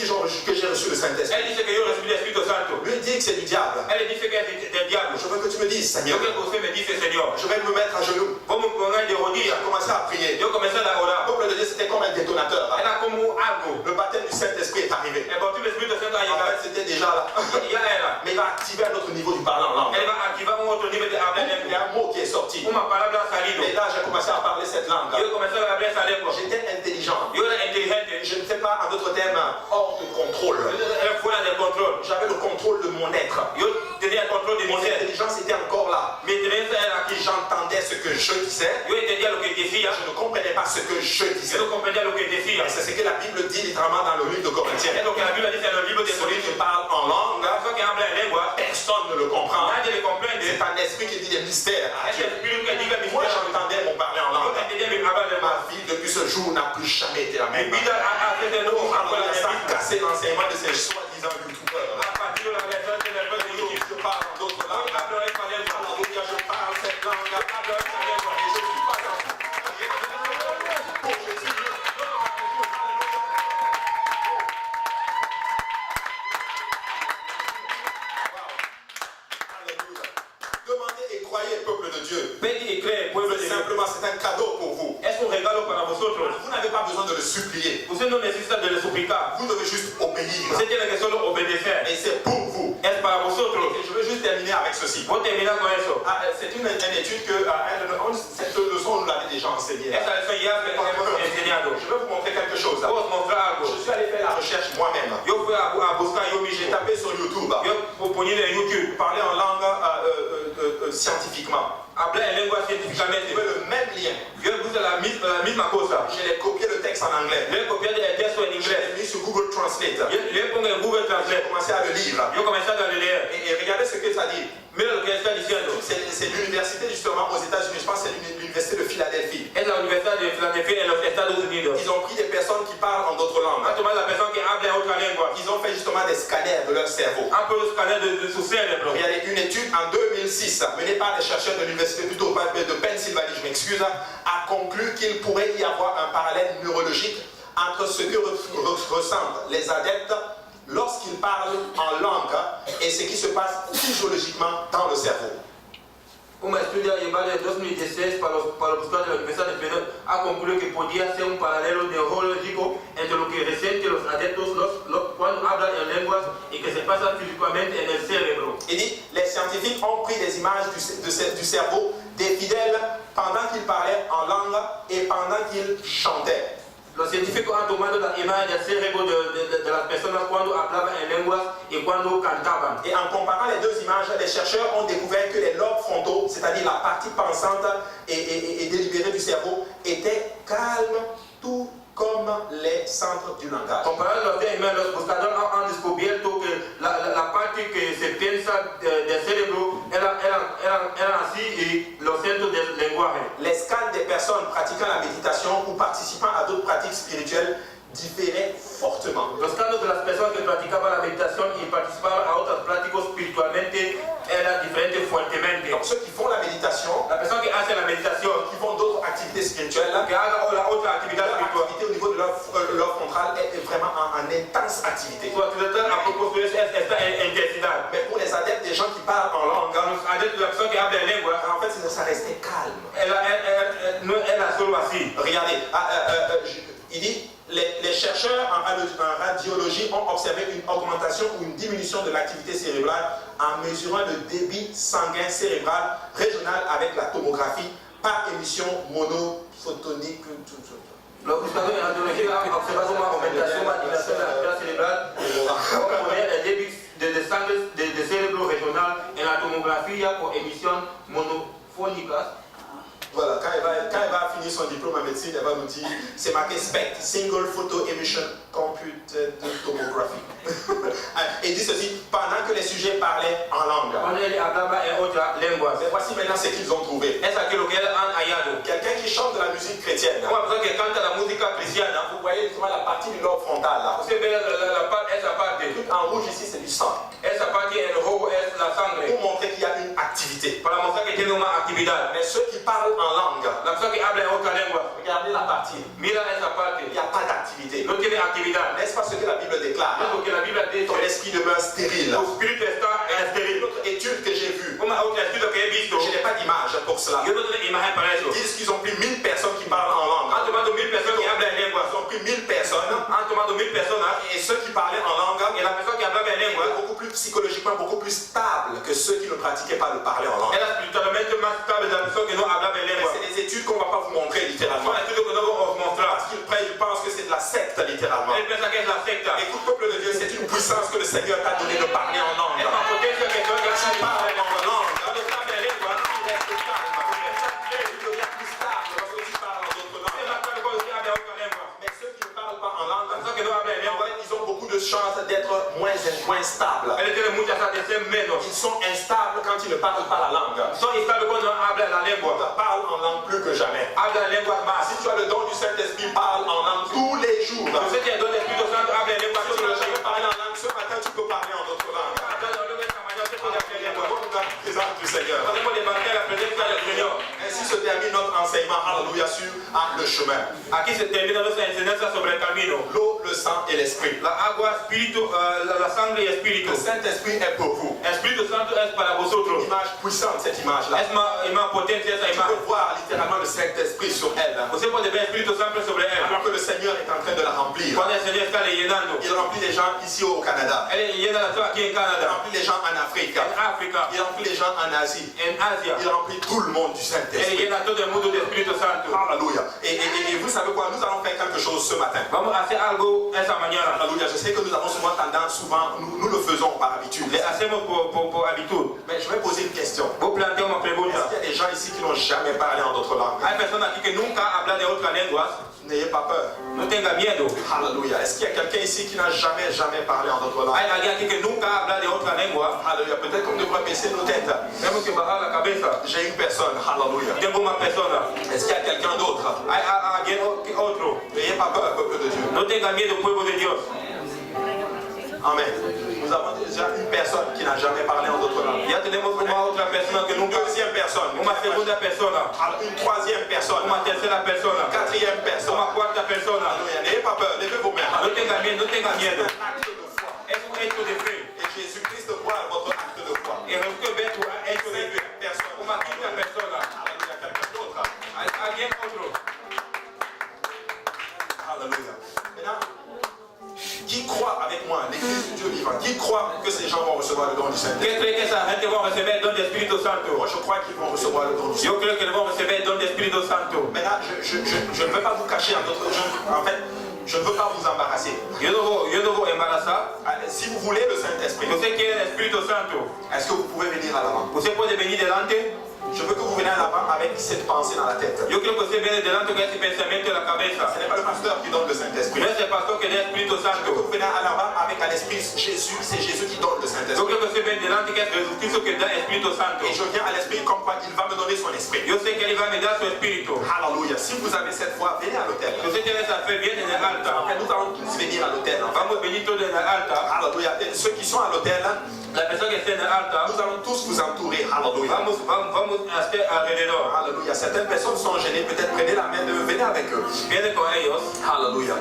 [SPEAKER 3] que j'ai reçu le Saint-Esprit.
[SPEAKER 2] Él dice que yo recibí el Espíritu Santo.
[SPEAKER 3] Lui dit que c'est du diable.
[SPEAKER 2] Él dice que es del diablo.
[SPEAKER 3] Je veux que tu me dises,
[SPEAKER 2] Yo
[SPEAKER 3] Seigneur.
[SPEAKER 2] quiero que usted me dice, Señor,
[SPEAKER 3] Je vais me mettre à genoux.
[SPEAKER 2] vamos a poner de
[SPEAKER 3] Et
[SPEAKER 2] rodillas.
[SPEAKER 3] j'ai commencé à prier.
[SPEAKER 2] Yo comencé a
[SPEAKER 3] Le
[SPEAKER 2] orar.
[SPEAKER 3] peuple de Dieu, c'était comme un détonateur.
[SPEAKER 2] Era como algo.
[SPEAKER 3] Le baptême du Saint-Esprit est arrivé.
[SPEAKER 2] El bautismo del Espíritu Santo ha
[SPEAKER 3] En
[SPEAKER 2] llegado.
[SPEAKER 3] fait, c'était déjà là.
[SPEAKER 2] Ya era.
[SPEAKER 3] Mais il va activer un autre niveau du parler en langue.
[SPEAKER 2] Él va a activar un otro nivel de hablar
[SPEAKER 3] Il y
[SPEAKER 2] lengua.
[SPEAKER 3] a un mot qui est sorti.
[SPEAKER 2] Una palabra ha salido.
[SPEAKER 3] Et là, j'ai commencé à parler cette langue.
[SPEAKER 2] Yo comencé a hablar esa lengua.
[SPEAKER 3] J'étais intelligent.
[SPEAKER 2] Yo era inteligente.
[SPEAKER 3] Je ne fais pas, en d'autres termes, hors de contrôle.
[SPEAKER 2] Era fuera del control.
[SPEAKER 3] J'avais le contrôle de mon être.
[SPEAKER 2] Yo tenía el control de mi
[SPEAKER 3] Mon
[SPEAKER 2] ser.
[SPEAKER 3] intelligence était encore là.
[SPEAKER 2] Mi inteligencia era aquí.
[SPEAKER 3] J'entendais ce que je disais.
[SPEAKER 2] Yo entendía lo que decía.
[SPEAKER 3] Je ne comprenais pas ce que je disais.
[SPEAKER 2] Yo no comprendía lo que decía.
[SPEAKER 3] Et c'est ce que la Bible dit littéralement dans le livre de Corinthiens.
[SPEAKER 2] Es lo que la Biblia dice en el libro de
[SPEAKER 3] Celui qui
[SPEAKER 2] Corintios.
[SPEAKER 3] parle en langue,
[SPEAKER 2] La persona que habla en lengua,
[SPEAKER 3] personne ne le comprend.
[SPEAKER 2] nadie le comprende.
[SPEAKER 3] C'est un esprit qui dit des mystères à
[SPEAKER 2] Es
[SPEAKER 3] Dieu.
[SPEAKER 2] el espíritu que diga mis
[SPEAKER 3] Moi,
[SPEAKER 2] cosas.
[SPEAKER 3] j'entendais mon parler même.
[SPEAKER 2] invita a hacer de nuevo
[SPEAKER 3] Ça a cassé l'enseignement de ces soi-disant youtubeurs.
[SPEAKER 2] a partir de la versión de la
[SPEAKER 3] Aujourd'hui, je parle en d'autres langues. Alléluia, je parle cette langue. Et je ne suis pas dans pour Jésus. Alléluia. Demandez et croyez, peuple de Dieu.
[SPEAKER 2] Pedi y cree, pueblo de Dios.
[SPEAKER 3] Simplement, c'est un cadeau pour vous.
[SPEAKER 2] Es un regalo para vosotros.
[SPEAKER 3] Vous n'avez pas besoin de le supplier.
[SPEAKER 2] Usted no necesita de le suplicar.
[SPEAKER 3] Vous devez juste obéir.
[SPEAKER 2] Usted tiene que solo obedecer.
[SPEAKER 3] Et c'est pour vous.
[SPEAKER 2] Es para vosotros.
[SPEAKER 3] Et je veux juste terminer avec ceci.
[SPEAKER 2] Voy a terminar con eso.
[SPEAKER 3] C'est une étude que cette leçon nous l'avait déjà enseignée.
[SPEAKER 2] Esta lección ya la hemos enseñado.
[SPEAKER 3] Je vais vous montrer quelque chose.
[SPEAKER 2] Voy a mostrar algo.
[SPEAKER 3] Je suis allé faire la recherche moi-même.
[SPEAKER 2] Yo fui a buscar yo
[SPEAKER 3] J'ai
[SPEAKER 2] mismo.
[SPEAKER 3] tapé sur YouTube.
[SPEAKER 2] Yo ponía en YouTube.
[SPEAKER 3] Parler en langue scientifiquement.
[SPEAKER 2] Hablar en lengua
[SPEAKER 3] J'ai
[SPEAKER 2] científicamente.
[SPEAKER 3] trouvé le même lien.
[SPEAKER 2] Yo puse la misma cosa.
[SPEAKER 3] J'ai copié le texte en anglais.
[SPEAKER 2] Le he copiado el texto en
[SPEAKER 3] Je
[SPEAKER 2] inglés.
[SPEAKER 3] l'ai mis sur Google Translate.
[SPEAKER 2] Le pongo en Google
[SPEAKER 3] J'ai
[SPEAKER 2] Translate.
[SPEAKER 3] commencé à le lire.
[SPEAKER 2] Yo comencé a leer.
[SPEAKER 3] Et regardez ce que ça dit.
[SPEAKER 2] Mira lo que está diciendo.
[SPEAKER 3] C'est l'université justement aux États-Unis. Je pense que c'est l'université de Philadelphie.
[SPEAKER 2] Es la Universidad de Filadelfia en los Estados Unidos.
[SPEAKER 3] Ils ont pris des personnes qui parlent en d'autres langues.
[SPEAKER 2] Han tomado a la persona que habla en otra lengua.
[SPEAKER 3] Ils ont fait justement des scanners de leur cerveau.
[SPEAKER 2] Han podido escanear de su cerebro.
[SPEAKER 3] Regardez, une étude en 2006 menée par des chercheurs de l'université plutôt de Pennsylvanie, je m'excuse, a conclu qu'il pourrait y avoir un parallèle neurologique entre ce que ressentent les adeptes lorsqu'ils parlent en langue et ce qui se passe physiologiquement dans le cerveau.
[SPEAKER 2] Un estudio llevado en 2016 para los buscadores de la Universidad de Penn ha concluido que podía ser un paralelo neurológico entre lo que resienten los adeptos cuando hablan en lenguas y que se pasa físicamente en el cerebro.
[SPEAKER 3] Il dit, les scientifiques ont pris des images du cerveau des fidèles pendant qu'ils parlaient en langue et pendant qu'ils chantaient.
[SPEAKER 2] Los científicos han tomado la imagen del cerebro de las personas cuando hablaban en lenguas y cuando cantaban.
[SPEAKER 3] Et en comparant les deux images, les chercheurs ont découvert que les lobes frontaux, c'est-à-dire la partie pensante et délibérée du cerveau, étaient calmes, tout comme les centres du langage.
[SPEAKER 2] Comparando los dos imágenes, los buscadores han descubierto que la parte que se piensa del cerebro eran así y los centros del lenguaje.
[SPEAKER 3] Les scans des personnes pratiquant la méditation ou participant à d'autres pratiques spirituelles différaient fortement.
[SPEAKER 2] Los casos de las personas que practicaban la meditación y participaban a otras prácticas espiritualmente eran diferentes fuertemente.
[SPEAKER 3] Donc ceux qui font la méditation,
[SPEAKER 2] La persona que hace la meditación,
[SPEAKER 3] qui font d'autres activités spirituelles,
[SPEAKER 2] que haga la otra actividad
[SPEAKER 3] leur
[SPEAKER 2] espiritual,
[SPEAKER 3] activité au niveau de leur frontale est vraiment en intense activité.
[SPEAKER 2] su actividad a propósito de eso está en intensidad.
[SPEAKER 3] Mais pour les adeptes, des gens qui parlent en langue,
[SPEAKER 2] Los adeptos de la persona que habla en lengua,
[SPEAKER 3] en fait, ça restait calme.
[SPEAKER 2] no era solo así.
[SPEAKER 3] Regardez, il dit, les chercheurs en radiologie ont observé une augmentation ou une diminution de l'activité cérébrale en mesurant le débit sanguin cérébral régional avec la tomographie par émission monophotonique.
[SPEAKER 2] Los buscadores en radiología han observado una aumentación, una disminución de la actividad cerebral por poner el débit de sangre de cerebro regional en la tomografía por emisión monofónica.
[SPEAKER 3] Voilà, quand elle va finir son diplôme en médecine, elle va nous dire, c'est marqué SPECT, Single Photo Emission Computed Tomography. Et il dit ceci, pendant que les sujets parlaient en langue.
[SPEAKER 2] Cuando él hablaba en otra lengua.
[SPEAKER 3] Mais voici maintenant ce qu'ils ont trouvé.
[SPEAKER 2] Es aquí lo que él han hallado.
[SPEAKER 3] Quelqu'un qui chante de la musique chrétienne.
[SPEAKER 2] Una persona que canta la música cristiana.
[SPEAKER 3] Vous voyez justement la partie du lobe frontal là.
[SPEAKER 2] Usted ve esa parte.
[SPEAKER 3] Tout en rouge ici, c'est du sang.
[SPEAKER 2] Esa parte en rojo es la sangre.
[SPEAKER 3] Pour montrer qu'il y a une activité.
[SPEAKER 2] Para mostrar que tiene una actividad.
[SPEAKER 3] Mais ceux qui parlent en langue,
[SPEAKER 2] La persona que habla en otra lengua.
[SPEAKER 3] regardez la partie.
[SPEAKER 2] Mira esa parte.
[SPEAKER 3] Il n'y a pas d'activité.
[SPEAKER 2] No tiene actividad.
[SPEAKER 3] N'est-ce pas ce que la Bible déclare?
[SPEAKER 2] Es lo que la Biblia dice.
[SPEAKER 3] Ton esprit demeure stérile.
[SPEAKER 2] Tu espíritu está estéril.
[SPEAKER 3] Une autre étude que j'ai vue,
[SPEAKER 2] Una otra estudio que he visto.
[SPEAKER 3] je n'ai pas d'image pour cela.
[SPEAKER 2] Yo no tengo imagen para eso.
[SPEAKER 3] Ils disent qu'ils ont pris 1000 personnes qui parlent en langue.
[SPEAKER 2] Han tomado 1000 personas que hablan en lengua.
[SPEAKER 3] Ils ont pris 1000 personnes
[SPEAKER 2] Han tomado 1000 personas.
[SPEAKER 3] et ceux qui parlaient en langue
[SPEAKER 2] Y la persona que hablaba en lengua
[SPEAKER 3] étaient beaucoup plus psychologiquement, beaucoup plus stables que ceux qui ne pratiquaient pas le parler en langue.
[SPEAKER 2] era espiritualmente más estable de la persona que no hablaba en
[SPEAKER 3] Mais
[SPEAKER 2] lengua.
[SPEAKER 3] c'est des études qu'on ne va pas vous montrer littéralement.
[SPEAKER 2] Son estudios que no vamos a mostrar.
[SPEAKER 3] Parce qu'ils pensent que c'est de la secte littéralement.
[SPEAKER 2] Él piensa que es la secta.
[SPEAKER 3] Écoute, peuple de Dieu, c'est une puissance que le Seigneur t'a donné de parler en langue.
[SPEAKER 2] Es una potencia que Dios
[SPEAKER 3] Quand tu parles en langue,
[SPEAKER 2] Cuando se habla en lengua,
[SPEAKER 3] tu restes calme. Tu deviens plus stable lorsque tu parles en d'autres
[SPEAKER 2] es
[SPEAKER 3] langues.
[SPEAKER 2] más claro cuando se habla otra lengua.
[SPEAKER 3] Mais ceux qui ne parlent pas en langue,
[SPEAKER 2] La persona que no habla en
[SPEAKER 3] en
[SPEAKER 2] lengua,
[SPEAKER 3] fait, ils ont beaucoup de chances d'être moins stables.
[SPEAKER 2] él tiene muchas chances de ser menos.
[SPEAKER 3] Ils sont instables quand ils ne parlent pas la langue.
[SPEAKER 2] Son instables cuando habla la
[SPEAKER 3] On
[SPEAKER 2] lengua.
[SPEAKER 3] te parle en langue plus que jamais.
[SPEAKER 2] Habla en lengua más.
[SPEAKER 3] Si tu as le don du Saint-Esprit, parle en langue tous les jours.
[SPEAKER 2] Aquí se termina nuestra enseñanza sobre el camino.
[SPEAKER 3] L'eau, le sang et l'esprit.
[SPEAKER 2] La agua, espíritu, la sangre y espíritu.
[SPEAKER 3] Le Saint-Esprit est pour vous.
[SPEAKER 2] Espíritu Santo es para vosotros.
[SPEAKER 3] Une image puissante, cette image-là.
[SPEAKER 2] Es más potente esa
[SPEAKER 3] Tu
[SPEAKER 2] imagen.
[SPEAKER 3] peux voir littéralement le Saint-Esprit sur elle.
[SPEAKER 2] Usted puede ver Espíritu Santo sobre él.
[SPEAKER 3] Alors que le Seigneur est en train de la remplir.
[SPEAKER 2] Cuando el Señor está llenando.
[SPEAKER 3] Il remplit les gens ici au Canada.
[SPEAKER 2] Él llena la zona aquí en
[SPEAKER 3] Il
[SPEAKER 2] Canadá,
[SPEAKER 3] remplit les gens en Afrique.
[SPEAKER 2] en África,
[SPEAKER 3] Il remplit les gens en Asie.
[SPEAKER 2] en Asia.
[SPEAKER 3] Il remplit tout le monde du
[SPEAKER 2] Él
[SPEAKER 3] Saint-Esprit.
[SPEAKER 2] llena todo el mundo de Espíritu Santo.
[SPEAKER 3] Alléluia. Et vous savez quoi? Nous allons faire quelque chose ce matin.
[SPEAKER 2] Vamos a hacer algo esa mañana.
[SPEAKER 3] Alléluia. Je sais que nous avons souvent tendance, nous le faisons par habitude.
[SPEAKER 2] Le hacemos por habitud.
[SPEAKER 3] Mais je vais poser une question.
[SPEAKER 2] Vou plantear uma
[SPEAKER 3] Est-ce
[SPEAKER 2] pergunta.
[SPEAKER 3] qu'il y a des gens ici qui n'ont jamais parlé en d'autres langues?
[SPEAKER 2] Hay personas aquí que nunca hablan de otras lenguas.
[SPEAKER 3] N'ayez pas peur.
[SPEAKER 2] No tenga miedo.
[SPEAKER 3] Alléluia. Est-ce qu'il y a quelqu'un ici qui n'a jamais parlé en d'autres langues?
[SPEAKER 2] Hay alguien aquí que nunca habla de otra lengua.
[SPEAKER 3] Alléluia. Peut-être qu'on devrait baisser nos têtes.
[SPEAKER 2] Tenemos que bajar la cabeza.
[SPEAKER 3] J'ai une personne. Alléluia.
[SPEAKER 2] Tengo una persona.
[SPEAKER 3] Est-ce qu'il y a quelqu'un d'autre?
[SPEAKER 2] Hay alguien otro.
[SPEAKER 3] N'ayez pas peur, peuple de Dieu.
[SPEAKER 2] No tenga miedo, pueblo de Dios.
[SPEAKER 3] Amen. Nous avons déjà une personne qui n'a jamais parlé en d'autres langues.
[SPEAKER 2] Ya tenemos una otra persona que
[SPEAKER 3] Une
[SPEAKER 2] nunca.
[SPEAKER 3] deuxième personne.
[SPEAKER 2] Una segunda persona.
[SPEAKER 3] Alors, une troisième personne.
[SPEAKER 2] Una tercera persona.
[SPEAKER 3] Une quatrième personne.
[SPEAKER 2] Una cuarta persona.
[SPEAKER 3] Alléluia. N'ayez pas peur. Levez vos mains.
[SPEAKER 2] No tenga miedo, no tenga miedo.
[SPEAKER 3] C'est un acte de foi.
[SPEAKER 2] Es un hecho de fe.
[SPEAKER 3] Et Jésus-Christ voit votre acte de foi.
[SPEAKER 2] Y Jesucristo ve tu hecho de fe.
[SPEAKER 3] Cinquième personne.
[SPEAKER 2] Una quinta persona.
[SPEAKER 3] Alléluia. Quelqu'un d'autre.
[SPEAKER 2] Hay alguien otro.
[SPEAKER 3] Alléluia. Maintenant, qui croit avec moi, l'Église du Dieu vivant, qui croit que ces gens vont recevoir le don du Saint-Esprit?
[SPEAKER 2] ¿Qué cree que esa gente va a recibir el don del Espíritu Santo?
[SPEAKER 3] Moi, je crois qu'ils vont recevoir le don du Saint-Esprit.
[SPEAKER 2] Yo creo que vão receber el don del Espíritu Santo.
[SPEAKER 3] Maintenant, je ne veux pas vous cacher en d'autres choses. En fait, je ne veux pas vous embarrasser.
[SPEAKER 2] Yo no vou embarazar.
[SPEAKER 3] Allez, si vous voulez le Saint-Esprit,
[SPEAKER 2] Você quer el Espíritu Santo?
[SPEAKER 3] est-ce que vous pouvez venir à l'avant?
[SPEAKER 2] Você pode venir delante.
[SPEAKER 3] Je veux que vous veniez à l'avant avec cette pensée dans la tête.
[SPEAKER 2] Yo quiero que você venha delante con ese pensamiento en la cabeza.
[SPEAKER 3] Ce n'est pas le pasteur qui donne le Saint-Esprit.
[SPEAKER 2] No es el pastor que da el Espíritu
[SPEAKER 3] Je veux que
[SPEAKER 2] Santo.
[SPEAKER 3] vous veniez à l'avant avec à l'Esprit Jésus. C'est Jésus qui donne le
[SPEAKER 2] Yo
[SPEAKER 3] Saint-Esprit.
[SPEAKER 2] creo que você venha delante que es Jesucristo que da el Espíritu Santo.
[SPEAKER 3] Et je viens à l'Esprit comme quoi il va me donner son Esprit.
[SPEAKER 2] Yo sé que Él va a me dar su Espíritu.
[SPEAKER 3] Alléluia. Si vous avez cette foi, venez à l'hôtel.
[SPEAKER 2] Si usted tiene esa fe, viene en el altar.
[SPEAKER 3] Après, nous allons tous venir à l'hôtel.
[SPEAKER 2] Vamos a venir todos en el altar.
[SPEAKER 3] Alléluia. Et ceux qui sont à l'hôtel,
[SPEAKER 2] La persona que esté en el altar,
[SPEAKER 3] nous allons tous vous entourer. Alléluia.
[SPEAKER 2] vamos a estar alrededor.
[SPEAKER 3] Alléluia. Certaines personnes sont gênées. Peut-être prenez la main de venez avec eux.
[SPEAKER 2] Viene con ellos.
[SPEAKER 3] Alléluia.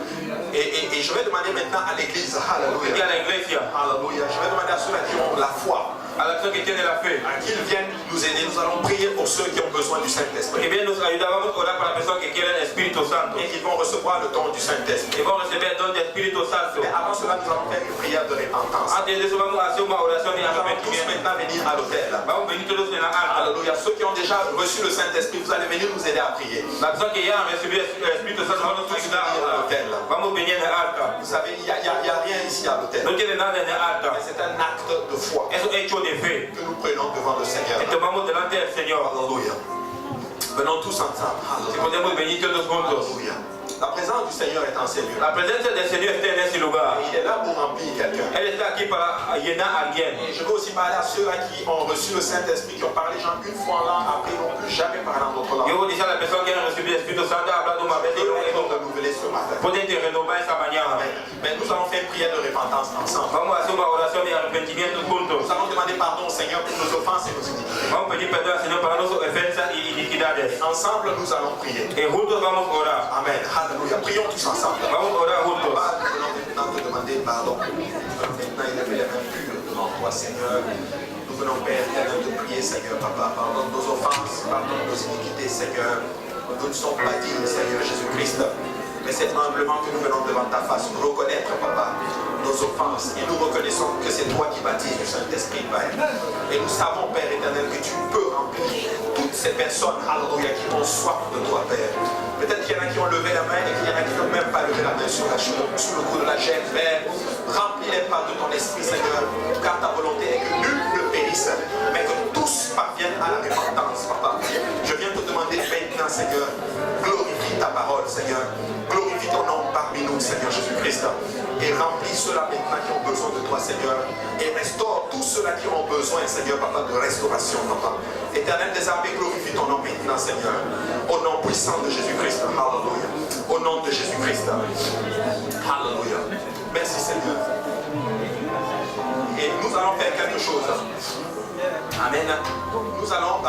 [SPEAKER 3] Et je vais demander maintenant à l'église.
[SPEAKER 2] Y
[SPEAKER 3] Alléluia.
[SPEAKER 2] a la iglesia,
[SPEAKER 3] Alléluia. Je vais demander à ceux-là qui ont la foi,
[SPEAKER 2] a la persona que tiene la fe,
[SPEAKER 3] qu'ils viennent nous aider. Nous allons prier pour ceux qui ont besoin du
[SPEAKER 2] que
[SPEAKER 3] Saint-Esprit.
[SPEAKER 2] viene nos ayudar. Vamos a orar para la persona que quiere el Espíritu Santo.
[SPEAKER 3] Et ils vont recevoir le don du Saint-Esprit.
[SPEAKER 2] Y vamos a recibir el don del Espíritu Santo.
[SPEAKER 3] Mais avant cela, nous allons faire une prière de repentance.
[SPEAKER 2] Antes de eso vamos a hacer una oración de
[SPEAKER 3] Nous allons tous
[SPEAKER 2] arrepentimiento.
[SPEAKER 3] maintenant venir à l'hôtel.
[SPEAKER 2] Vamos a venir todos en la altar.
[SPEAKER 3] Alléluia. Ceux qui ont déjà reçu le Saint-Esprit, vous allez venir nous aider à prier.
[SPEAKER 2] La persona que ya ha recibido el Espíritu Santo, vamos a ayudar a orar. Vamos a venir en el altar.
[SPEAKER 3] Vous savez, il n'y a rien ici à l'hôtel.
[SPEAKER 2] No tiene nada en el altar.
[SPEAKER 3] Mais c'est un acte de foi
[SPEAKER 2] Es un hecho de fe.
[SPEAKER 3] que nous prenons devant le Seigneur.
[SPEAKER 2] Y tomamos delante del Señor.
[SPEAKER 3] Alléluia. Venons tous ensemble.
[SPEAKER 2] Si
[SPEAKER 3] Alléluia.
[SPEAKER 2] podemos venir todos juntos.
[SPEAKER 3] Alléluia. La présence du Seigneur est en ces lieux.
[SPEAKER 2] La presencia del Señor está en ese lugar.
[SPEAKER 3] Et il est là pour remplir quelqu'un.
[SPEAKER 2] Él está aquí para llenar a alguien.
[SPEAKER 3] Et je veux aussi parler à ceux-là qui ont reçu le Saint-Esprit, qui ont parlé genre une fois en langue, après ils n'ont plus jamais parlé en d'autres
[SPEAKER 2] Yo
[SPEAKER 3] langues.
[SPEAKER 2] voy a decir a la persona que ha recibido el Espíritu Santo, ha hablado una vez y
[SPEAKER 3] Et
[SPEAKER 2] luego
[SPEAKER 3] ils vont renouveler ce matin.
[SPEAKER 2] pueden renovar esta mañana.
[SPEAKER 3] Amen. Mais nous allons faire une prière de repentance ensemble.
[SPEAKER 2] Vamos a hacer una oración de arrepentimiento juntos.
[SPEAKER 3] Nous allons demander pardon au Seigneur pour nos offenses et nos iniquités.
[SPEAKER 2] Vamos a pedir perdón al Señor para nuestras ofensas y iniquidades.
[SPEAKER 3] Ensemble, nous allons prier.
[SPEAKER 2] Y juntos vamos a orar.
[SPEAKER 3] Amen. Alléluia. Prions tous ensemble.
[SPEAKER 2] Vamos a orar juntos.
[SPEAKER 3] Papa, nous venons maintenant te demander pardon. Nous venons maintenant élever les mains pures devant toi, Seigneur. Nous venons, Père éternel, te prier, Seigneur, Papa. Pardonne nos offenses, pardonne nos iniquités, Seigneur. Nous ne sommes pas dignes, Seigneur Jésus-Christ. Mais c'est humblement que nous venons devant ta face reconnaître, Papa, nos offenses. Et nous reconnaissons que c'est toi qui baptises du Saint-Esprit, Père. Et nous savons, Père éternel, que tu peux remplir toutes ces personnes, alléluia, qui ont soif de toi, Père. Peut-être qu'il y en a qui ont levé la main et qu'il y en a qui n'ont même pas levé la main sur le coup de la chaîne, Père. Remplis-les pas de ton esprit, Seigneur, car ta volonté est que nul ne périsse, mais que tous parviennent à la repentance, Papa. Je viens te demander maintenant, Seigneur, glorifie ta parole, Seigneur. Glorifie ton nom parmi nous, Seigneur Jésus-Christ. Et remplis ceux-là maintenant qui ont besoin de toi, Seigneur. Et restaure tous ceux-là qui ont besoin, Seigneur, Papa, de restauration, Papa. Éternel des armées, glorifie ton nom maintenant, Seigneur. Au nom puissant de Jésus-Christ. Alléluia. Au nom de Jésus-Christ. Alléluia. Merci, Seigneur. Et nous allons faire quelque chose. Amen. Nous allons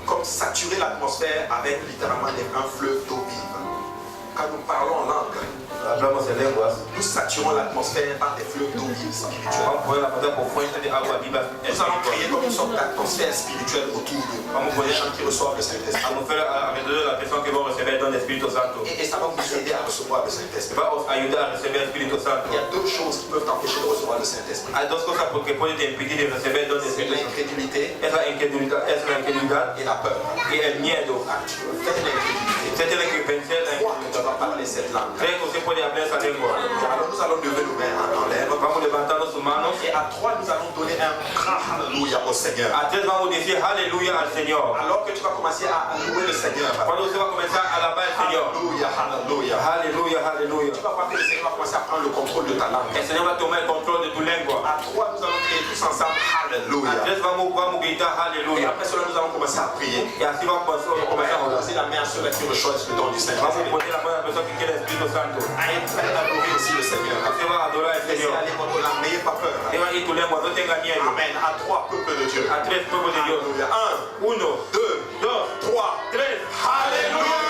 [SPEAKER 3] comme saturer l'atmosphère avec littéralement un fleuve d'eau vive. Quand nous parlons en langue,
[SPEAKER 2] hablamos en lenguas,
[SPEAKER 3] nous saturons l'atmosphère par des fleuves d'eau vive spirituelle.
[SPEAKER 2] vamos a poner la pantalla por fuente de agua viva
[SPEAKER 3] Nous allons créer
[SPEAKER 2] espiritual.
[SPEAKER 3] comme une sorte d'atmosphère spirituelle autour de nous.
[SPEAKER 2] Vamos a
[SPEAKER 3] Pour les
[SPEAKER 2] poner
[SPEAKER 3] gens qui reçoivent le Saint-Esprit.
[SPEAKER 2] Vamos a meter la persona que va a recibir el don del Espíritu Santo.
[SPEAKER 3] Et ça va vous aider à recevoir le Saint-Esprit.
[SPEAKER 2] Va a ayudar a recibir el Espíritu Santo.
[SPEAKER 3] Il y a deux choses qui peuvent t'empêcher de recevoir le Saint-Esprit.
[SPEAKER 2] Hay dos cosas que pueden te impedir de recibir el don del
[SPEAKER 3] C'est
[SPEAKER 2] Espíritu Santo.
[SPEAKER 3] l'incrédulité
[SPEAKER 2] Es la incredulidad
[SPEAKER 3] et la peur.
[SPEAKER 2] y el miedo.
[SPEAKER 3] Ah, tu peux faire l'incrédulité.
[SPEAKER 2] Usted tiene que vencer la
[SPEAKER 3] Crois que tu
[SPEAKER 2] incredulidad.
[SPEAKER 3] vas parler cette langue.
[SPEAKER 2] Cree que usted puede hablar esa lengua.
[SPEAKER 3] Alors nous allons lever nos mains en l'air.
[SPEAKER 2] Vamos levantando sus manos.
[SPEAKER 3] Et à trois, nous allons donner un grand hallelujah au Seigneur.
[SPEAKER 2] A tres vamos a decir aleluya al Señor.
[SPEAKER 3] Alors que tu vas commencer à louer le Seigneur.
[SPEAKER 2] Cuando usted va a comenzar a alabar al Señor.
[SPEAKER 3] Alléluia, alléluia.
[SPEAKER 2] Aleluya, aleluya.
[SPEAKER 3] Tu vas voir que le Seigneur va commencer à prendre le contrôle de ta langue.
[SPEAKER 2] El Señor va a tomar el control de tu lengua.
[SPEAKER 3] À trois, nous allons crier tous ensemble
[SPEAKER 2] A
[SPEAKER 3] alléluia.
[SPEAKER 2] tres vamos a gritar
[SPEAKER 3] Et
[SPEAKER 2] aleluya.
[SPEAKER 3] après cela, nous allons commencer à prier.
[SPEAKER 2] Y así vamos a
[SPEAKER 3] On va
[SPEAKER 2] comenzar a orar.
[SPEAKER 3] poser la main sur la qui reçoit le don du
[SPEAKER 2] Vamos a
[SPEAKER 3] Saint-Esprit.
[SPEAKER 2] poner la mano a la persona que quiere el Espíritu Santo.
[SPEAKER 3] Adorer aussi le Seigneur.
[SPEAKER 2] Usted va a adorar al
[SPEAKER 3] Laissez
[SPEAKER 2] Señor.
[SPEAKER 3] aller votre langue, n'ayez pas peur.
[SPEAKER 2] Deja ir tu lengua, no tenga miedo.
[SPEAKER 3] Amen. À trois peuples de Dieu.
[SPEAKER 2] A tres pueblos de Dios.
[SPEAKER 3] Alléluia. Un,
[SPEAKER 2] Uno,
[SPEAKER 3] deux,
[SPEAKER 2] dos,
[SPEAKER 3] trois.
[SPEAKER 2] tres.
[SPEAKER 3] Alléluia.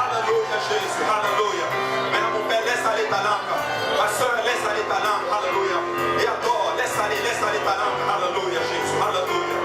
[SPEAKER 3] Alléluia Jésus. Alléluia. Maintenant mon Père, laisse aller ta langue. Ma soeur, laisse aller ta langue. Alléluia. Et adore, laisse aller ta langue. Alléluia Jésus. Alléluia.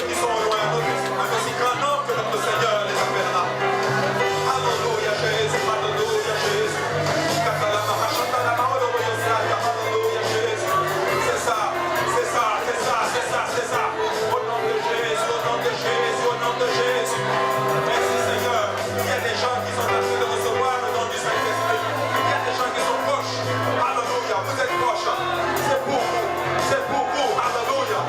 [SPEAKER 3] ceux qui sont loin, un aussi grand nombre que notre Seigneur les appellera. Alléluia Jésus, Alléluia Jésus. Alléluia Jésus. C'est ça, c'est ça, c'est ça, c'est ça, c'est ça. Au nom de Jésus, au nom de Jésus, au nom de Jésus. Merci Seigneur. Il y a des gens qui sont en train de recevoir le nom du Saint-Esprit. Il y a des gens qui sont proches. Alléluia, vous êtes proches. C'est pour vous, c'est pour vous. Alléluia.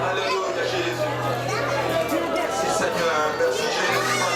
[SPEAKER 4] Alléluia Jésus. Merci Seigneur, merci Jésus.